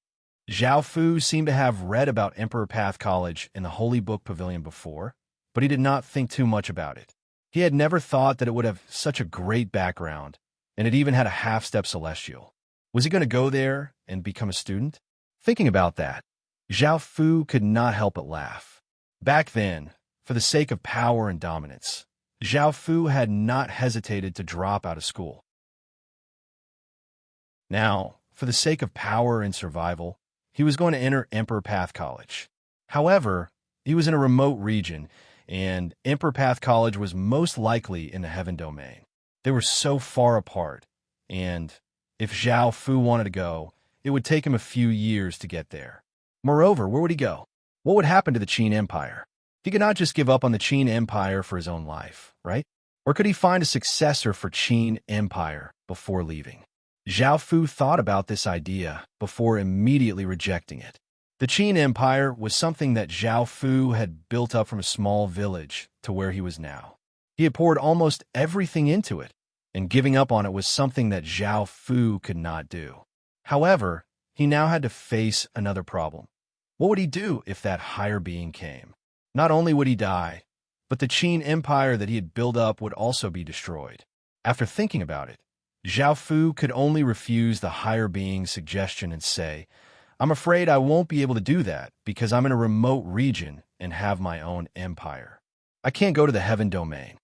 A: Zhao Fu seemed to have read about Emperor Path College in the Holy Book Pavilion before, but he did not think too much about it. He had never thought that it would have such a great background, and it even had a half-step celestial. Was he going to go there and become a student? Thinking about that, Zhao Fu could not help but laugh. Back then, for the sake of power and dominance, Zhao Fu had not hesitated to drop out of school. Now, for the sake of power and survival, he was going to enter Emperor Path College. However, he was in a remote region, and Emperor Path College was most likely in the Heaven Domain. They were so far apart, and if Zhao Fu wanted to go, it would take him a few years to get there. Moreover, where would he go? What would happen to the Qin Empire? He could not just give up on the Qin Empire for his own life, right? Or could he find a successor for Qin Empire before leaving? Zhao Fu thought about this idea before immediately rejecting it. The Qin Empire was something that Zhao Fu had built up from a small village to where he was now. He had poured almost everything into it, and giving up on it was something that Zhao Fu could not do. However, he now had to face another problem. What would he do if that higher being came? Not only would he die, but the Qin Empire that he had built up would also be destroyed. After thinking about it, Zhao Fu could only refuse the higher being's suggestion and say, "I'm afraid I won't be able to do that because I'm in a remote region and have my own empire. I can't go to the heaven domain."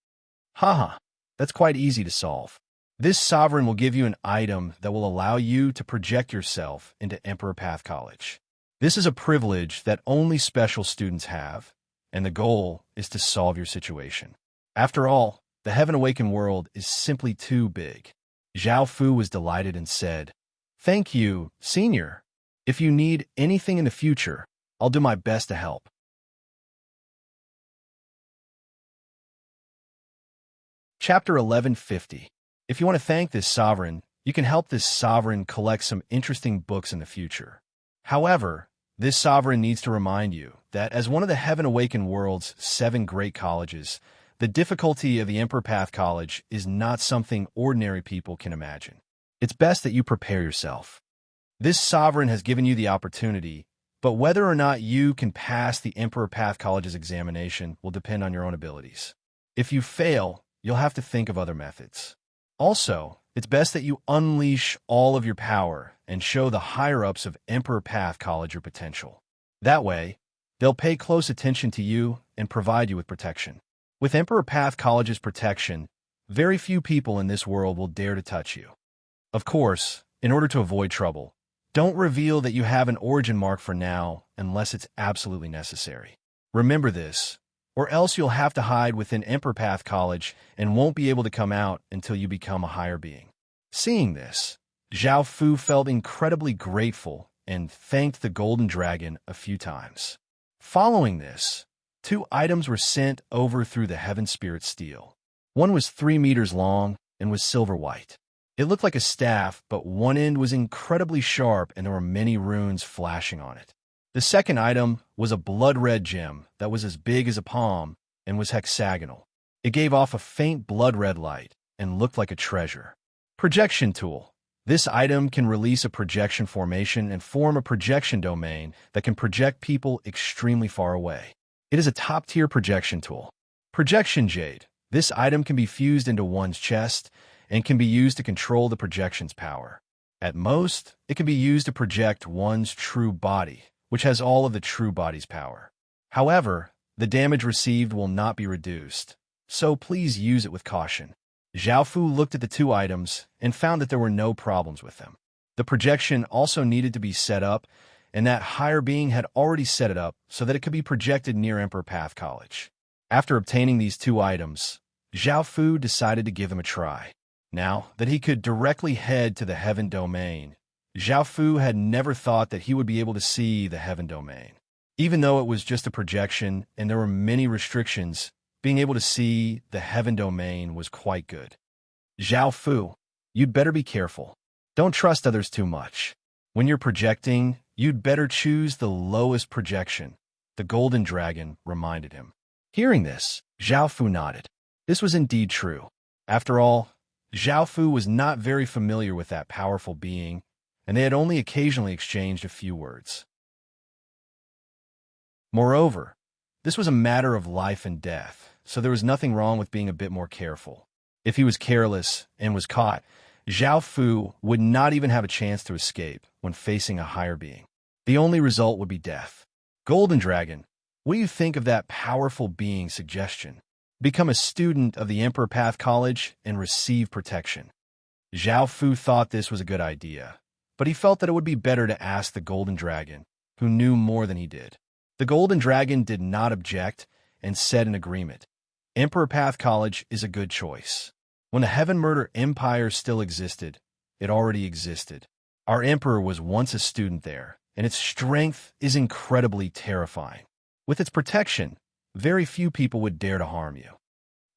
A: Haha, that's quite easy to solve. This sovereign will give you an item that will allow you to project yourself into Emperor Path College. This is a privilege that only special students have, and the goal is to solve your situation. After all, the Heaven Awakened world is simply too big. Zhao Fu was delighted and said, "Thank you, Senior. If you need anything in the future, I'll do my best to help." Chapter 1150. If you want to thank this sovereign, you can help this sovereign collect some interesting books in the future. However, this sovereign needs to remind you that as one of the Heaven Awakened world's 7 great colleges, the difficulty of the Emperor Path College is not something ordinary people can imagine. It's best that you prepare yourself. This sovereign has given you the opportunity, but whether or not you can pass the Emperor Path College's examination will depend on your own abilities. If you fail, you'll have to think of other methods. Also, it's best that you unleash all of your power and show the higher-ups of Emperor Path College your potential. That way, they'll pay close attention to you and provide you with protection. With Emperor Path College's protection, very few people in this world will dare to touch you. Of course, in order to avoid trouble, don't reveal that you have an origin mark for now unless it's absolutely necessary. Remember this, or else you'll have to hide within Emperor Path College and won't be able to come out until you become a higher being. Seeing this, Zhao Fu felt incredibly grateful and thanked the Golden Dragon a few times. Following this, 2 items were sent over through the Heaven Spirit Steel. One was 3 meters long and was silver white. It looked like a staff, but one end was incredibly sharp and there were many runes flashing on it. The second item was a blood-red gem that was as big as a palm and was hexagonal. It gave off a faint blood-red light and looked like a treasure. Projection Tool. This item can release a projection formation and form a projection domain that can project people extremely far away. It is a top-tier projection tool. Projection Jade. This item can be fused into one's chest and can be used to control the projection's power. At most, it can be used to project one's true body, which has all of the true body's power. However, the damage received will not be reduced, so please use it with caution. Zhao Fu looked at the 2 items and found that there were no problems with them. The projection also needed to be set up, and that higher being had already set it up so that it could be projected near Emperor Path College. After obtaining these 2 items, Zhao Fu decided to give them a try. Now that he could directly head to the Heaven Domain, Zhao Fu had never thought that he would be able to see the Heaven Domain. Even though it was just a projection and there were many restrictions, being able to see the Heaven Domain was quite good. Zhao Fu, you'd better be careful. Don't trust others too much. When you're projecting, you'd better choose the lowest projection, the Golden Dragon reminded him. Hearing this, Zhao Fu nodded. This was indeed true. After all, Zhao Fu was not very familiar with that powerful being, and they had only occasionally exchanged a few words. Moreover, this was a matter of life and death, so there was nothing wrong with being a bit more careful. If he was careless and was caught, Zhao Fu would not even have a chance to escape when facing a higher being. The only result would be death. Golden Dragon, what do you think of that powerful being's suggestion? Become a student of the Emperor Path College and receive protection. Zhao Fu thought this was a good idea, but he felt that it would be better to ask the Golden Dragon, who knew more than he did. The Golden Dragon did not object and said in agreement, Emperor Path College is a good choice. When the Heaven Murder Empire still existed, it already existed. Our Emperor was once a student there, and its strength is incredibly terrifying. With its protection, very few people would dare to harm you.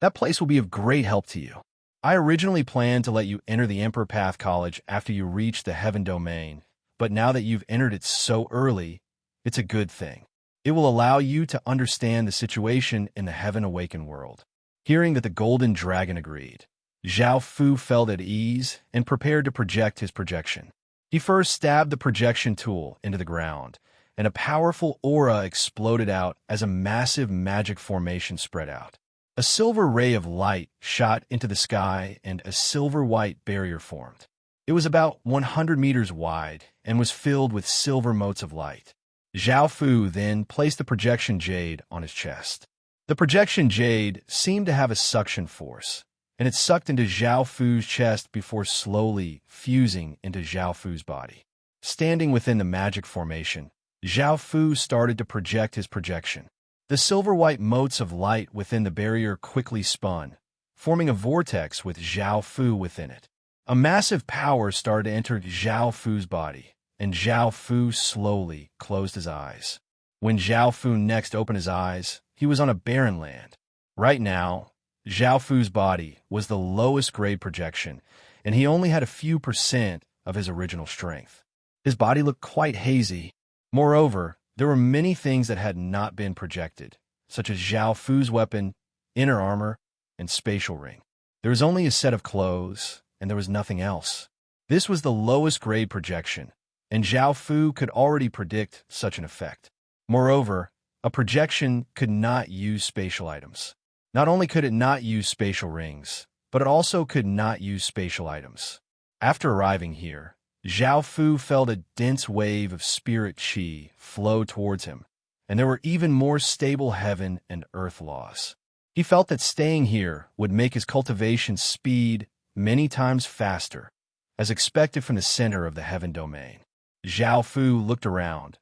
A: That place will be of great help to you. I originally planned to let you enter the Emperor Path College after you reach the Heaven Domain, but now that you've entered it so early, it's a good thing. It will allow you to understand the situation in the Heaven Awakened world. Hearing that the Golden Dragon agreed, Zhao Fu felt at ease and prepared to project his projection. He first stabbed the projection tool into the ground, and a powerful aura exploded out as a massive magic formation spread out. A silver ray of light shot into the sky and a silver-white barrier formed. It was about 100 meters wide and was filled with silver motes of light. Zhao Fu then placed the projection jade on his chest. The projection jade seemed to have a suction force, and it sucked into Zhao Fu's chest before slowly fusing into Zhao Fu's body. Standing within the magic formation, Zhao Fu started to project his projection. The silver-white motes of light within the barrier quickly spun, forming a vortex with Zhao Fu within it. A massive power started to enter Zhao Fu's body, and Zhao Fu slowly closed his eyes. When Zhao Fu next opened his eyes, he was on a barren land. Right now, Zhao Fu's body was the lowest grade projection, and he only had a few % of his original strength. His body looked quite hazy. Moreover, there were many things that had not been projected, such as Zhao Fu's weapon, inner armor, and spatial ring. There was only a set of clothes, and there was nothing else. This was the lowest grade projection, and Zhao Fu could already predict such an effect. Moreover, a projection could not use spatial items. Not only could it not use spatial rings, but it also could not use spatial items. After arriving here, Zhao Fu felt a dense wave of spirit qi flow towards him, and there were even more stable heaven and earth laws. He felt that staying here would make his cultivation speed many times faster, as expected from the center of the heaven domain. Zhao Fu looked around,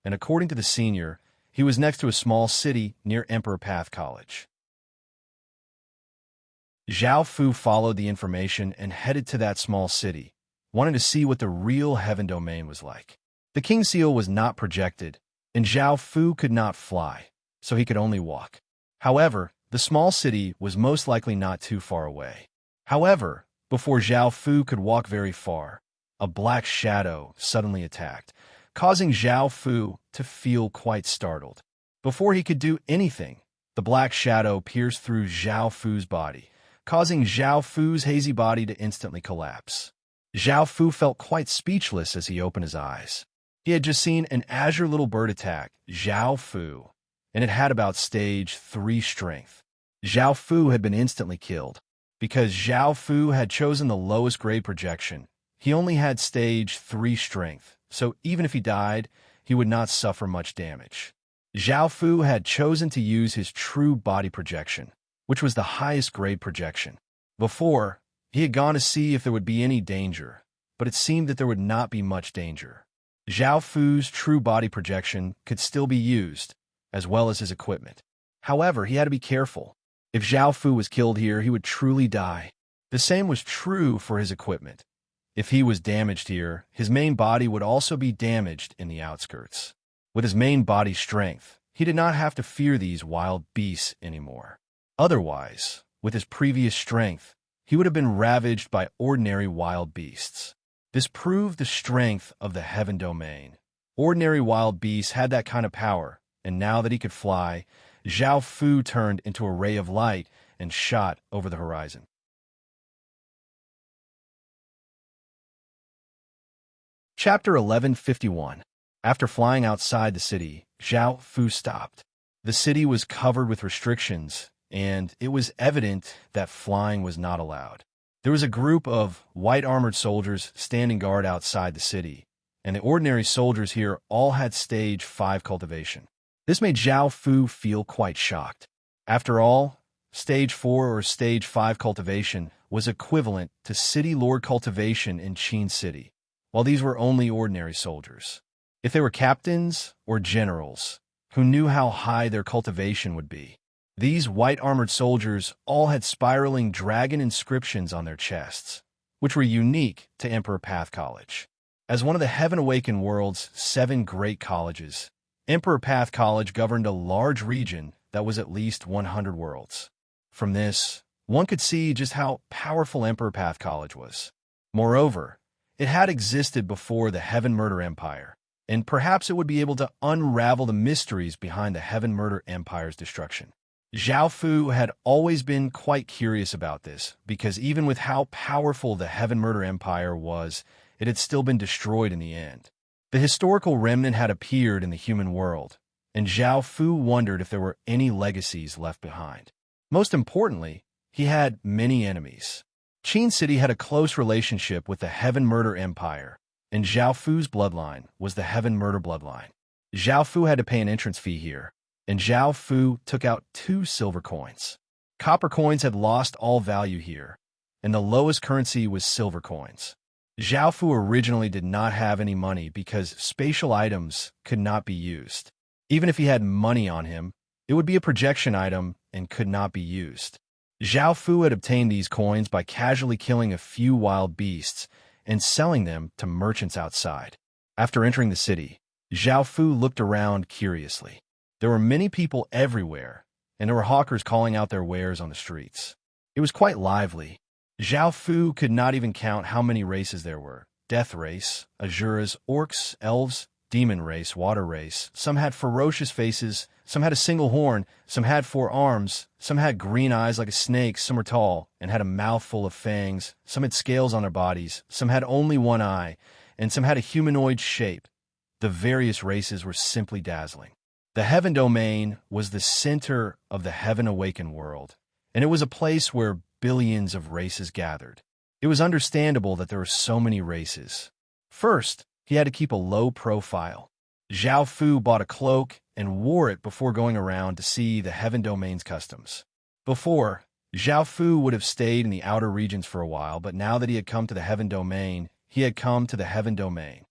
A: and according to the senior, he was next to a small city near Emperor Path College. Zhao Fu followed the information and headed to that small city, wanting to see what the real heaven domain was like. The king seal was not projected, and Zhao Fu could not fly, so he could only walk. However, the small city was most likely not too far away. However, before Zhao Fu could walk very far, a black shadow suddenly attacked, causing Zhao Fu to feel quite startled. Before he could do anything, the black shadow pierced through Zhao Fu's body, causing Zhao Fu's hazy body to instantly collapse. Zhao Fu felt quite speechless as he opened his eyes. He had just seen an azure little bird attack Zhao Fu, and it had about stage 3 strength. Zhao Fu had been instantly killed. Because Zhao Fu had chosen the lowest grade projection, he only had stage 3 strength, so even if he died, he would not suffer much damage. Zhao Fu had chosen to use his true body projection, which was the highest grade projection. Before, he had gone to see if there would be any danger, but it seemed that there would not be much danger. Zhao Fu's true body projection could still be used, as well as his equipment. However, he had to be careful. If Zhao Fu was killed here, he would truly die. The same was true for his equipment. If he was damaged here, his main body would also be damaged in the outskirts. With his main body strength, he did not have to fear these wild beasts anymore. Otherwise, with his previous strength, he would have been ravaged by ordinary wild beasts. This proved the strength of the heaven domain. Ordinary wild beasts had that kind of power, and now that he could fly, Zhao Fu turned into a ray of light and shot over the horizon. Chapter 1151. After flying outside the city, Zhao Fu stopped. The city was covered with restrictions, and it was evident that flying was not allowed. There was a group of white-armored soldiers standing guard outside the city, and the ordinary soldiers here all had stage 5 cultivation. This made Zhao Fu feel quite shocked. After all, stage 4 or stage 5 cultivation was equivalent to city lord cultivation in Qin City, while these were only ordinary soldiers. If they were captains or generals who knew how high their cultivation would be, these white-armored soldiers all had spiraling dragon inscriptions on their chests, which were unique to Emperor Path College. As one of the Heaven Awakened world's 7 great colleges, Emperor Path College governed a large region that was at least 100 worlds. From this, one could see just how powerful Emperor Path College was. Moreover, it had existed before the Heaven Murder Empire, and perhaps it would be able to unravel the mysteries behind the Heaven Murder Empire's destruction. Zhao Fu had always been quite curious about this, because even with how powerful the Heaven Murder Empire was, it had still been destroyed in the end. The historical remnant had appeared in the human world, and Zhao Fu wondered if there were any legacies left behind. Most importantly, he had many enemies. Qin City had a close relationship with the Heaven Murder Empire, and Zhao Fu's bloodline was the Heaven Murder bloodline. Zhao Fu had to pay an entrance fee here, and Zhao Fu took out 2 silver coins. Copper coins had lost all value here, and the lowest currency was silver coins. Zhao Fu originally did not have any money because spatial items could not be used. Even if he had money on him, it would be a projection item and could not be used. Zhao Fu had obtained these coins by casually killing a few wild beasts and selling them to merchants outside. After entering the city, Zhao Fu looked around curiously. There were many people everywhere, and there were hawkers calling out their wares on the streets. It was quite lively. Zhao Fu could not even count how many races there were. Death race, Azuras, orcs, elves, demon race, water race. Some had ferocious faces, some had a single horn, some had 4 arms, some had green eyes like a snake, some were tall and had a mouth full of fangs, some had scales on their bodies, some had only 1 eye, and some had a humanoid shape. The various races were simply dazzling. The Heaven Domain was the center of the Heaven Awakened world, and it was a place where billions of races gathered. It was understandable that there were so many races. First, he had to keep a low profile. Zhao Fu bought a cloak and wore it before going around to see the Heaven Domain's customs. Before, Zhao Fu would have stayed in the outer regions for a while, but now that he had come to the Heaven Domain, he had come to the Heaven Domain.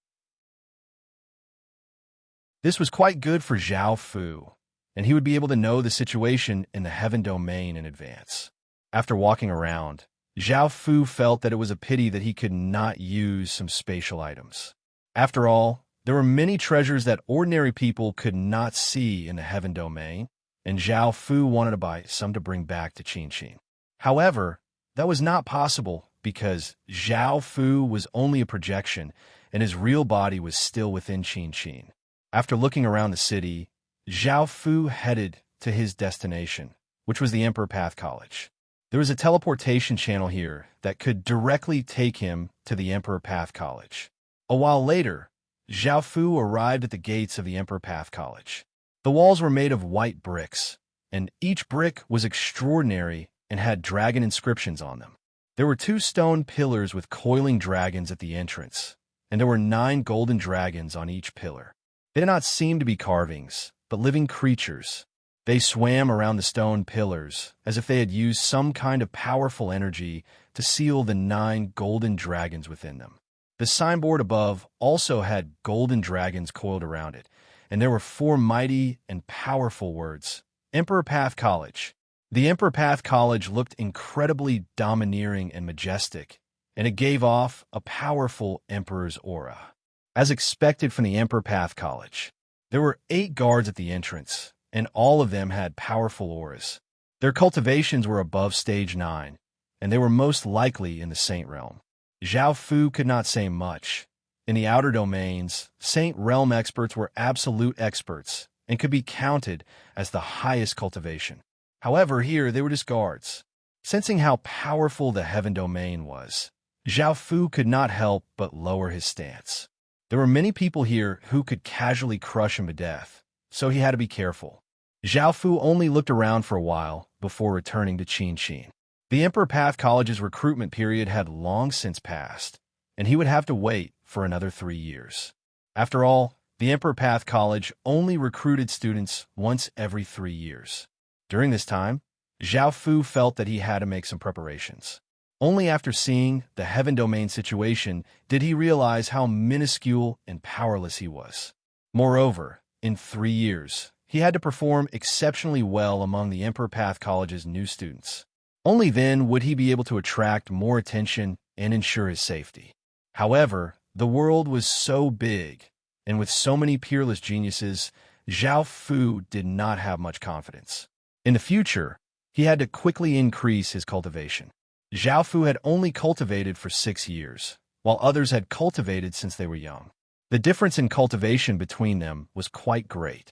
A: This was quite good for Zhao Fu, and he would be able to know the situation in the Heaven Domain in advance. After walking around, Zhao Fu felt that it was a pity that he could not use some spatial items. After all, there were many treasures that ordinary people could not see in the Heaven Domain, and Zhao Fu wanted to buy some to bring back to Qin. However, that was not possible because Zhao Fu was only a projection, and his real body was still within Qin. After looking around the city, Zhao Fu headed to his destination, which was the Emperor Path College. There was a teleportation channel here that could directly take him to the Emperor Path College. A while later, Zhao Fu arrived at the gates of the Emperor Path College. The walls were made of white bricks, and each brick was extraordinary and had dragon inscriptions on them. There were 2 stone pillars with coiling dragons at the entrance, and there were 9 golden dragons on each pillar. They did not seem to be carvings, but living creatures. They swam around the stone pillars as if they had used some kind of powerful energy to seal the 9 golden dragons within them. The signboard above also had golden dragons coiled around it, and there were 4 mighty and powerful words: Emperor Path College. The Emperor Path College looked incredibly domineering and majestic, and it gave off a powerful emperor's aura. As expected from the Emperor Path College, there were 8 guards at the entrance, and all of them had powerful auras. Their cultivations were above stage 9, and they were most likely in the Saint Realm. Zhao Fu could not say much. In the outer domains, Saint Realm experts were absolute experts and could be counted as the highest cultivation. However, here they were just guards. Sensing how powerful the Heaven Domain was, Zhao Fu could not help but lower his stance. There were many people here who could casually crush him to death, so he had to be careful. Zhao Fu only looked around for a while before returning to Qin. The Emperor Path College's recruitment period had long since passed, and he would have to wait for another 3 years. After all, the Emperor Path College only recruited students once every 3 years. During this time, Zhao Fu felt that he had to make some preparations. Only after seeing the Heaven Domain situation did he realize how minuscule and powerless he was. Moreover, in 3 years, he had to perform exceptionally well among the Emperor Path College's new students. Only then would he be able to attract more attention and ensure his safety. However, the world was so big, and with so many peerless geniuses, Zhao Fu did not have much confidence. In the future, he had to quickly increase his cultivation. Zhao Fu had only cultivated for 6 years, while others had cultivated since they were young. The difference in cultivation between them was quite great.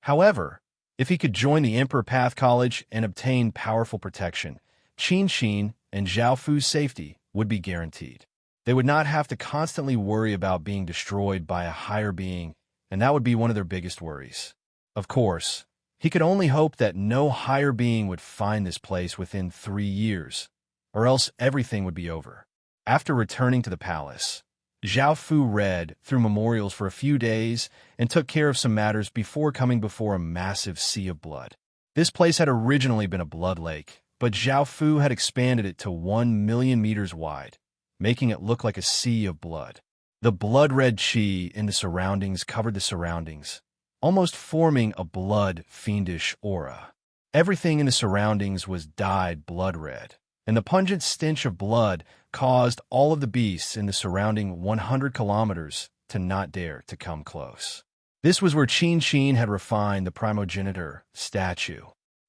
A: However, if he could join the Emperor Path College and obtain powerful protection, Qin Xin and Zhao Fu's safety would be guaranteed. They would not have to constantly worry about being destroyed by a higher being, and that would be one of their biggest worries. Of course, he could only hope that no higher being would find this place within 3 years, or else everything would be over. After returning to the palace, Zhao Fu read through memorials for a few days and took care of some matters before coming before a massive sea of blood. This place had originally been a blood lake, but Zhao Fu had expanded it to 1 million meters wide, making it look like a sea of blood. The blood-red qi in the surroundings covered the surroundings, almost forming a blood-fiendish aura. Everything in the surroundings was dyed blood-red, and the pungent stench of blood caused all of the beasts in the surrounding 100 kilometers to not dare to come close. This was where Qin Xin had refined the primogenitor statue.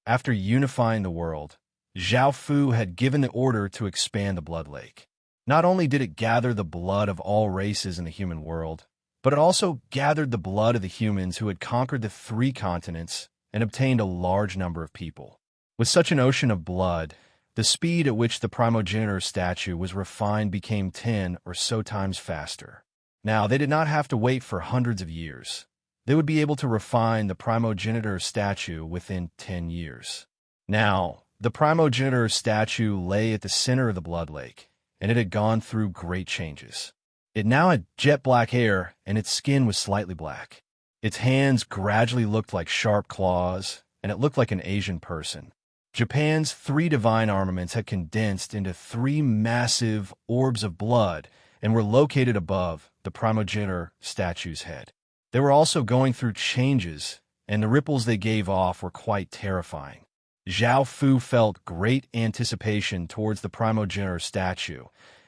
A: After unifying the world, Zhao Fu had given the order to expand the blood lake. Not only did it gather the blood of all races in the human world, but it also gathered the blood of the humans who had conquered the 3 continents and obtained a large number of people. With such an ocean of blood, the speed at which the primogenitor statue was refined became 10 or so times faster. Now, they did not have to wait for hundreds of years. They would be able to refine the primogenitor statue within 10 years. Now, the primogenitor statue lay at the center of the blood lake, and it had gone through great changes. It now had jet black hair, and its skin was slightly black. Its hands gradually looked like sharp claws, and it looked like an Asian person. Japan's 3 divine armaments had condensed into 3 massive orbs of blood and were located above the primogenitor statue's head. They were also going through changes, and the ripples they gave off were quite terrifying. Zhao Fu felt great anticipation towards the primogenitor statue,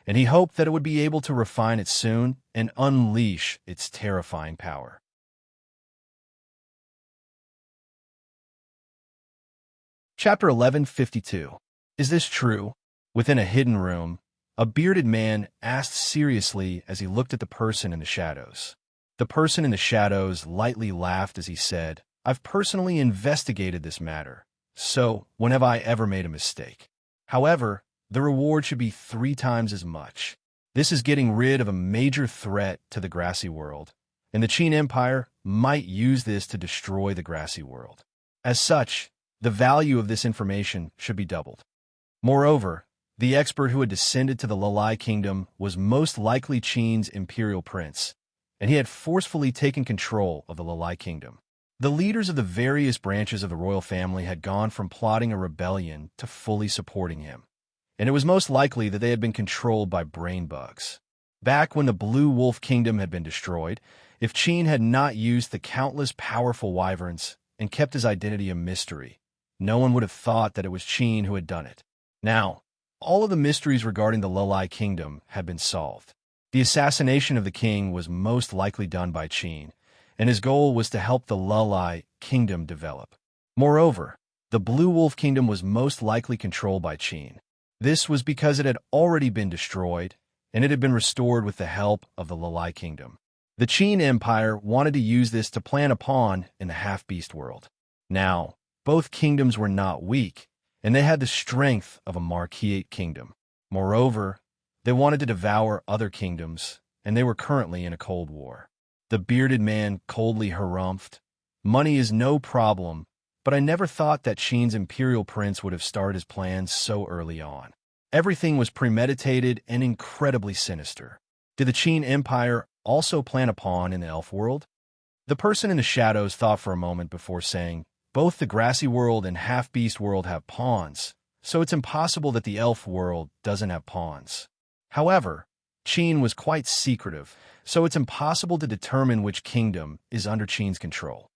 A: and he hoped that it would be able to refine it soon and unleash its terrifying power. Chapter 1152. Is this true? Within a hidden room, a bearded man asked seriously as he looked at the person in the shadows. The person in the shadows lightly laughed as he said, "I've personally investigated this matter. So, when have I ever made a mistake? However, the reward should be 3 times as much. This is getting rid of a major threat to the grassy world, and the Qin Empire might use this to destroy the grassy world. As such, the value of this information should be doubled." Moreover, the expert who had descended to the Lalai Kingdom was most likely Qin's imperial prince, and he had forcefully taken control of the Lalai Kingdom. The leaders of the various branches of the royal family had gone from plotting a rebellion to fully supporting him, and it was most likely that they had been controlled by brain bugs. Back when the Blue Wolf Kingdom had been destroyed, if Qin had not used the countless powerful wyverns and kept his identity a mystery, no one would have thought that it was Qin who had done it. Now, all of the mysteries regarding the Lalai Kingdom had been solved. The assassination of the king was most likely done by Qin, and his goal was to help the Lalai Kingdom develop. Moreover, the Blue Wolf Kingdom was most likely controlled by Qin. This was because it had already been destroyed, and it had been restored with the help of the Lalai Kingdom. The Qin Empire wanted to use this to plant a pawn in the half-beast world. Now, both kingdoms were not weak, and they had the strength of a Marquette kingdom. Moreover, they wanted to devour other kingdoms, and they were currently in a cold war. The bearded man coldly harumphed, "Money is no problem, but I never thought that Qin's imperial prince would have started his plans so early on. Everything was premeditated and incredibly sinister. Did the Qin Empire also plan a pawn in the elf world?" The person in the shadows thought for a moment before saying, "Both the grassy world and half-beast world have pawns, so it's impossible that the elf world doesn't have pawns. However, Qin was quite secretive, so it's impossible to determine which kingdom is under Qin's control."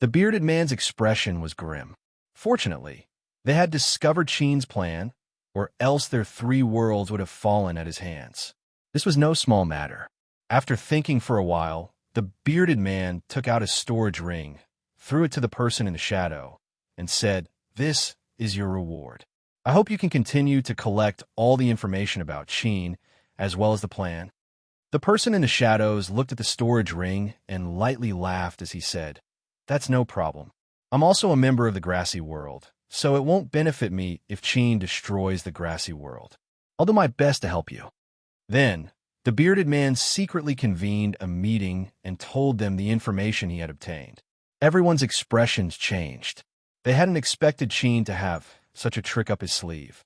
A: The bearded man's expression was grim. Fortunately, they had discovered Qin's plan, or else their 3 worlds would have fallen at his hands. This was no small matter. After thinking for a while, the bearded man took out a storage ring, threw it to the person in the shadow, and said, "This is your reward. I hope you can continue to collect all the information about Qin, as well as the plan." The person in the shadows looked at the storage ring and lightly laughed as he said, "That's no problem. I'm also a member of the grassy world, so it won't benefit me if Qin destroys the grassy world. I'll do my best to help you." Then, the bearded man secretly convened a meeting and told them the information he had obtained. Everyone's expressions changed. They hadn't expected Qin to have such a trick up his sleeve.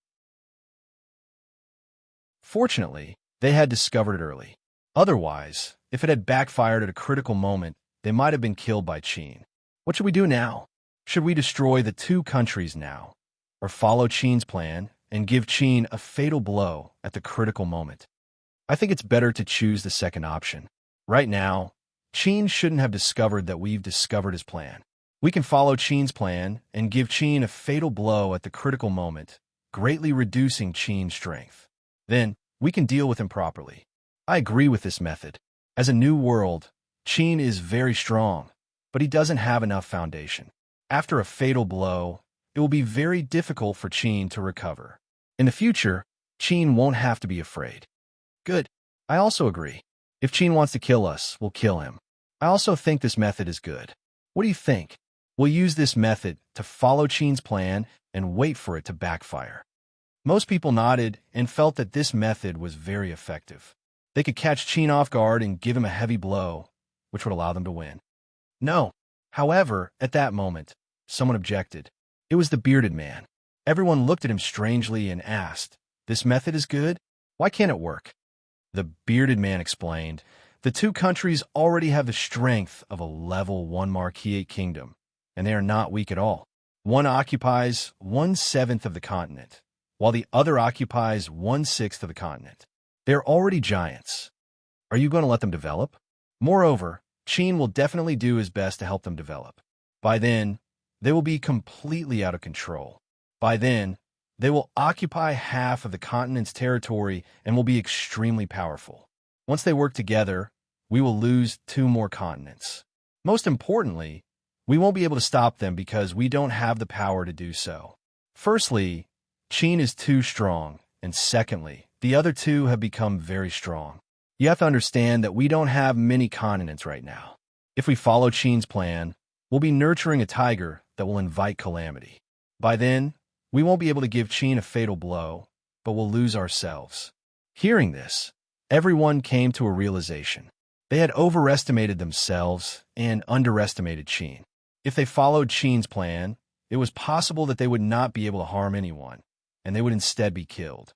A: Fortunately, they had discovered it early. Otherwise, if it had backfired at a critical moment, they might have been killed by Qin. What should we do now? Should we destroy the two countries now, or follow Qin's plan and give Qin a fatal blow at the critical moment? I think it's better to choose the second option. Right now, Qin shouldn't have discovered that we've discovered his plan. We can follow Qin's plan and give Qin a fatal blow at the critical moment, greatly reducing Qin's strength. Then, we can deal with him properly. I agree with this method. As a new world, Qin is very strong, but he doesn't have enough foundation. After a fatal blow, it will be very difficult for Qin to recover. In the future, Qin won't have to be afraid. Good. I also agree. If Qin wants to kill us, we'll kill him. I also think this method is good. What do you think? We'll use this method to follow Qin's plan and wait for it to backfire. Most people nodded and felt that this method was very effective. They could catch Qin off guard and give him a heavy blow, which would allow them to win. No. However, at that moment, someone objected. It was the bearded man. Everyone looked at him strangely and asked, "This method is good? Why can't it work?" The bearded man explained, "The two countries already have the strength of a level 1 Marquis kingdom, and they are not weak at all. One occupies 1/7 of the continent, while the other occupies 1/6 of the continent. They're already giants. Are you going to let them develop? Moreover, Qin will definitely do his best to help them develop. By then, they will be completely out of control. By then, they will occupy half of the continent's territory and will be extremely powerful. Once they work together, we will lose 2 more continents. Most importantly, we won't be able to stop them because we don't have the power to do so. Firstly, Qin is too strong, and secondly, the other two have become very strong. You have to understand that we don't have many continents right now. If we follow Qin's plan, we'll be nurturing a tiger that will invite calamity. By then, we won't be able to give Qin a fatal blow, but we'll lose ourselves." Hearing this, everyone came to a realization. They had overestimated themselves and underestimated Qin. If they followed Qin's plan, it was possible that they would not be able to harm anyone, and they would instead be killed.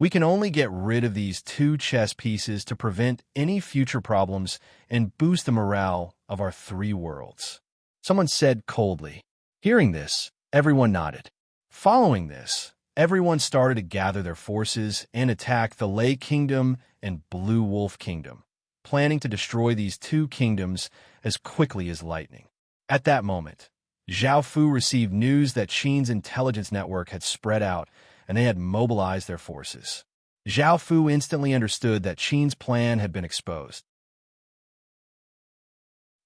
A: We can only get rid of these 2 chess pieces to prevent any future problems and boost the morale of our 3 worlds. Someone said coldly. Hearing this, everyone nodded. Following this, everyone started to gather their forces and attack the Lei Kingdom and Blue Wolf Kingdom, planning to destroy these 2 kingdoms as quickly as lightning. At that moment, Zhao Fu received news that Qin's intelligence network had spread out and they had mobilized their forces. Zhao Fu instantly understood that Qin's plan had been exposed.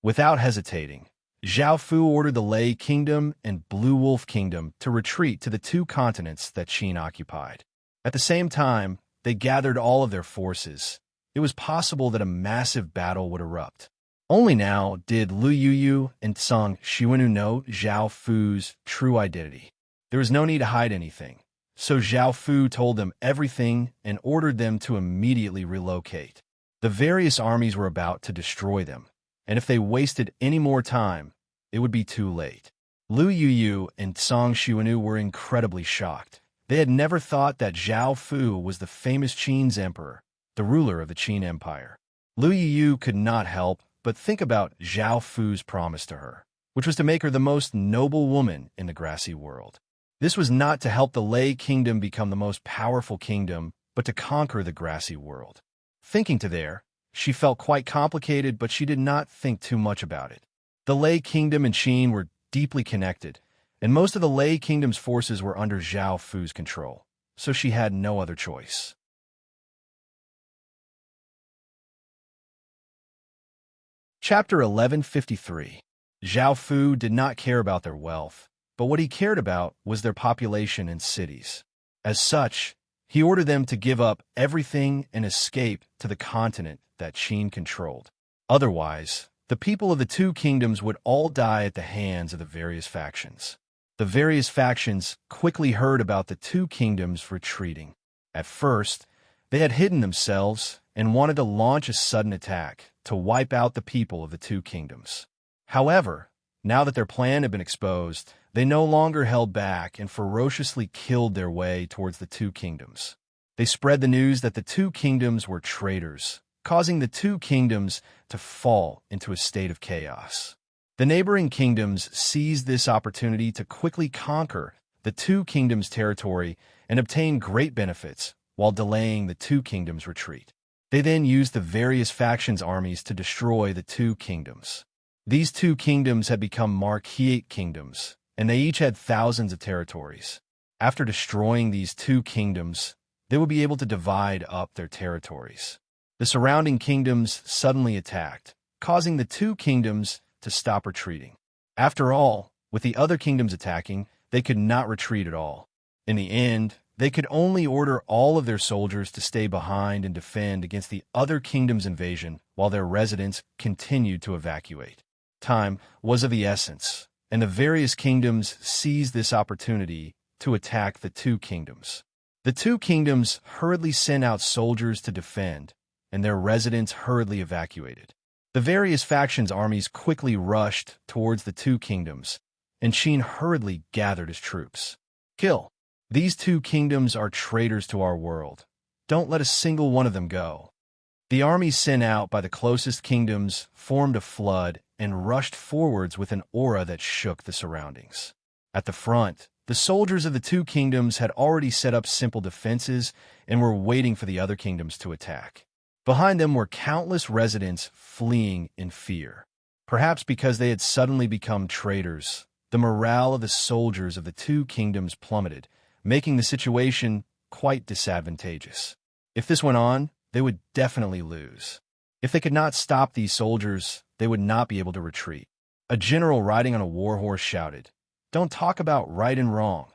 A: Without hesitating, Zhao Fu ordered the Lei Kingdom and Blue Wolf Kingdom to retreat to the 2 continents that Qin occupied. At the same time, they gathered all of their forces. It was possible that a massive battle would erupt. Only now did Lu Yuyu and Song Xiwenwu know Zhao Fu's true identity. There was no need to hide anything, so Zhao Fu told them everything and ordered them to immediately relocate. The various armies were about to destroy them, and if they wasted any more time, it would be too late. Lu Yuyu and Song Xiwenwu were incredibly shocked. They had never thought that Zhao Fu was the famous Qin's emperor, the ruler of the Qin Empire. Lu Yuyu could not help but think about Zhao Fu's promise to her, which was to make her the most noble woman in the grassy world. This was not to help the Lei Kingdom become the most powerful kingdom, but to conquer the grassy world. Thinking to there, she felt quite complicated, but she did not think too much about it. The Lei Kingdom and Qin were deeply connected, and most of the Lei Kingdom's forces were under Zhao Fu's control, so she had no other choice. Chapter 1153. Zhao Fu did not care about their wealth, but what he cared about was their population and cities. As such, he ordered them to give up everything and escape to the continent that Qin controlled. Otherwise, the people of the two kingdoms would all die at the hands of the various factions. The various factions quickly heard about the two kingdoms retreating. At first, they had hidden themselves and wanted to launch a sudden attack to wipe out the people of the two kingdoms. However, now that their plan had been exposed, they no longer held back and ferociously killed their way towards the two kingdoms. They spread the news that the two kingdoms were traitors, causing the two kingdoms to fall into a state of chaos. The neighboring kingdoms seized this opportunity to quickly conquer the two kingdoms' territory and obtain great benefits while delaying the two kingdoms' retreat. They then used the various factions' armies to destroy the two kingdoms. These two kingdoms had become marquette kingdoms, and they each had thousands of territories. After destroying these two kingdoms, they would be able to divide up their territories. The surrounding kingdoms suddenly attacked, causing the two kingdoms to stop retreating. After all, with the other kingdoms attacking, they could not retreat at all. In the end, they could only order all of their soldiers to stay behind and defend against the other kingdom's invasion while their residents continued to evacuate. Time was of the essence, and the various kingdoms seized this opportunity to attack the two kingdoms. The two kingdoms hurriedly sent out soldiers to defend, and their residents hurriedly evacuated. The various factions' armies quickly rushed towards the two kingdoms, and Qin hurriedly gathered his troops. Kill. These two kingdoms are traitors to our world. Don't let a single one of them go. The armies sent out by the closest kingdoms formed a flood and rushed forwards with an aura that shook the surroundings. At the front, the soldiers of the two kingdoms had already set up simple defenses and were waiting for the other kingdoms to attack. Behind them were countless residents fleeing in fear. Perhaps because they had suddenly become traitors, the morale of the soldiers of the two kingdoms plummeted, making the situation quite disadvantageous. If this went on, they would definitely lose. If they could not stop these soldiers, they would not be able to retreat. A general riding on a war horse shouted, "Don't talk about right and wrong.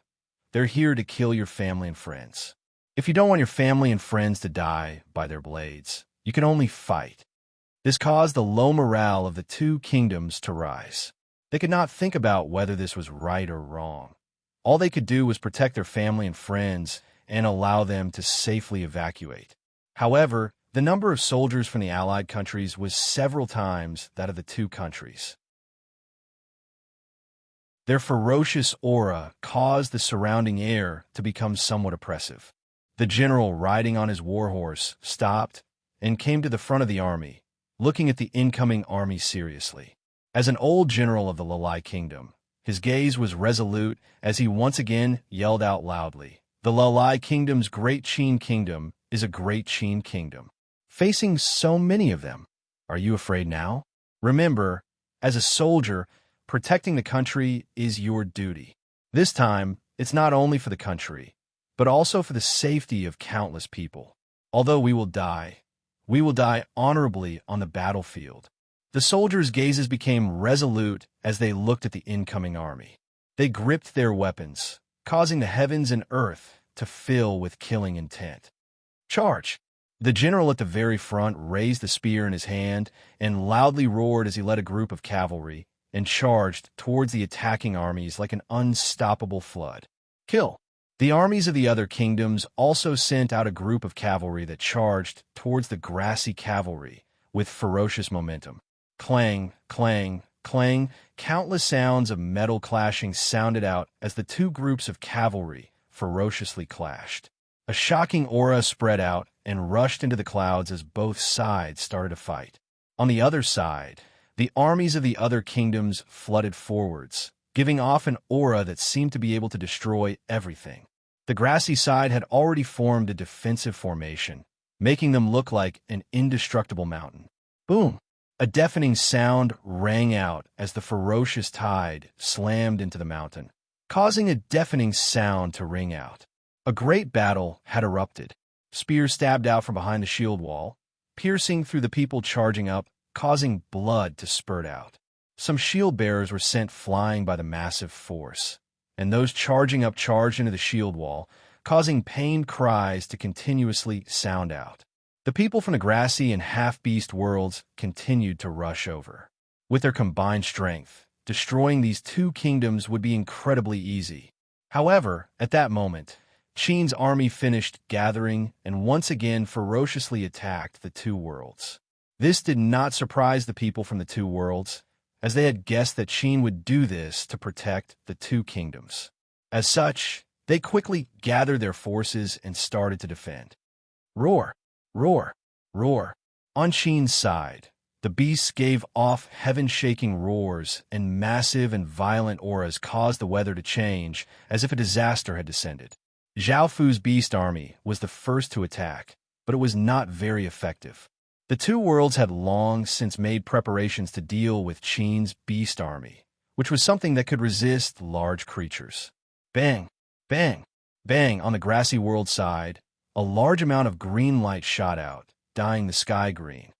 A: They're here to kill your family and friends. If you don't want your family and friends to die by their blades, you can only fight." This caused the low morale of the two kingdoms to rise. They could not think about whether this was right or wrong. All they could do was protect their family and friends and allow them to safely evacuate. However, the number of soldiers from the allied countries was several times that of the two countries. Their ferocious aura caused the surrounding air to become somewhat oppressive. The general riding on his war horse stopped and came to the front of the army, looking at the incoming army seriously. As an old general of the Lalai kingdom, his gaze was resolute as he once again yelled out loudly, "The Lalai kingdom's great Qin kingdom is a great Qin kingdom. Facing so many of them, are you afraid now? Remember, as a soldier, protecting the country is your duty. This time, it's not only for the country, but also for the safety of countless people. Although we will die honorably on the battlefield." The soldiers' gazes became resolute as they looked at the incoming army. They gripped their weapons, causing the heavens and earth to fill with killing intent. "Charge!" The general at the very front raised the spear in his hand and loudly roared as he led a group of cavalry and charged towards the attacking armies like an unstoppable flood. "Kill!" The armies of the other kingdoms also sent out a group of cavalry that charged towards the grassy cavalry with ferocious momentum. Clang, clang, clang, countless sounds of metal clashing sounded out as the two groups of cavalry ferociously clashed. A shocking aura spread out and rushed into the clouds as both sides started to fight. On the other side, the armies of the other kingdoms flooded forwards, giving off an aura that seemed to be able to destroy everything. The grassy side had already formed a defensive formation, making them look like an indestructible mountain. Boom! A deafening sound rang out as the ferocious tide slammed into the mountain, causing a deafening sound to ring out. A great battle had erupted. Spears stabbed out from behind the shield wall, piercing through the people charging up, causing blood to spurt out. Some shield bearers were sent flying by the massive force, and those charging up charged into the shield wall, causing pained cries to continuously sound out. The people from the grassy and half-beast worlds continued to rush over. With their combined strength, destroying these two kingdoms would be incredibly easy. However, at that moment, Qin's army finished gathering and once again ferociously attacked the two worlds. This did not surprise the people from the two worlds, as they had guessed that Qin would do this to protect the two kingdoms. As such, they quickly gathered their forces and started to defend. Roar! Roar! Roar! On Qin's side, the beasts gave off heaven-shaking roars, and massive and violent auras caused the weather to change, as if a disaster had descended. Zhao Fu's beast army was the first to attack, but it was not very effective. The two worlds had long since made preparations to deal with Qin's beast army, which was something that could resist large creatures. Bang! Bang! Bang! On the grassy world side, a large amount of green light shot out, dyeing the sky green.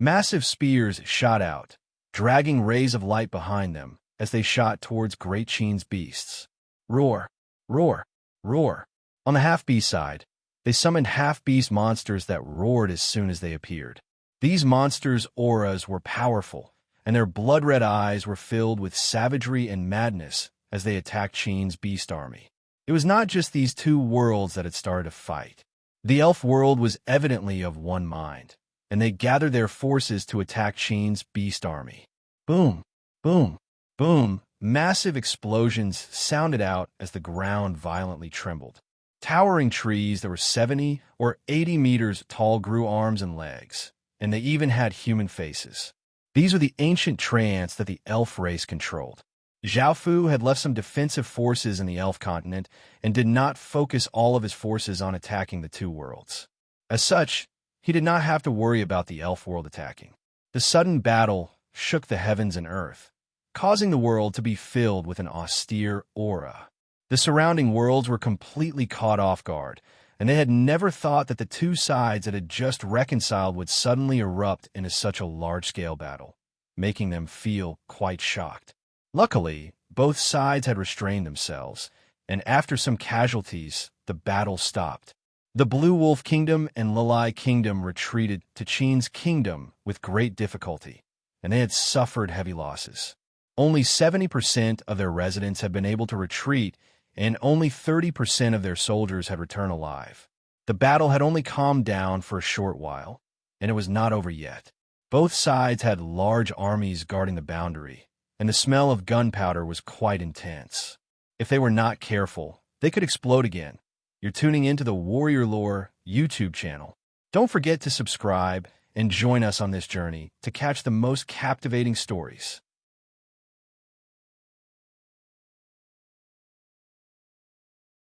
A: Massive spears shot out, dragging rays of light behind them as they shot towards Great Qin's beasts. Roar! Roar! Roar! On the half-beast side, they summoned half-beast monsters that roared as soon as they appeared. These monsters' auras were powerful, and their blood-red eyes were filled with savagery and madness as they attacked Qin's beast army. It was not just these two worlds that had started a fight. The elf world was evidently of one mind, and they gathered their forces to attack Qin's beast army. Boom! Boom! Boom! Massive explosions sounded out as the ground violently trembled. Towering trees that were 70 or 80 meters tall grew arms and legs, and they even had human faces. These were the ancient treants that the elf race controlled. Zhao Fu had left some defensive forces in the elf continent and did not focus all of his forces on attacking the two worlds. As such, he did not have to worry about the elf world attacking. The sudden battle shook the heavens and earth, causing the world to be filled with an austere aura. The surrounding worlds were completely caught off guard, and they had never thought that the two sides that had just reconciled would suddenly erupt into such a large-scale battle, making them feel quite shocked. Luckily, both sides had restrained themselves, and after some casualties, the battle stopped. The Blue Wolf Kingdom and Lilai Kingdom retreated to Qin's kingdom with great difficulty, and they had suffered heavy losses. Only 70% of their residents had been able to retreat, and only 30% of their soldiers had returned alive. The battle had only calmed down for a short while, and it was not over yet. Both sides had large armies guarding the boundary, and the smell of gunpowder was quite intense. If they were not careful, they could explode again. You're tuning into the Warrior Lore YouTube channel. Don't forget to subscribe and join us on this journey to catch the most captivating stories.